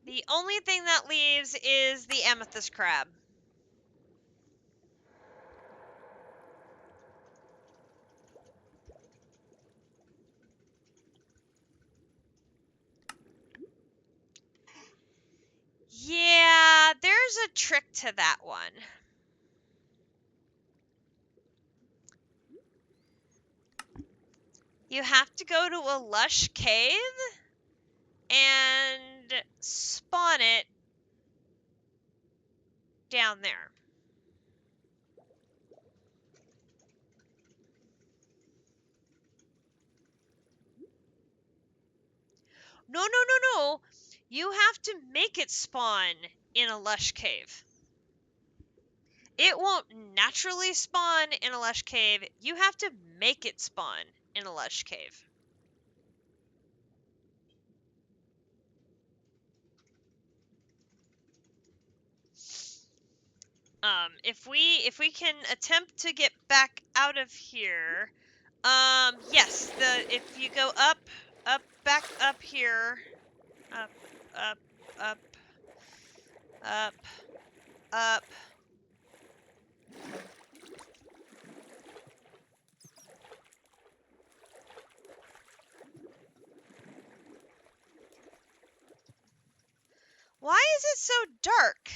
The only thing that leaves is the amethyst crab. Yeah, there's a trick to that one. You have to go to a lush cave and spawn it down there. No, no, no, no. You have to make it spawn in a lush cave. It won't naturally spawn in a lush cave. You have to make it spawn in a lush cave. If we can attempt to get back out of here, yes, if you go back up here, up, up, up, up, up. Why is it so dark?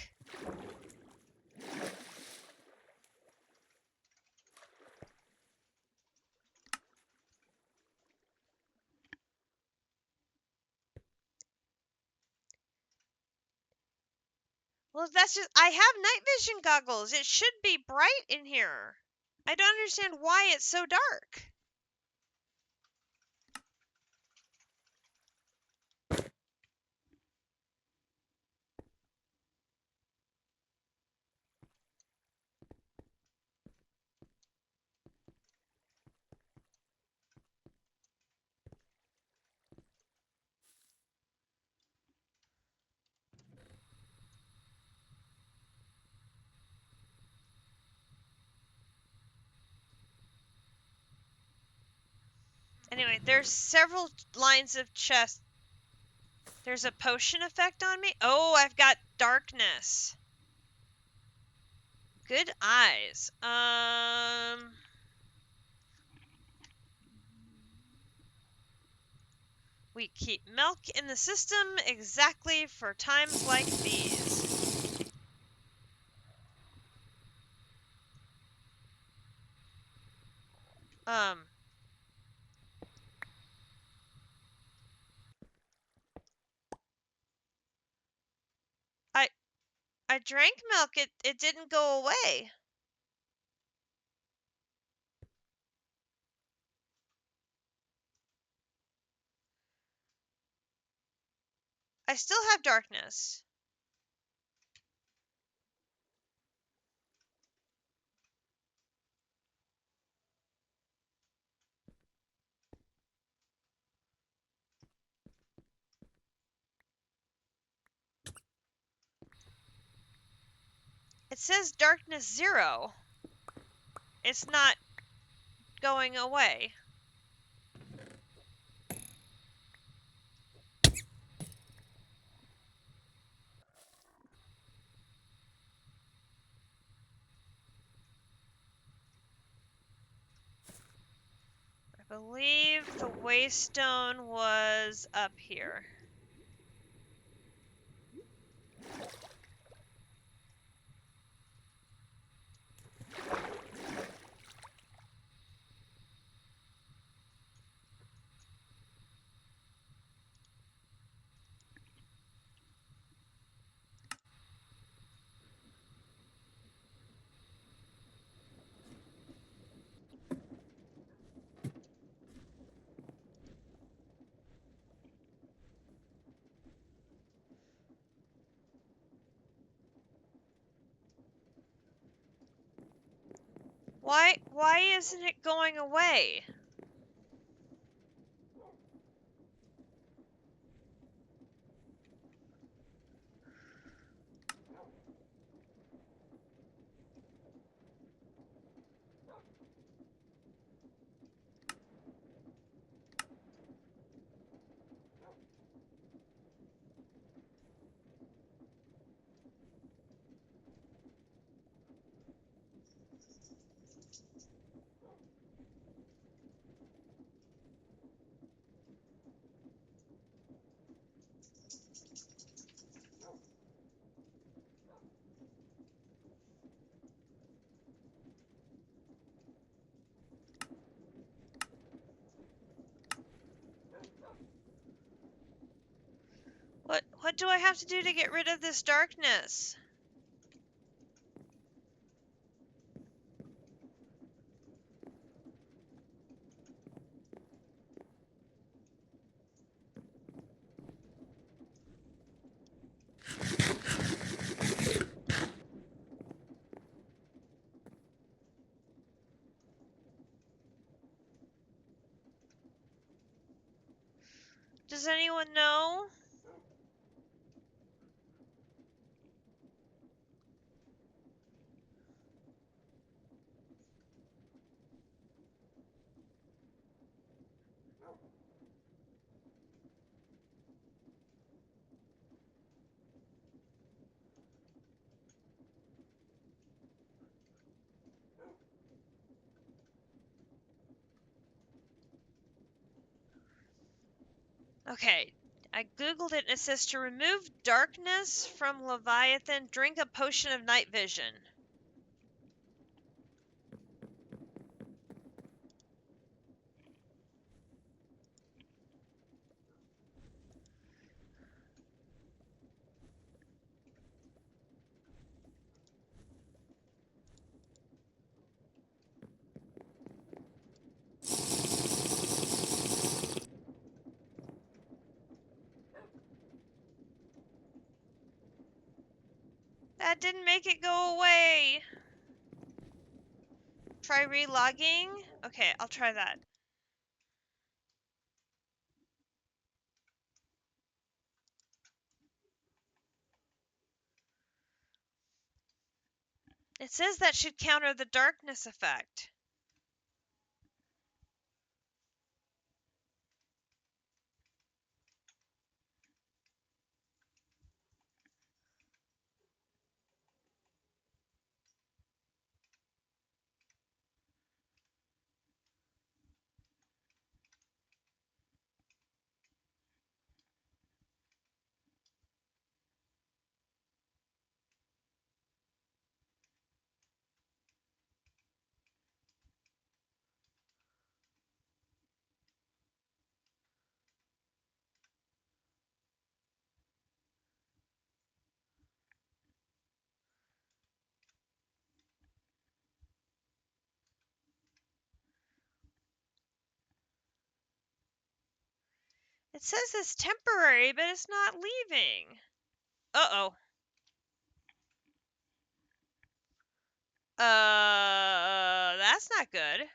Well, that's just, I have night vision goggles. It should be bright in here. I don't understand why it's so dark. Anyway, there's several lines of chests. There's a potion effect on me. Oh, I've got darkness. Good eyes. We keep milk in the system exactly for times like these. I I drank milk. It didn't go away. I still have darkness. It says darkness 0. It's not going away. I believe the waystone was up here. Why isn't it going away? What do I have to do to get rid of this darkness? Does anyone know? Okay, I googled it and it says to remove darkness from Leviathan, drink a potion of night vision. That didn't make it go away. Try relogging? Okay, I'll try that. It says that should counter the darkness effect. It says it's temporary, but it's not leaving. Uh-oh. That's not good.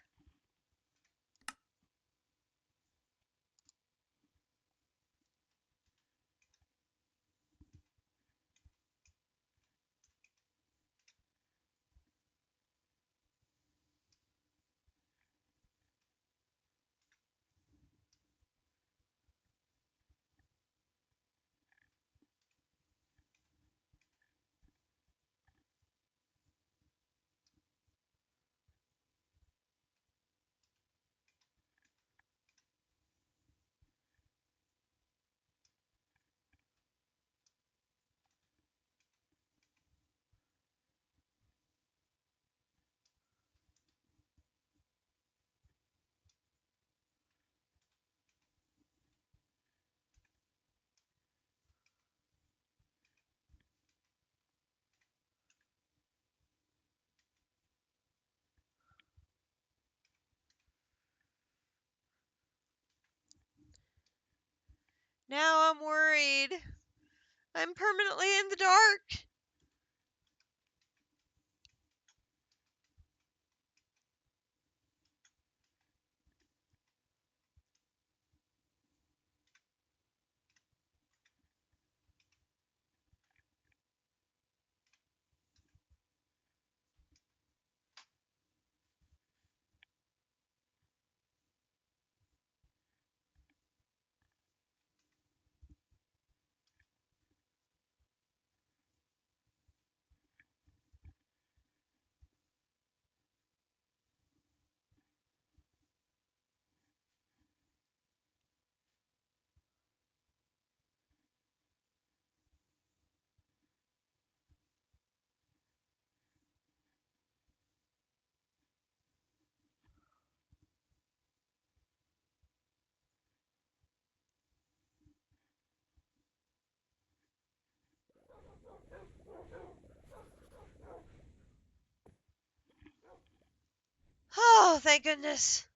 Oh, thank goodness.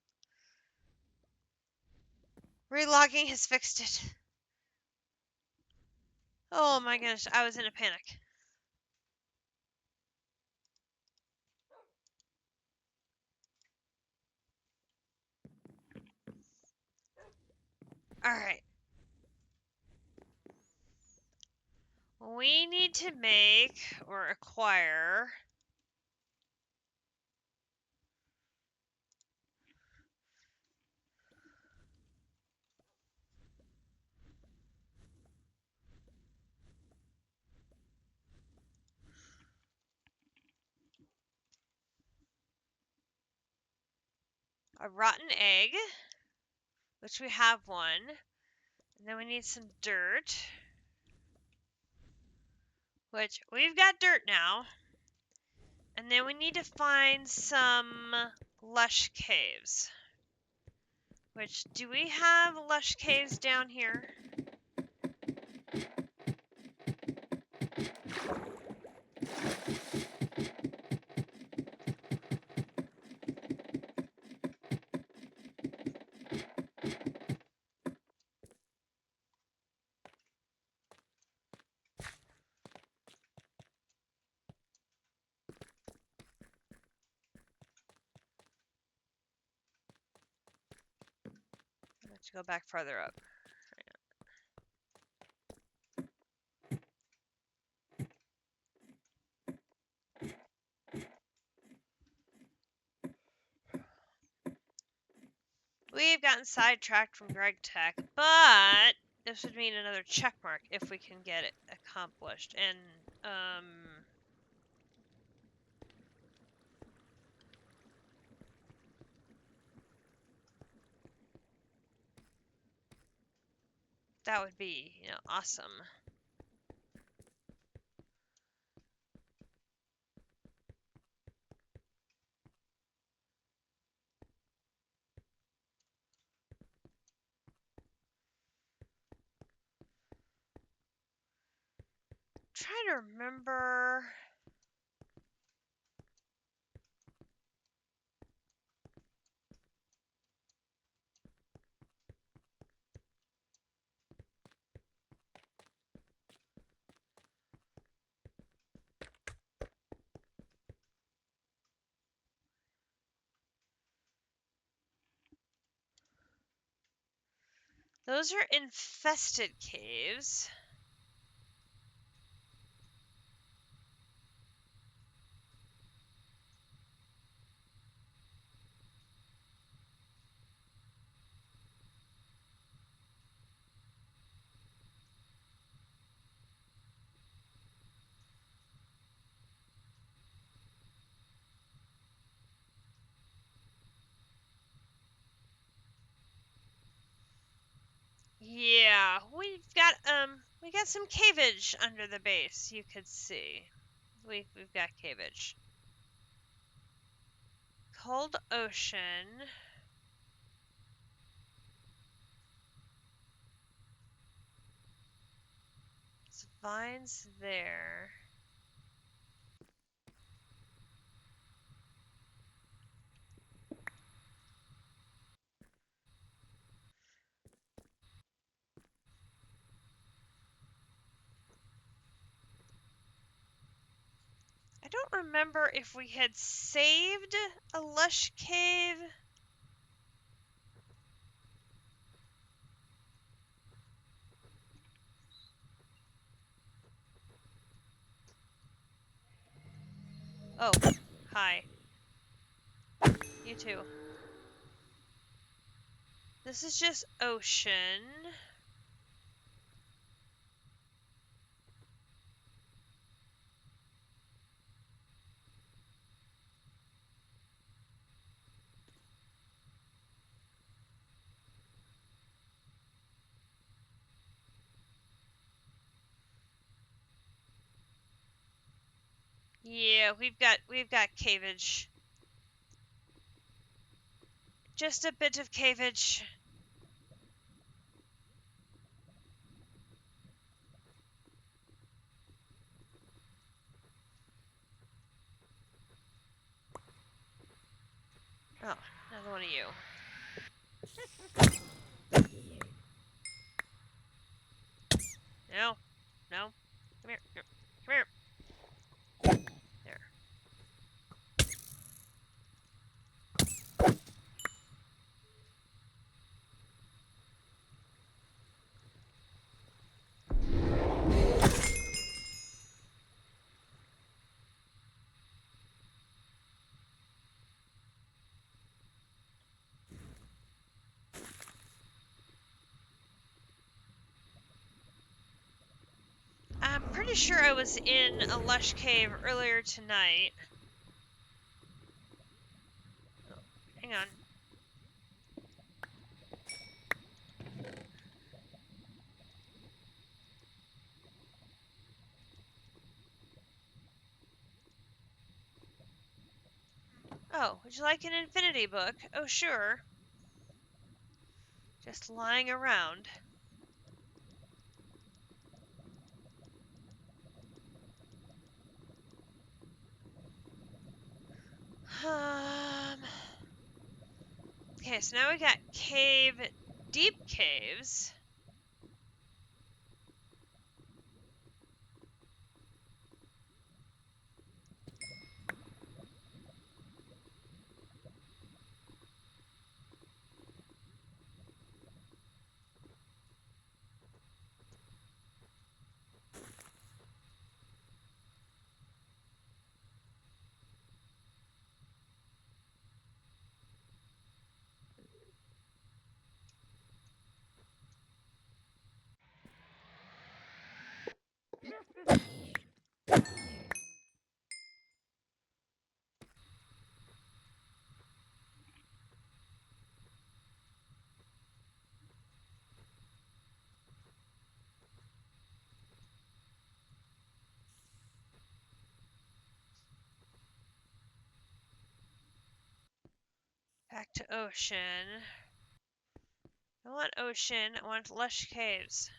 Relogging has fixed it. Oh my gosh, I was in a panic. Alright. We need to make or acquire a rotten egg, which we have one. And then we need some dirt, which we've got dirt now. And then we need to find some lush caves. Which, do we have lush caves down here? I have to go back farther up. We've gotten sidetracked from Gregtech, but this would mean another check mark if we can get it accomplished. And, that would be, awesome. Trying to remember. Those are infested caves. Yeah, we got some caveage under the base, you could see. We've got caveage. Cold ocean. There's vines there. I don't remember if we had saved a lush cave. Oh, hi. You too. This is just ocean. Yeah, we've got caveage. Just a bit of caveage. Oh, another one of you. No. No. Come here. No. Come here. There. I'm pretty sure I was in a lush cave earlier tonight. Oh, hang on. Oh, would you like an infinity book? Oh, sure. Just lying around. Okay, so now we got deep caves. Back to ocean. I want ocean. I want lush caves.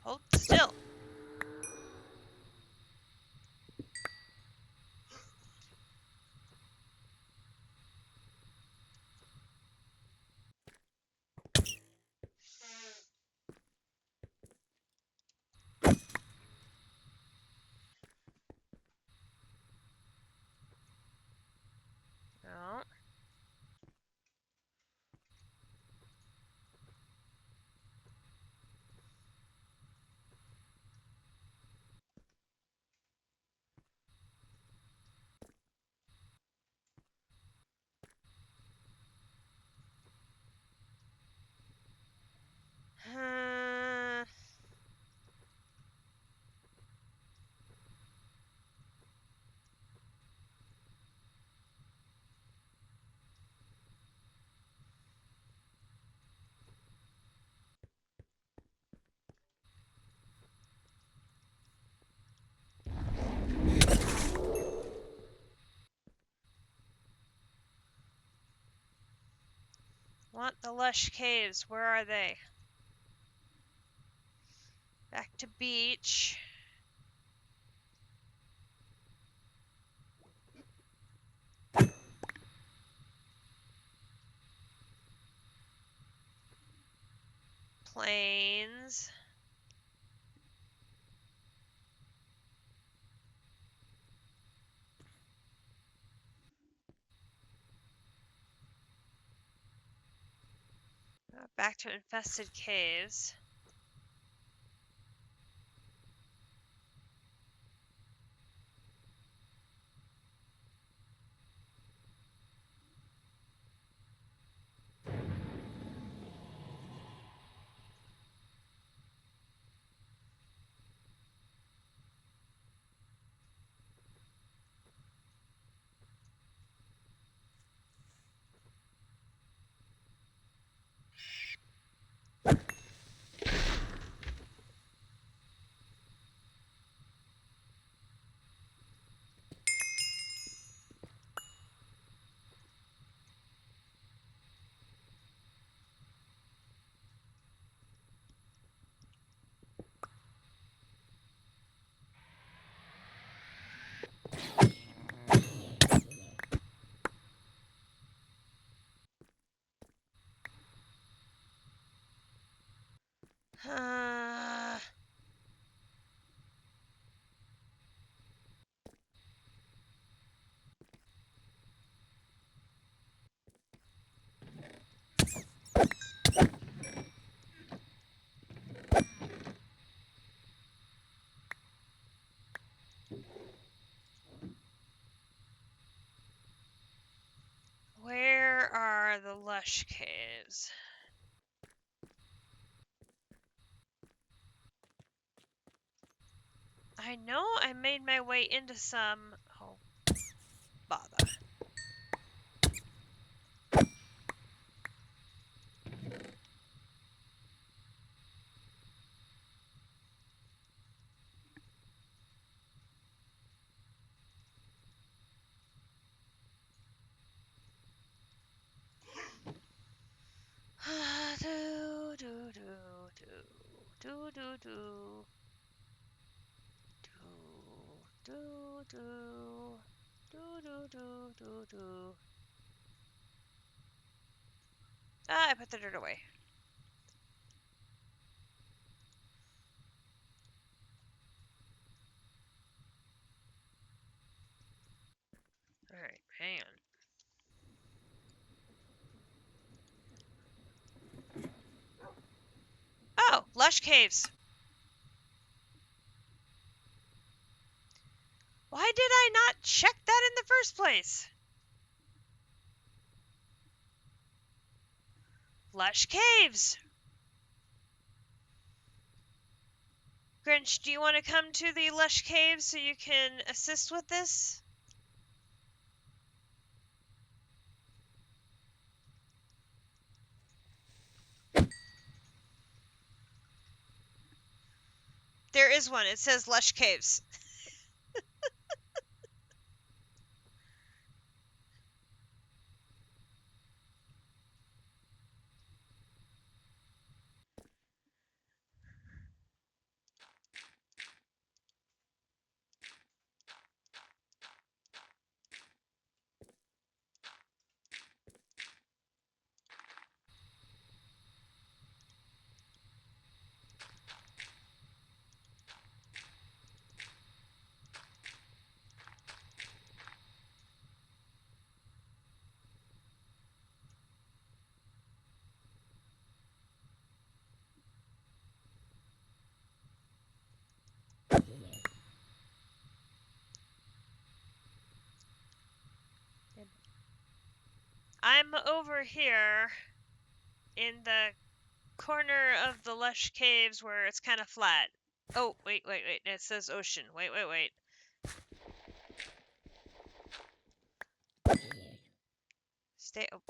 Hold still. No. Want the lush caves. Where are they? Back to beach. Plains. Back to infested caves. lush caves. I know I made my way into some... Oh, bother. do, do, do, do, do, do, do. Do, do, do, do, do, do, do. Ah, I put the dirt away. Alright, hang on. Oh, lush caves. Why did I not check that in the first place? Lush caves. Grinch, do you want to come to the lush caves so you can assist with this? There is one. It says lush caves. I'm over here in the corner of the lush caves where it's kind of flat. Oh, wait. It says ocean. Wait. Stay. Oh.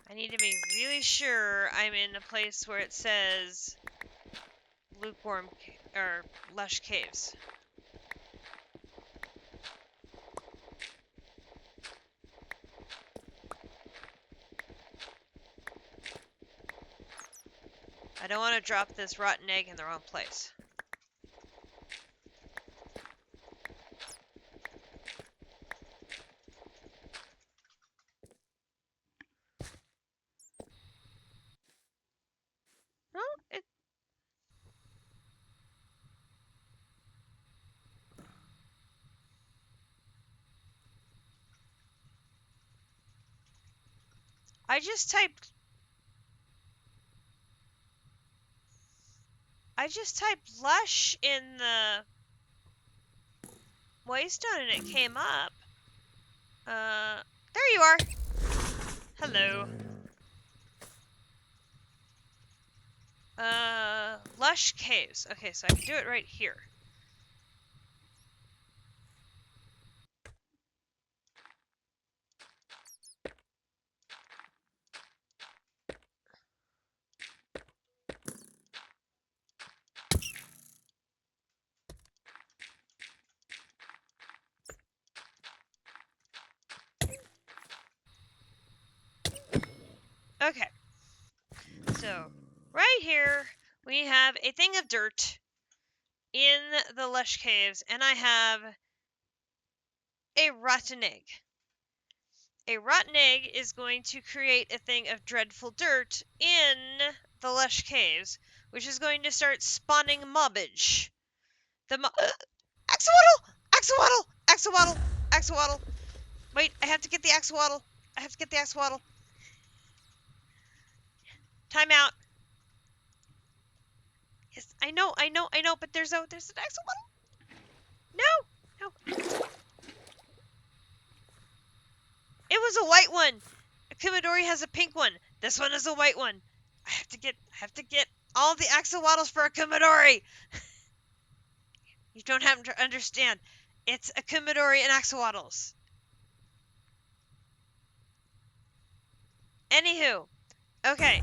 I need to be really sure I'm in a place where it says lukewarm or lush caves. I don't want to drop this rotten egg in the wrong place. No, it. I just typed lush in the waystone and it came up. There you are. Hello. Lush caves. Okay, so I can do it right here. Okay. So, right here, we have a thing of dirt in the lush caves, and I have a rotten egg. A rotten egg is going to create a thing of dreadful dirt in the lush caves, which is going to start spawning mobbage. The axolotl! Axolotl! Axolotl! Axolotl! Wait, I have to get the axolotl. I have to get the axolotl. Time out. Yes, I know, but there's an axolotl. No! It was a white one. Kumidori has a pink one. This one is a white one. I have to get all the axolotls for a Kumidori. You don't have to understand. It's a Kumidori and axolotls. Anywho, okay.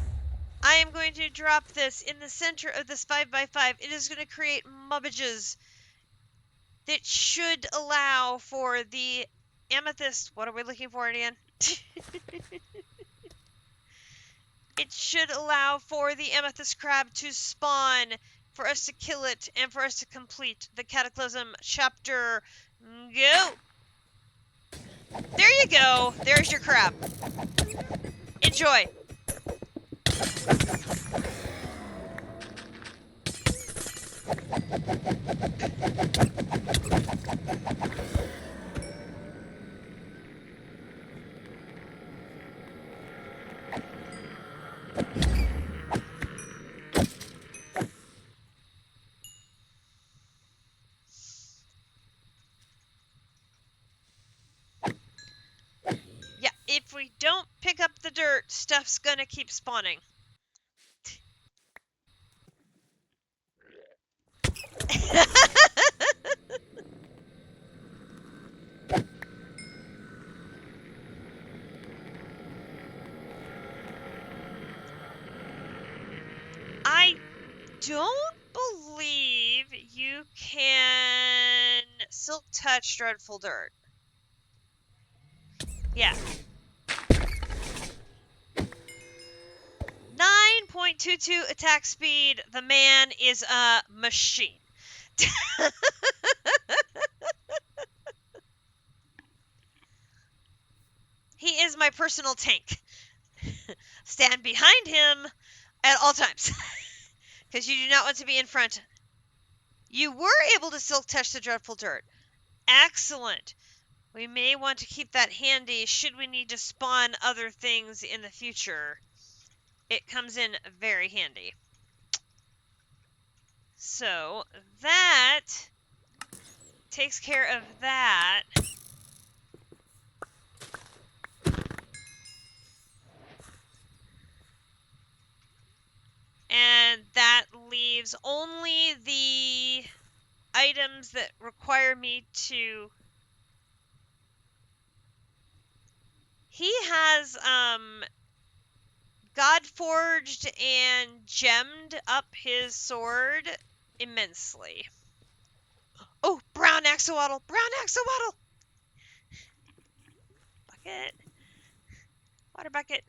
I am going to drop this in the center of this 5x5. It is going to create mobbages that should allow for the amethyst. What are we looking for again? It should allow for the amethyst crab to spawn, for us to kill it, and for us to complete the Cataclysm chapter. Go! There you go! There's your crab. Enjoy! Yeah, if we don't pick up the dirt, stuff's gonna keep spawning. I don't believe you can silk touch dreadful dirt. Yeah. 9.22 attack speed. The man is a machine. He is my personal tank. Stand behind him at all times. Because you do not want to be in front. You were able to silk touch the dreadful dirt. Excellent. We may want to keep that handy should we need to spawn other things in the future. It comes in very handy. So that takes care of that. And that leaves only the items that require me to... He has God forged and gemmed up his sword immensely. Oh, brown axolotl! Brown axolotl! Bucket. Water bucket.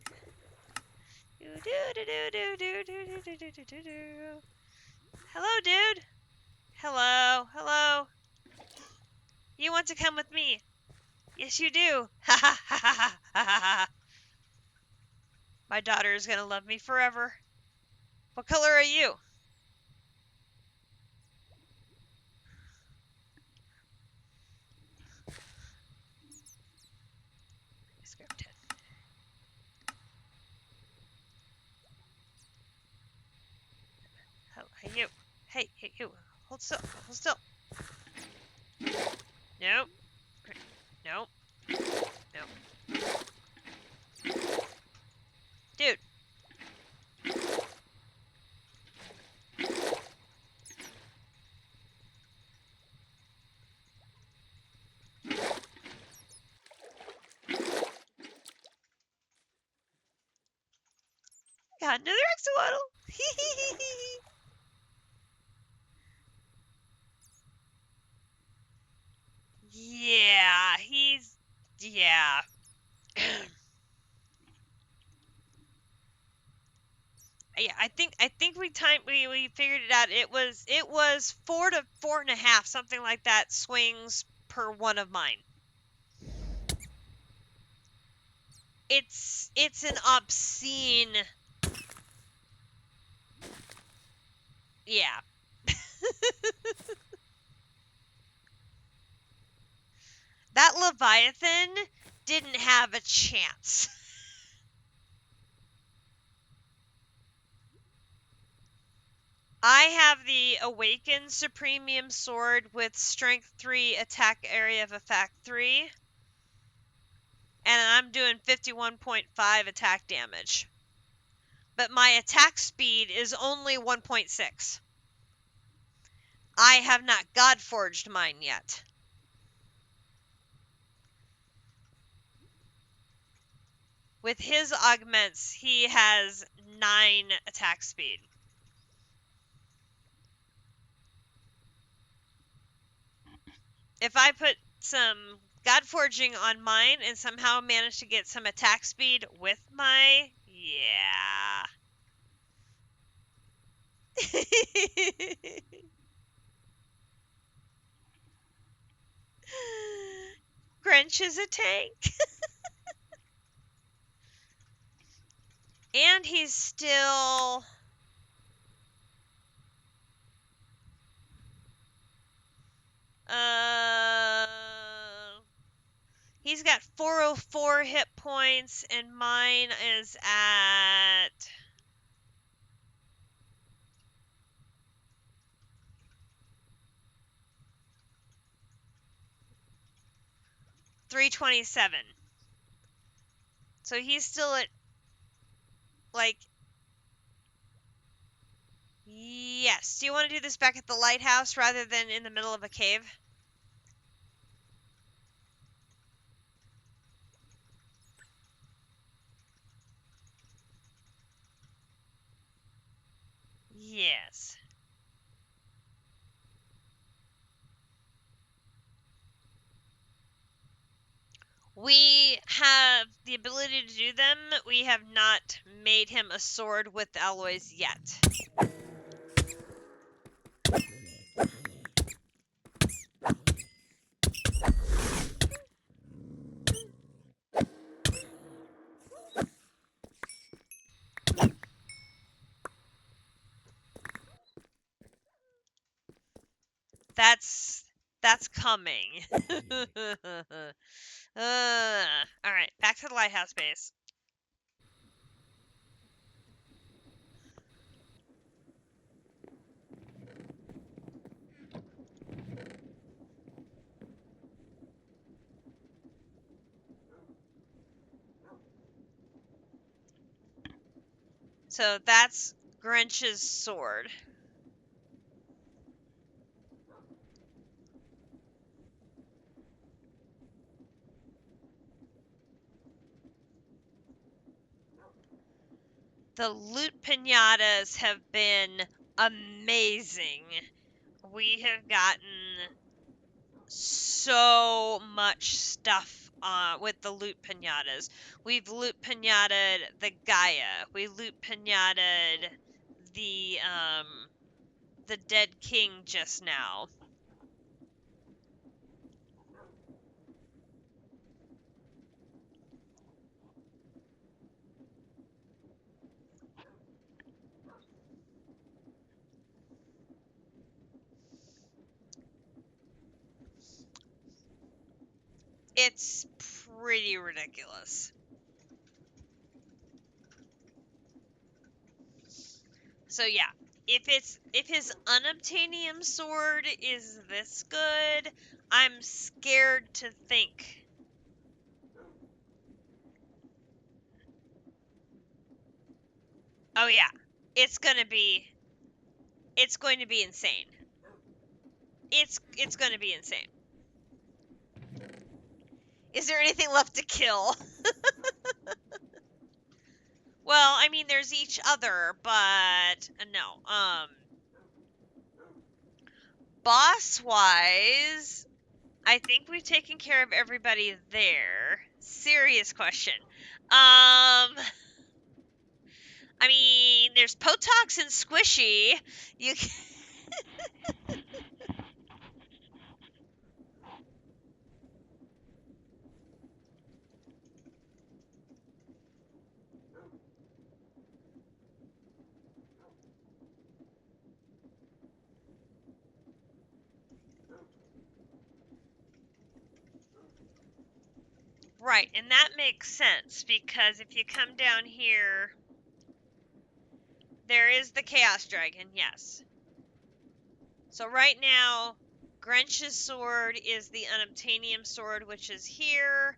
Hello, dude. Hello. Hello. You want to come with me? Yes, you do. Ha ha ha ha ha ha. My daughter is gonna love me forever. What color are you? Script. Hey, you. Hey, you. Hold still. Hold still. Nope. Nope. Nope. Dude. Got another axolotl. Yeah, he's... Yeah. Yeah, I think we figured it out. It was 4 to 4.5, something like that, swings per one of mine. It's an obscene... Yeah. That Leviathan didn't have a chance. I have the Awakened Supremium Sword with Strength 3, Attack Area of Effect 3. And I'm doing 51.5 attack damage. But my attack speed is only 1.6. I have not Godforged mine yet. With his augments, he has 9 attack speed. If I put some Godforging on mine and somehow manage to get some attack speed with my... Yeah. Grinch is a tank. And he's still... He's got 404 hit points, and mine is at 327. So he's still at, like, yes. Do you want to do this back at the lighthouse rather than in the middle of a cave? Yes. We have the ability to do them. We have not made him a sword with alloys yet. That's coming. All right, back to the lighthouse base. So that's Grinch's sword. The loot pinatas have been amazing. We have gotten so much stuff with the loot pinatas. We've loot pinated the Gaia. We loot pinated the dead king just now. It's pretty ridiculous. So yeah, if his unobtainium sword is this good, I'm scared to think. Oh yeah, it's going to be insane. It's going to be insane. Is there anything left to kill? Well, I mean, there's each other, but no. Boss-wise, I think we've taken care of everybody there. Serious question. I mean, there's Potox and Squishy. You can... Right, and that makes sense because if you come down here, there is the Chaos Dragon, yes. So right now, Grinch's sword is the unobtainium sword, which is here.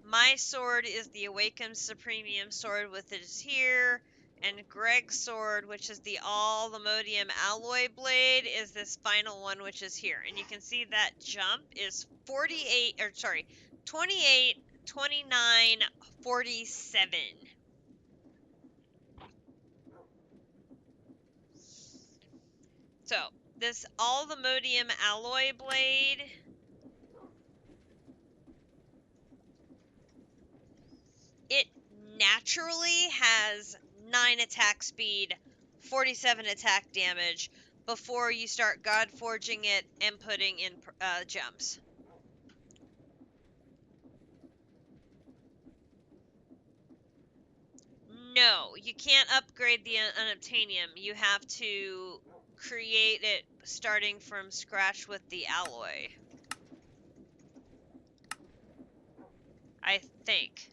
my sword is the Awakened Supremium sword, with it is here, and Greg's sword, which is the All-Lemodium Alloy Blade, is this final one, which is here. And you can see that jump is 48, or sorry, 28, 29, 47. So, this All-Lemodium Alloy Blade, it naturally has 9 attack speed, 47 attack damage before you start God Forging it and putting in gems. No, you can't upgrade the unobtainium. You have to create it starting from scratch with the alloy. I think.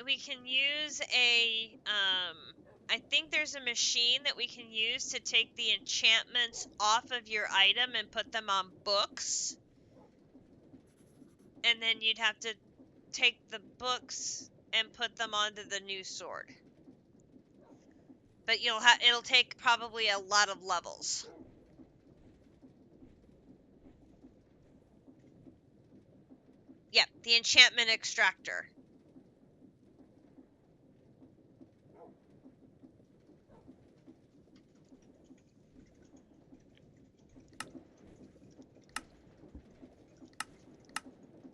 We can use a I think there's a machine that we can use to take the enchantments off of your item and put them on books. And then you'd have to take the books and put them onto the new sword. But it'll take probably a lot of levels. Yep, the enchantment extractor.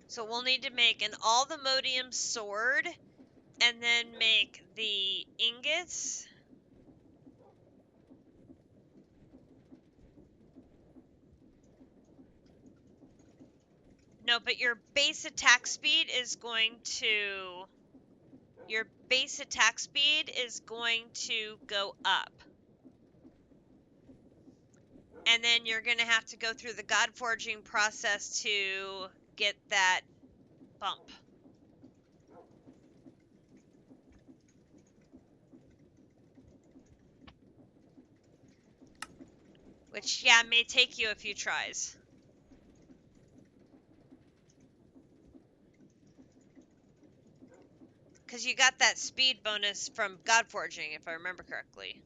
So we'll need to make an All-Lemodium sword, and then make the ingots. No, but your base attack speed is going to go up. And then you're going to have to go through the God Forging process to get that bump. Which, yeah, may take you a few tries. Because you got that speed bonus from God Forging, if I remember correctly.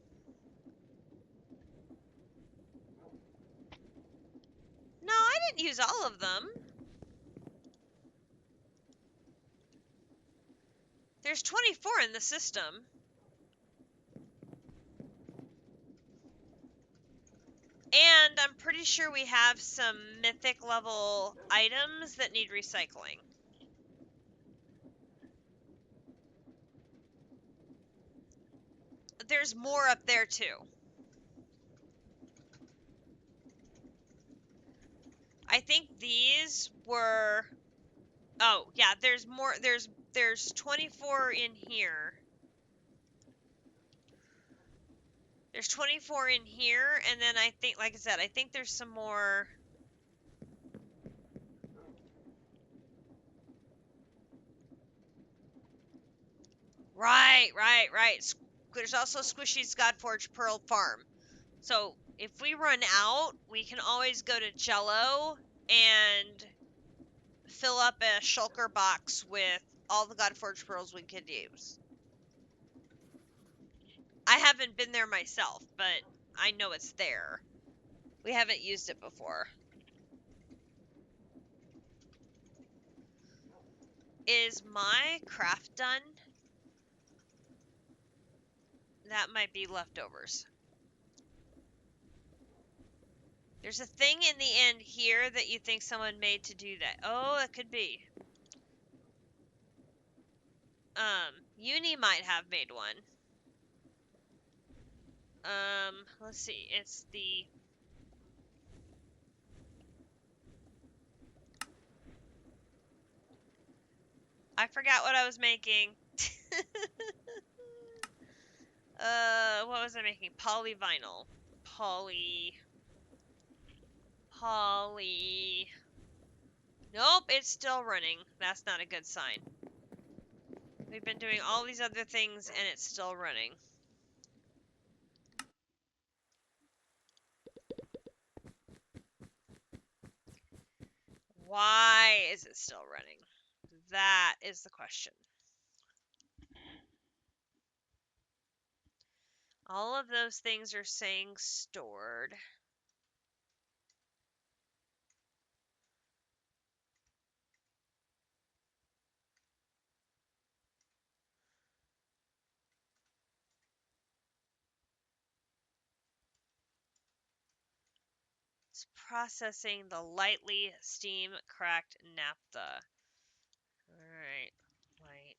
No, I didn't use all of them. There's 24 in the system. And I'm pretty sure we have some mythic level items that need recycling. There's more up there too. I think these were... Oh, yeah, there's more. There's 24 in here. There's 24 in here, and then I think, like I said, I think there's some more. Right. There's also Squishy's Godforged Pearl Farm. So if we run out, we can always go to Jello and fill up a shulker box with all the Godforged Pearls we could use. I haven't been there myself, but I know it's there. We haven't used it before. Is my craft done? That might be leftovers. There's a thing in the end here that you think someone made to do that. Oh, it could be. Uni might have made one. Let's see. It's the... I forgot what I was making. What was I making? Polyvinyl. Poly... Nope, it's still running. That's not a good sign. We've been doing all these other things and it's still running. Why is it still running? That is the question. All of those things are saying stored. It's processing the lightly steam cracked naphtha. Alright, light.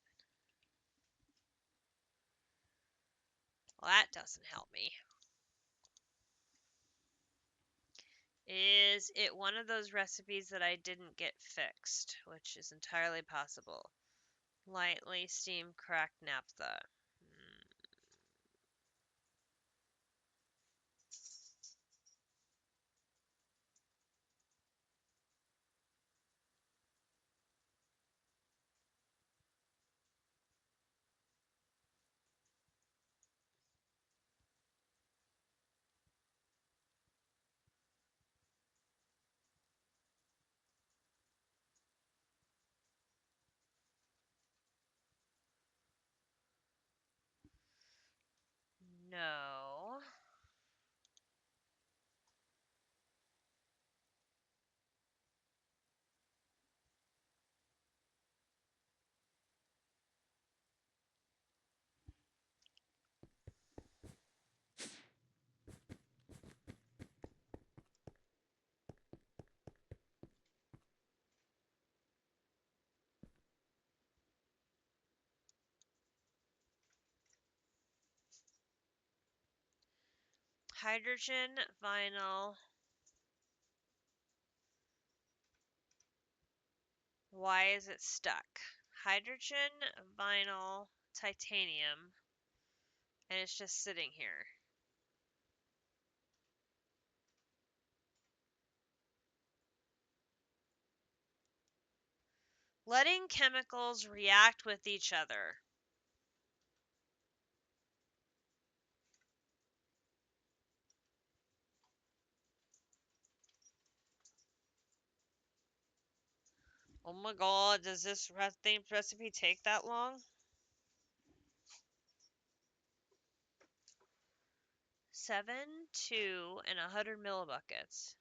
Well, that doesn't help me. Is it one of those recipes that I didn't get fixed, which is entirely possible? Lightly steam cracked naphtha. No. Hydrogen, vinyl. Why is it stuck? Hydrogen, vinyl, titanium, and it's just sitting here. Letting chemicals react with each other. Oh my god, does this recipe take that long? 7, 2, and 100 millibuckets.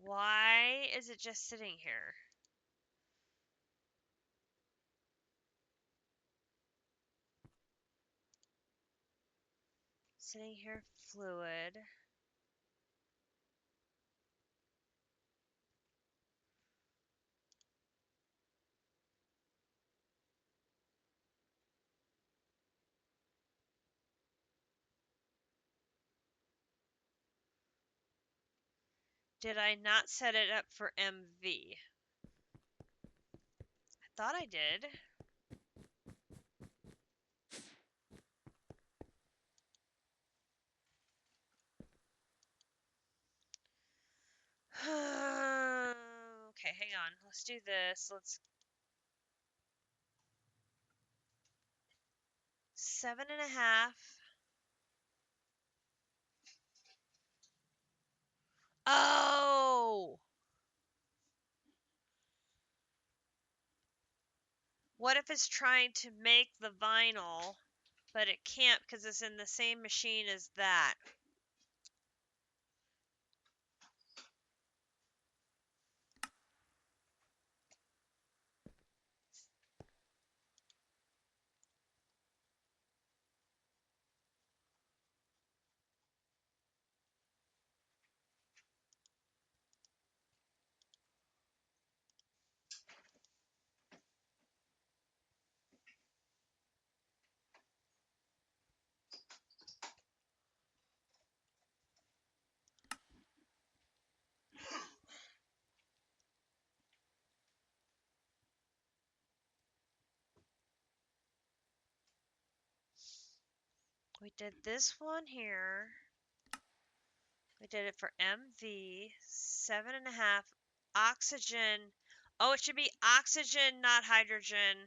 Why is it just sitting here? Sitting here, fluid. Did I not set it up for MV? I thought I did. Okay, hang on. Let's do this. Let's 7.5. Oh! What if it's trying to make the vinyl, but it can't because it's in the same machine as that? We did this one here. We did it for MV, 7.5, oxygen. Oh, it should be oxygen, not hydrogen.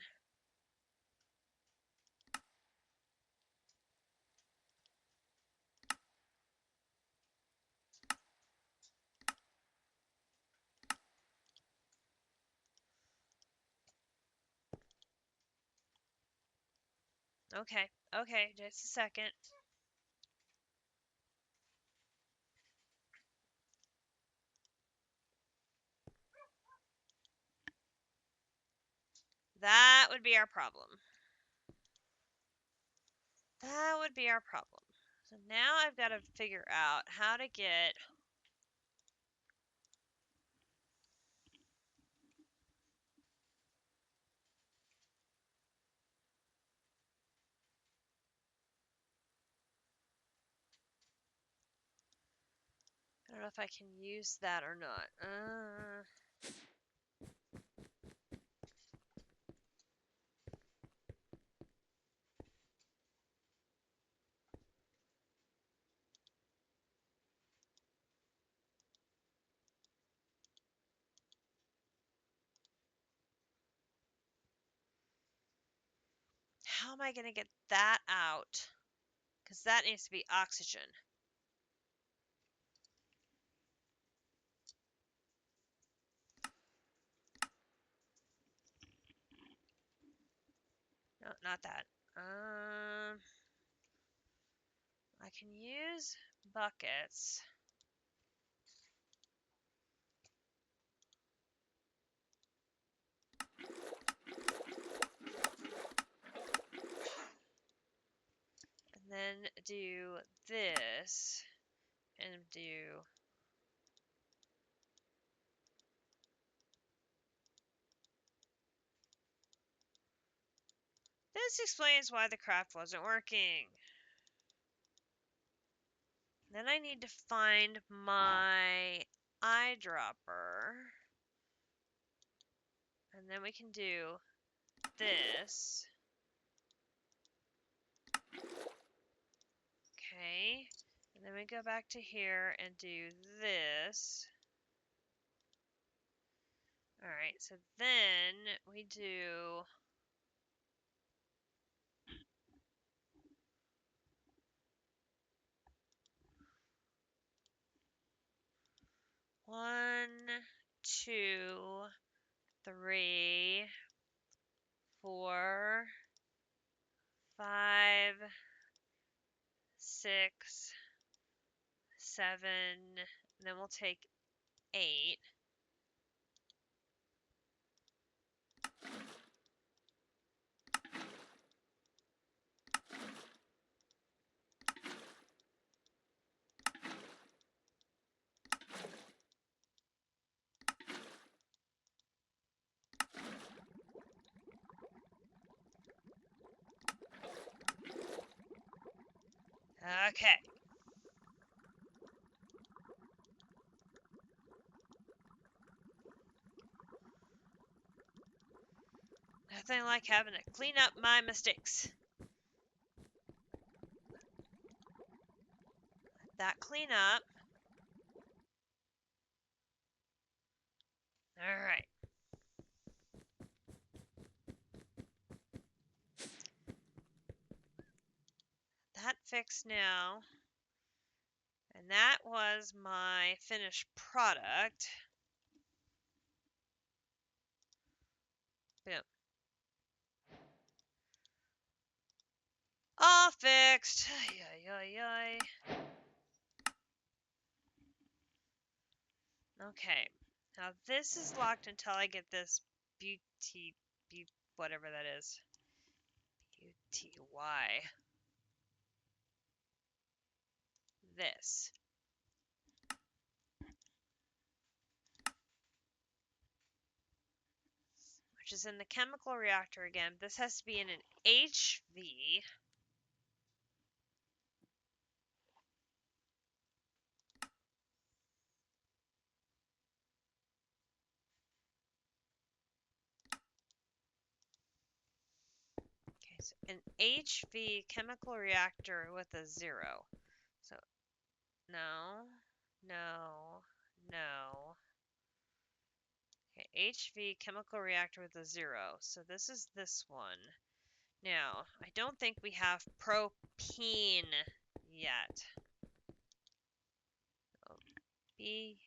Okay, okay, just a second. That would be our problem. That would be our problem. So now I've got to figure out how to get I don't know if I can use that or not. How am I going to get that out? Because that needs to be oxygen. No, not that. I can use buckets. And then do this. And do... This explains why the craft wasn't working. Then I need to find my eyedropper. And then we can do this. Okay. And then we go back to here and do this. Alright, so then we do... One, two, three, 4, 5, 6, 7, and then we'll take 8. Okay. Nothing like having to clean up my mistakes. Let that clean up. Alright. That fixed now. And that was my finished product. Boom. All fixed. Okay. Now this is locked until I get this whatever that is. BTY. This. Which is in the chemical reactor again. This has to be in an HV. Okay, is an HV chemical reactor with a 0. So, no, no, no. Okay, HV chemical reactor with a 0. So this is this one. Now, I don't think we have propene yet. Oh, B-U-T,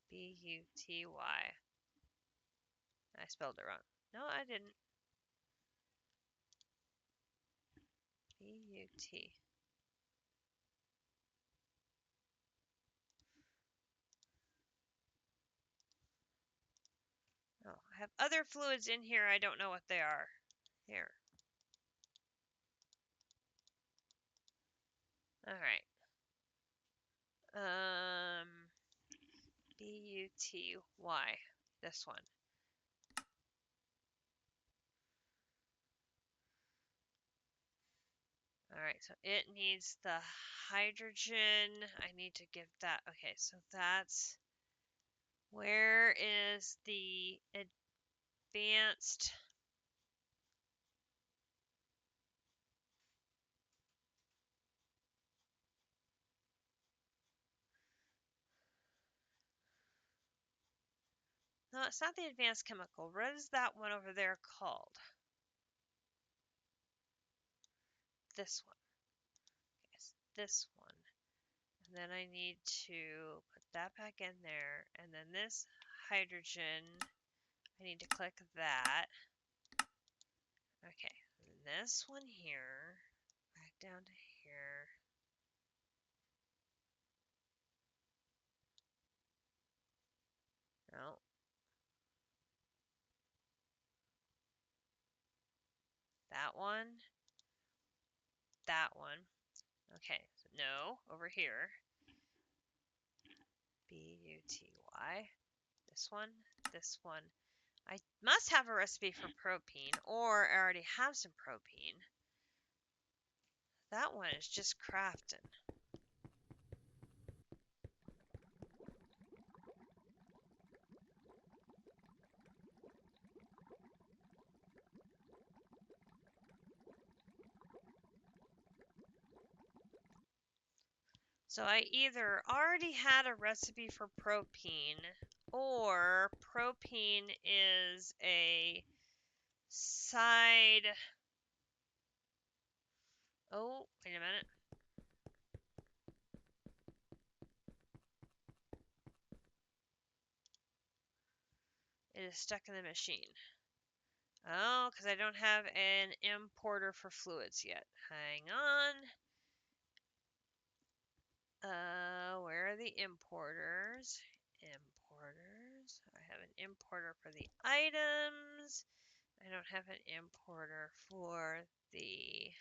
B-U-T-Y. I spelled it wrong. No, I didn't. B-U-T. Oh, I have other fluids in here. I don't know what they are. Here. All right. B-U-T-Y. This one. All right, so it needs the hydrogen. I need to give that. Okay, so that's. Where is the advanced? No, it's not the advanced chemical. What is that one over there called? This one. Yes, this one. And then I need to put that back in there. And then this hydrogen, I need to click that. Okay, and this one here, back down to here. No. That one. That one. Okay, so no, over here. B-U-T-Y. This one, this one. I must have a recipe for propene, or I already have some propene. That one is just crafting. So I either already had a recipe for propene, or propene is a side. Oh, wait a minute. It is stuck in the machine. Oh, because I don't have an importer for fluids yet. Hang on. Where are the importers? Importers. I have an importer for the items. I don't have an importer for the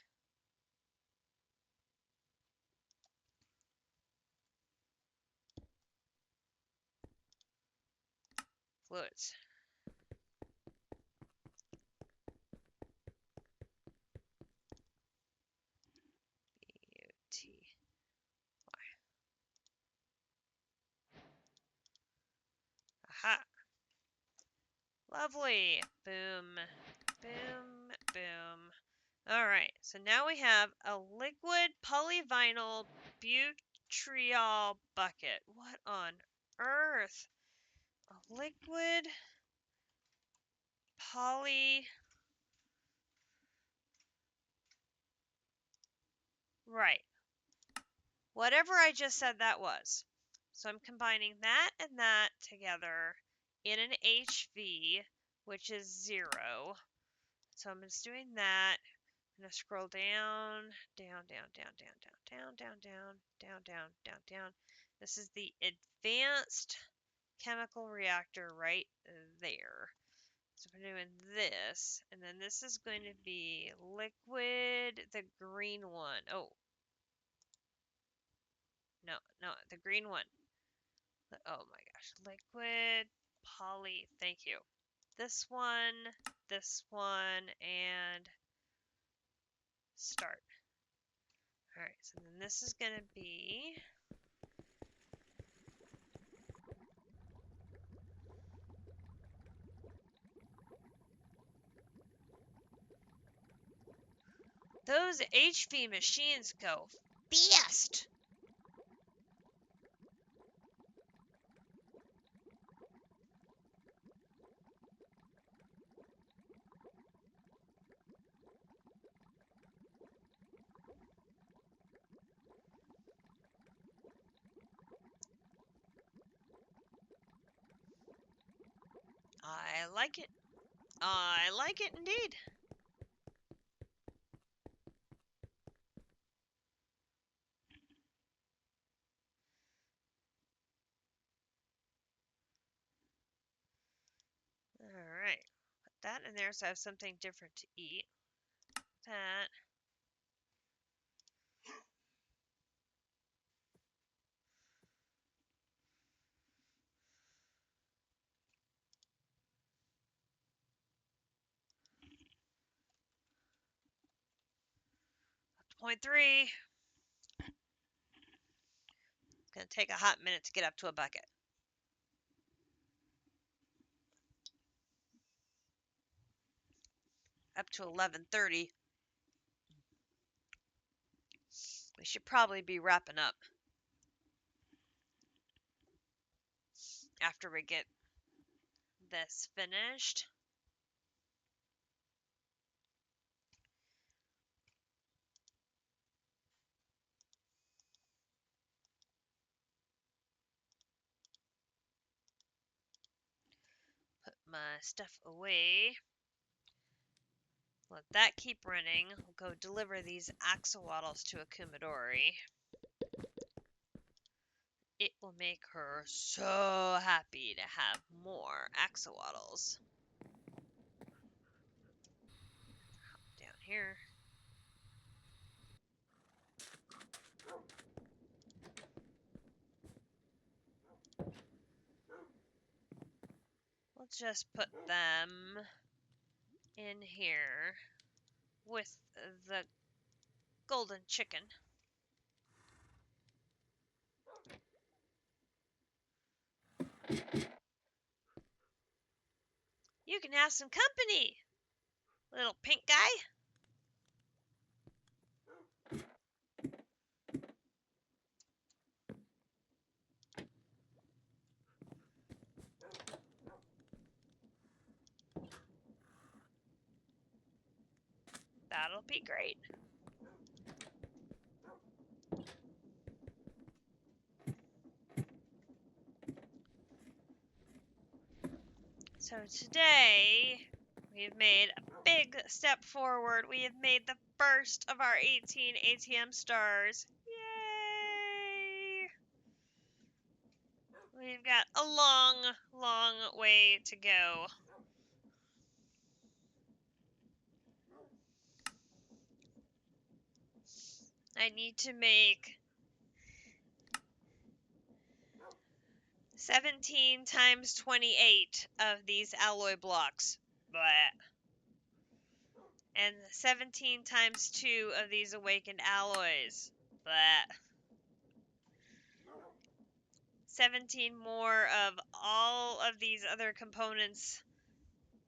fluids. B-U-T-Y. Aha! Lovely! Boom, boom, boom. Alright, so now we have a liquid polyvinyl butyriol bucket. What on earth? A liquid poly... Right. Whatever I just said that was. So I'm combining that and that together in an HV, which is 0. So I'm just doing that. I'm going to scroll down, down, down, down, down, down, down, down, down, down, down, down. This is the advanced chemical reactor right there. So we're doing this, and then this is going to be liquid, the green one. Oh, no, no, the green one. Oh my gosh, liquid poly, thank you. This one, and start. Alright, so then this is going to be Those HV machines go fast. I like it. I like it indeed. Alright. Put that in there so I have something different to eat. That. 0.3. It's going to take a hot minute to get up to a bucket. Up to 11:30. We should probably be wrapping up after we get this finished. Put my stuff away. Let that keep running. We'll go deliver these axolotls to a Kumadori. It will make her so happy to have more axolotls. Down here. We'll just put them in here with the golden chicken. You can have some company, little pink guy. That'll be great. So today, we've made a big step forward. We have made the first of our 18 ATM Stars. Yay! We've got a long, long way to go. I need to make 17 times 28 of these alloy blocks. Blah. And 17 times 2 of these awakened alloys. Blah. 17 more of all of these other components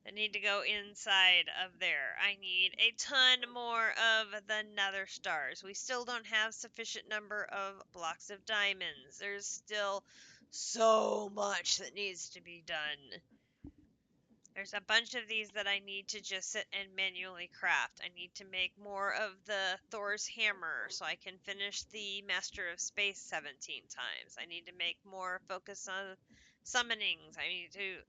that need to go inside of there. I need a ton more of the nether stars. We still don't have sufficient number of blocks of diamonds. There's still so much that needs to be done. There's a bunch of these that I need to just sit and manually craft. I need to make more of the Thor's hammer so I can finish the Master of Space 17 times. I need to make more focus on summonings. I need to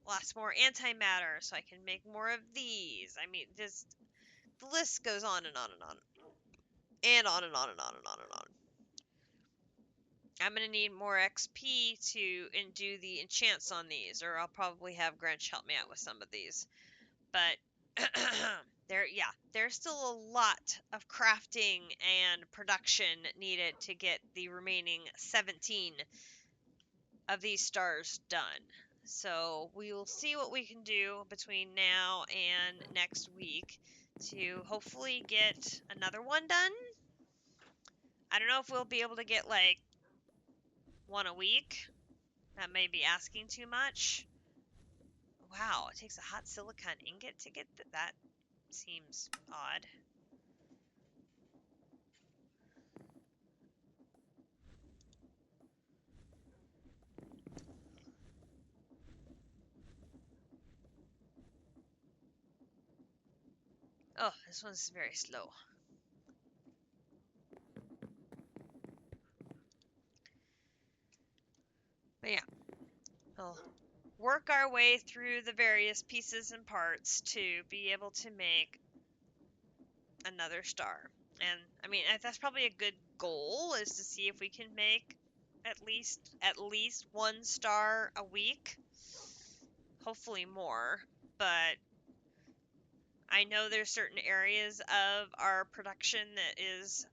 lots more antimatter so I can make more of these. I mean, just the list goes on and on and on. And on and on and on and on and on. I'm going to need more XP to do the enchants on these, or I'll probably have Grinch help me out with some of these. But there's still a lot of crafting and production needed to get the remaining 17 of these stars done. So we will see what we can do between now and next week to hopefully get another one done. I don't know if we'll be able to get like one a week. That may be asking too much. Wow, it takes a hot silicon ingot to get that. Seems odd. Oh, this one's very slow. But yeah, we'll work our way through the various pieces and parts to be able to make another star. And I mean, that's probably a good goal, is to see if we can make at least one star a week. Hopefully more, but I know there's certain areas of our production that is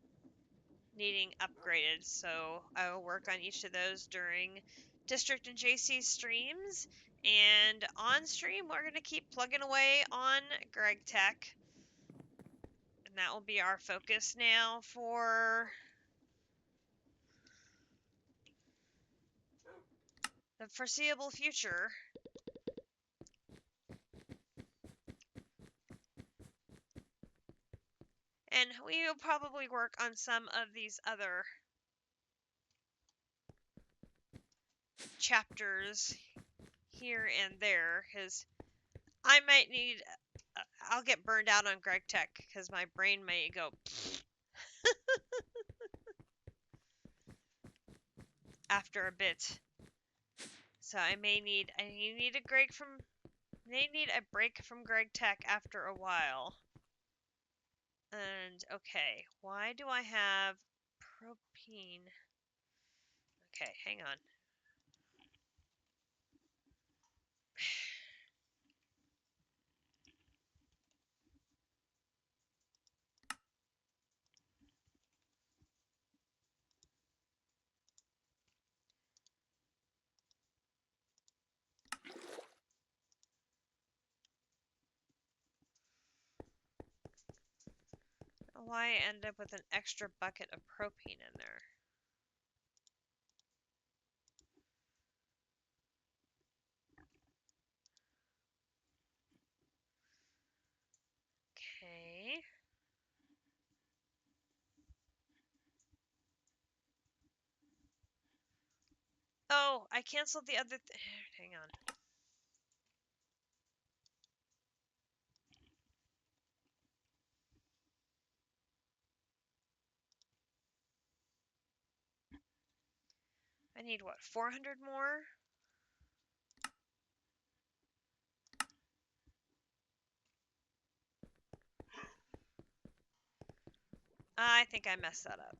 needing upgraded, so I will work on each of those during District and JC streams. And on stream, we're going to keep plugging away on Gregtech, and that will be our focus now for the foreseeable future. And we will probably work on some of these other chapters here and there, because I might need, I'll get burned out on Gregtech because my brain may go after a bit. So I need a break from Gregtech after a while. And okay, why do I have propene? Okay, hang on. Why I end up with an extra bucket of propane in there? Okay. Oh, I canceled the other hang on. I need what, 400 more? I think I messed that up.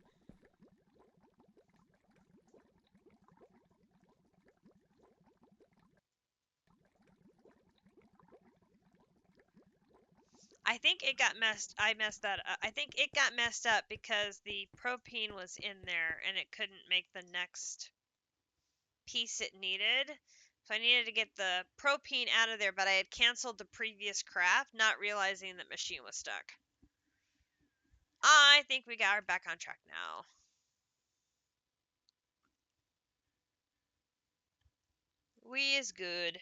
I messed that up. I think it got messed up because the propene was in there and it couldn't make the next piece it needed. So I needed to get the propene out of there, but I had canceled the previous craft, not realizing that machine was stuck. I think we got her back on track now. We is good.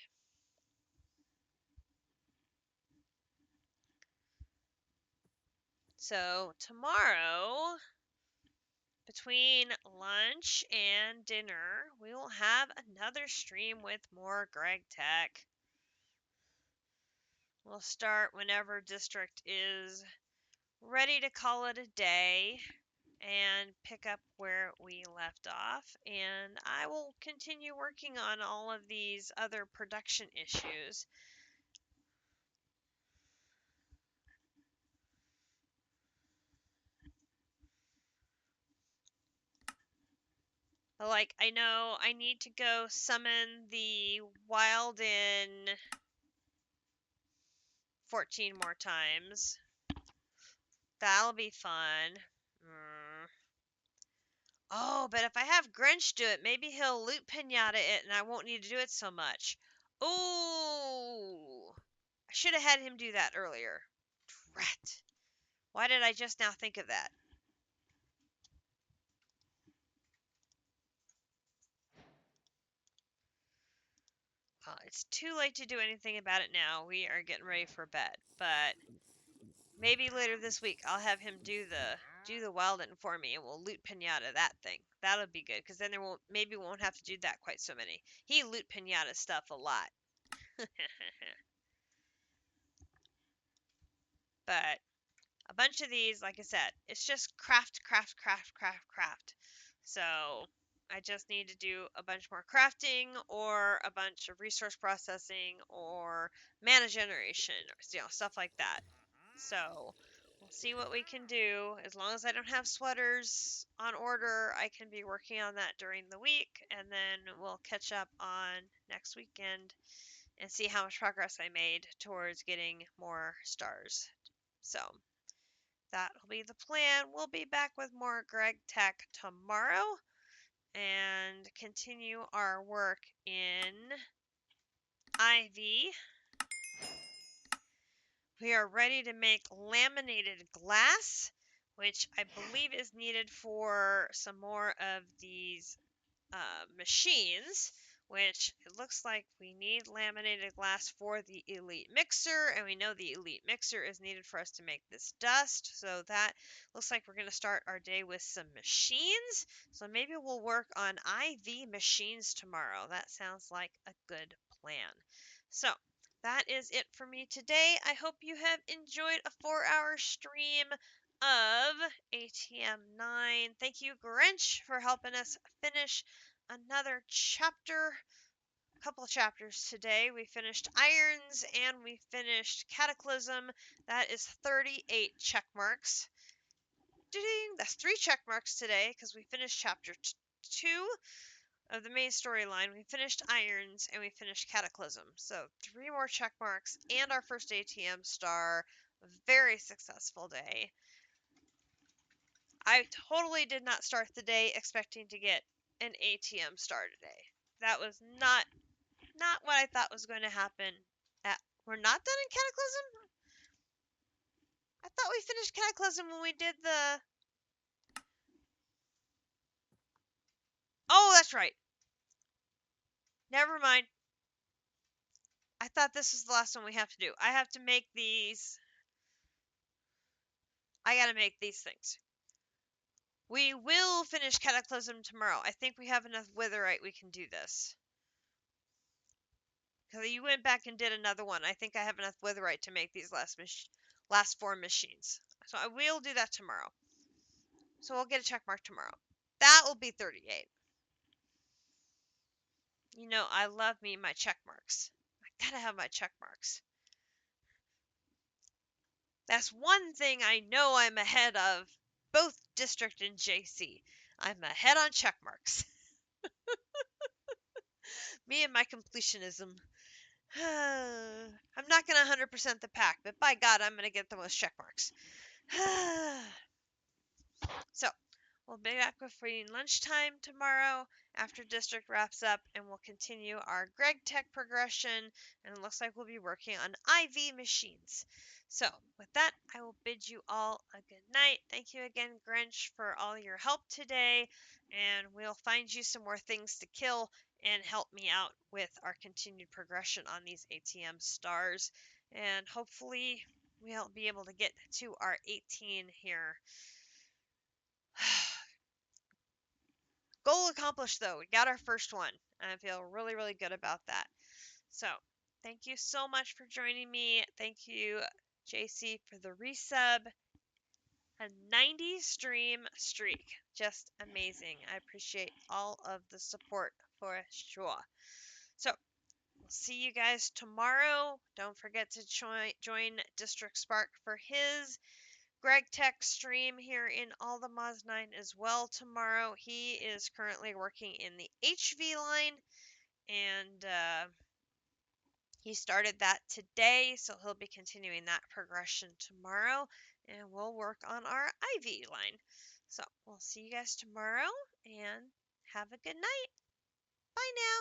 So tomorrow, between lunch and dinner, we will have another stream with more Gregtech. We'll start whenever District is ready to call it a day and pick up where we left off. And I will continue working on all of these other production issues. Like, I know I need to go summon the Wilden 14 more times. That'll be fun. Oh, but if I have Grinch do it, maybe he'll loot pinata it and I won't need to do it so much. Ooh. I should have had him do that earlier. Drat. Why did I just now think of that? Well, it's too late to do anything about it now. We are getting ready for bed. But maybe later this week I'll have him do the Wilden for me and we'll loot pinata that thing. That'll be good because then we won't have to do that quite so many. He loot pinata stuff a lot. But a bunch of these, like I said, it's just craft, craft, craft, craft, craft. So I just need to do a bunch more crafting or a bunch of resource processing or mana generation or stuff like that. So we'll see what we can do. As long as I don't have sweaters on order, I can be working on that during the week, and then we'll catch up on next weekend and see how much progress I made towards getting more stars. So that'll be the plan. We'll be back with more Gregtech tomorrow and continue our work in Ivy. We are ready to make laminated glass, which I believe is needed for some more of these machines, which it looks like we need laminated glass for the elite mixer, and we know the elite mixer is needed for us to make this dust. So that looks like we're going to start our day with some machines. So maybe we'll work on IV machines tomorrow. That sounds like a good plan. So that is it for me today. I hope you have enjoyed a 4-hour stream of ATM9. Thank you, Grinch, for helping us finish another chapter, a couple of chapters today. We finished Irons and we finished Cataclysm. That is 38 check marks. Ding! That's 3 check marks today because we finished chapter 2 of the main storyline. We finished Irons and we finished Cataclysm. So 3 more check marks and our first ATM star. Very successful day. I totally did not start the day expecting to get an ATM star today. That was not what I thought was going to happen. We're not done in Cataclysm? I thought we finished Cataclysm when we did the... Oh, that's right. Never mind. I thought this was the last one we have to do. I have to make these... I gotta make these things. We will finish Cataclysm tomorrow. I think we have enough witherite we can do this. Because you went back and did another one. I think I have enough witherite to make these last 4 machines. So I will do that tomorrow. So we'll get a check mark tomorrow. That will be 38. You know, I love me my check marks. I gotta have my check marks. That's one thing I know I'm ahead of both District and JC. I'm ahead on check marks. Me and my completionism. I'm not gonna 100% the pack, but by God, I'm gonna get the most check marks. So, we'll be back before lunchtime tomorrow after district wraps up, and we'll continue our Gregtech progression, and it looks like we'll be working on IV machines. So, with that, I will bid you all a good night. Thank you again, Grinch, for all your help today, and we'll find you some more things to kill and help me out with our continued progression on these ATM stars, and hopefully we'll be able to get to our 18 here. Goal accomplished, though. We got our first one, and I feel really, really good about that. So, thank you so much for joining me. Thank you, JC, for the resub. A 90 stream streak. Just amazing. I appreciate all of the support for sure. So, we'll see you guys tomorrow. Don't forget to join District Spark for his Gregtech stream here in All the Mods 9 as well tomorrow. He is currently working in the HV line, and he started that today, so he'll be continuing that progression tomorrow, and we'll work on our IV line. So we'll see you guys tomorrow, and have a good night. Bye now.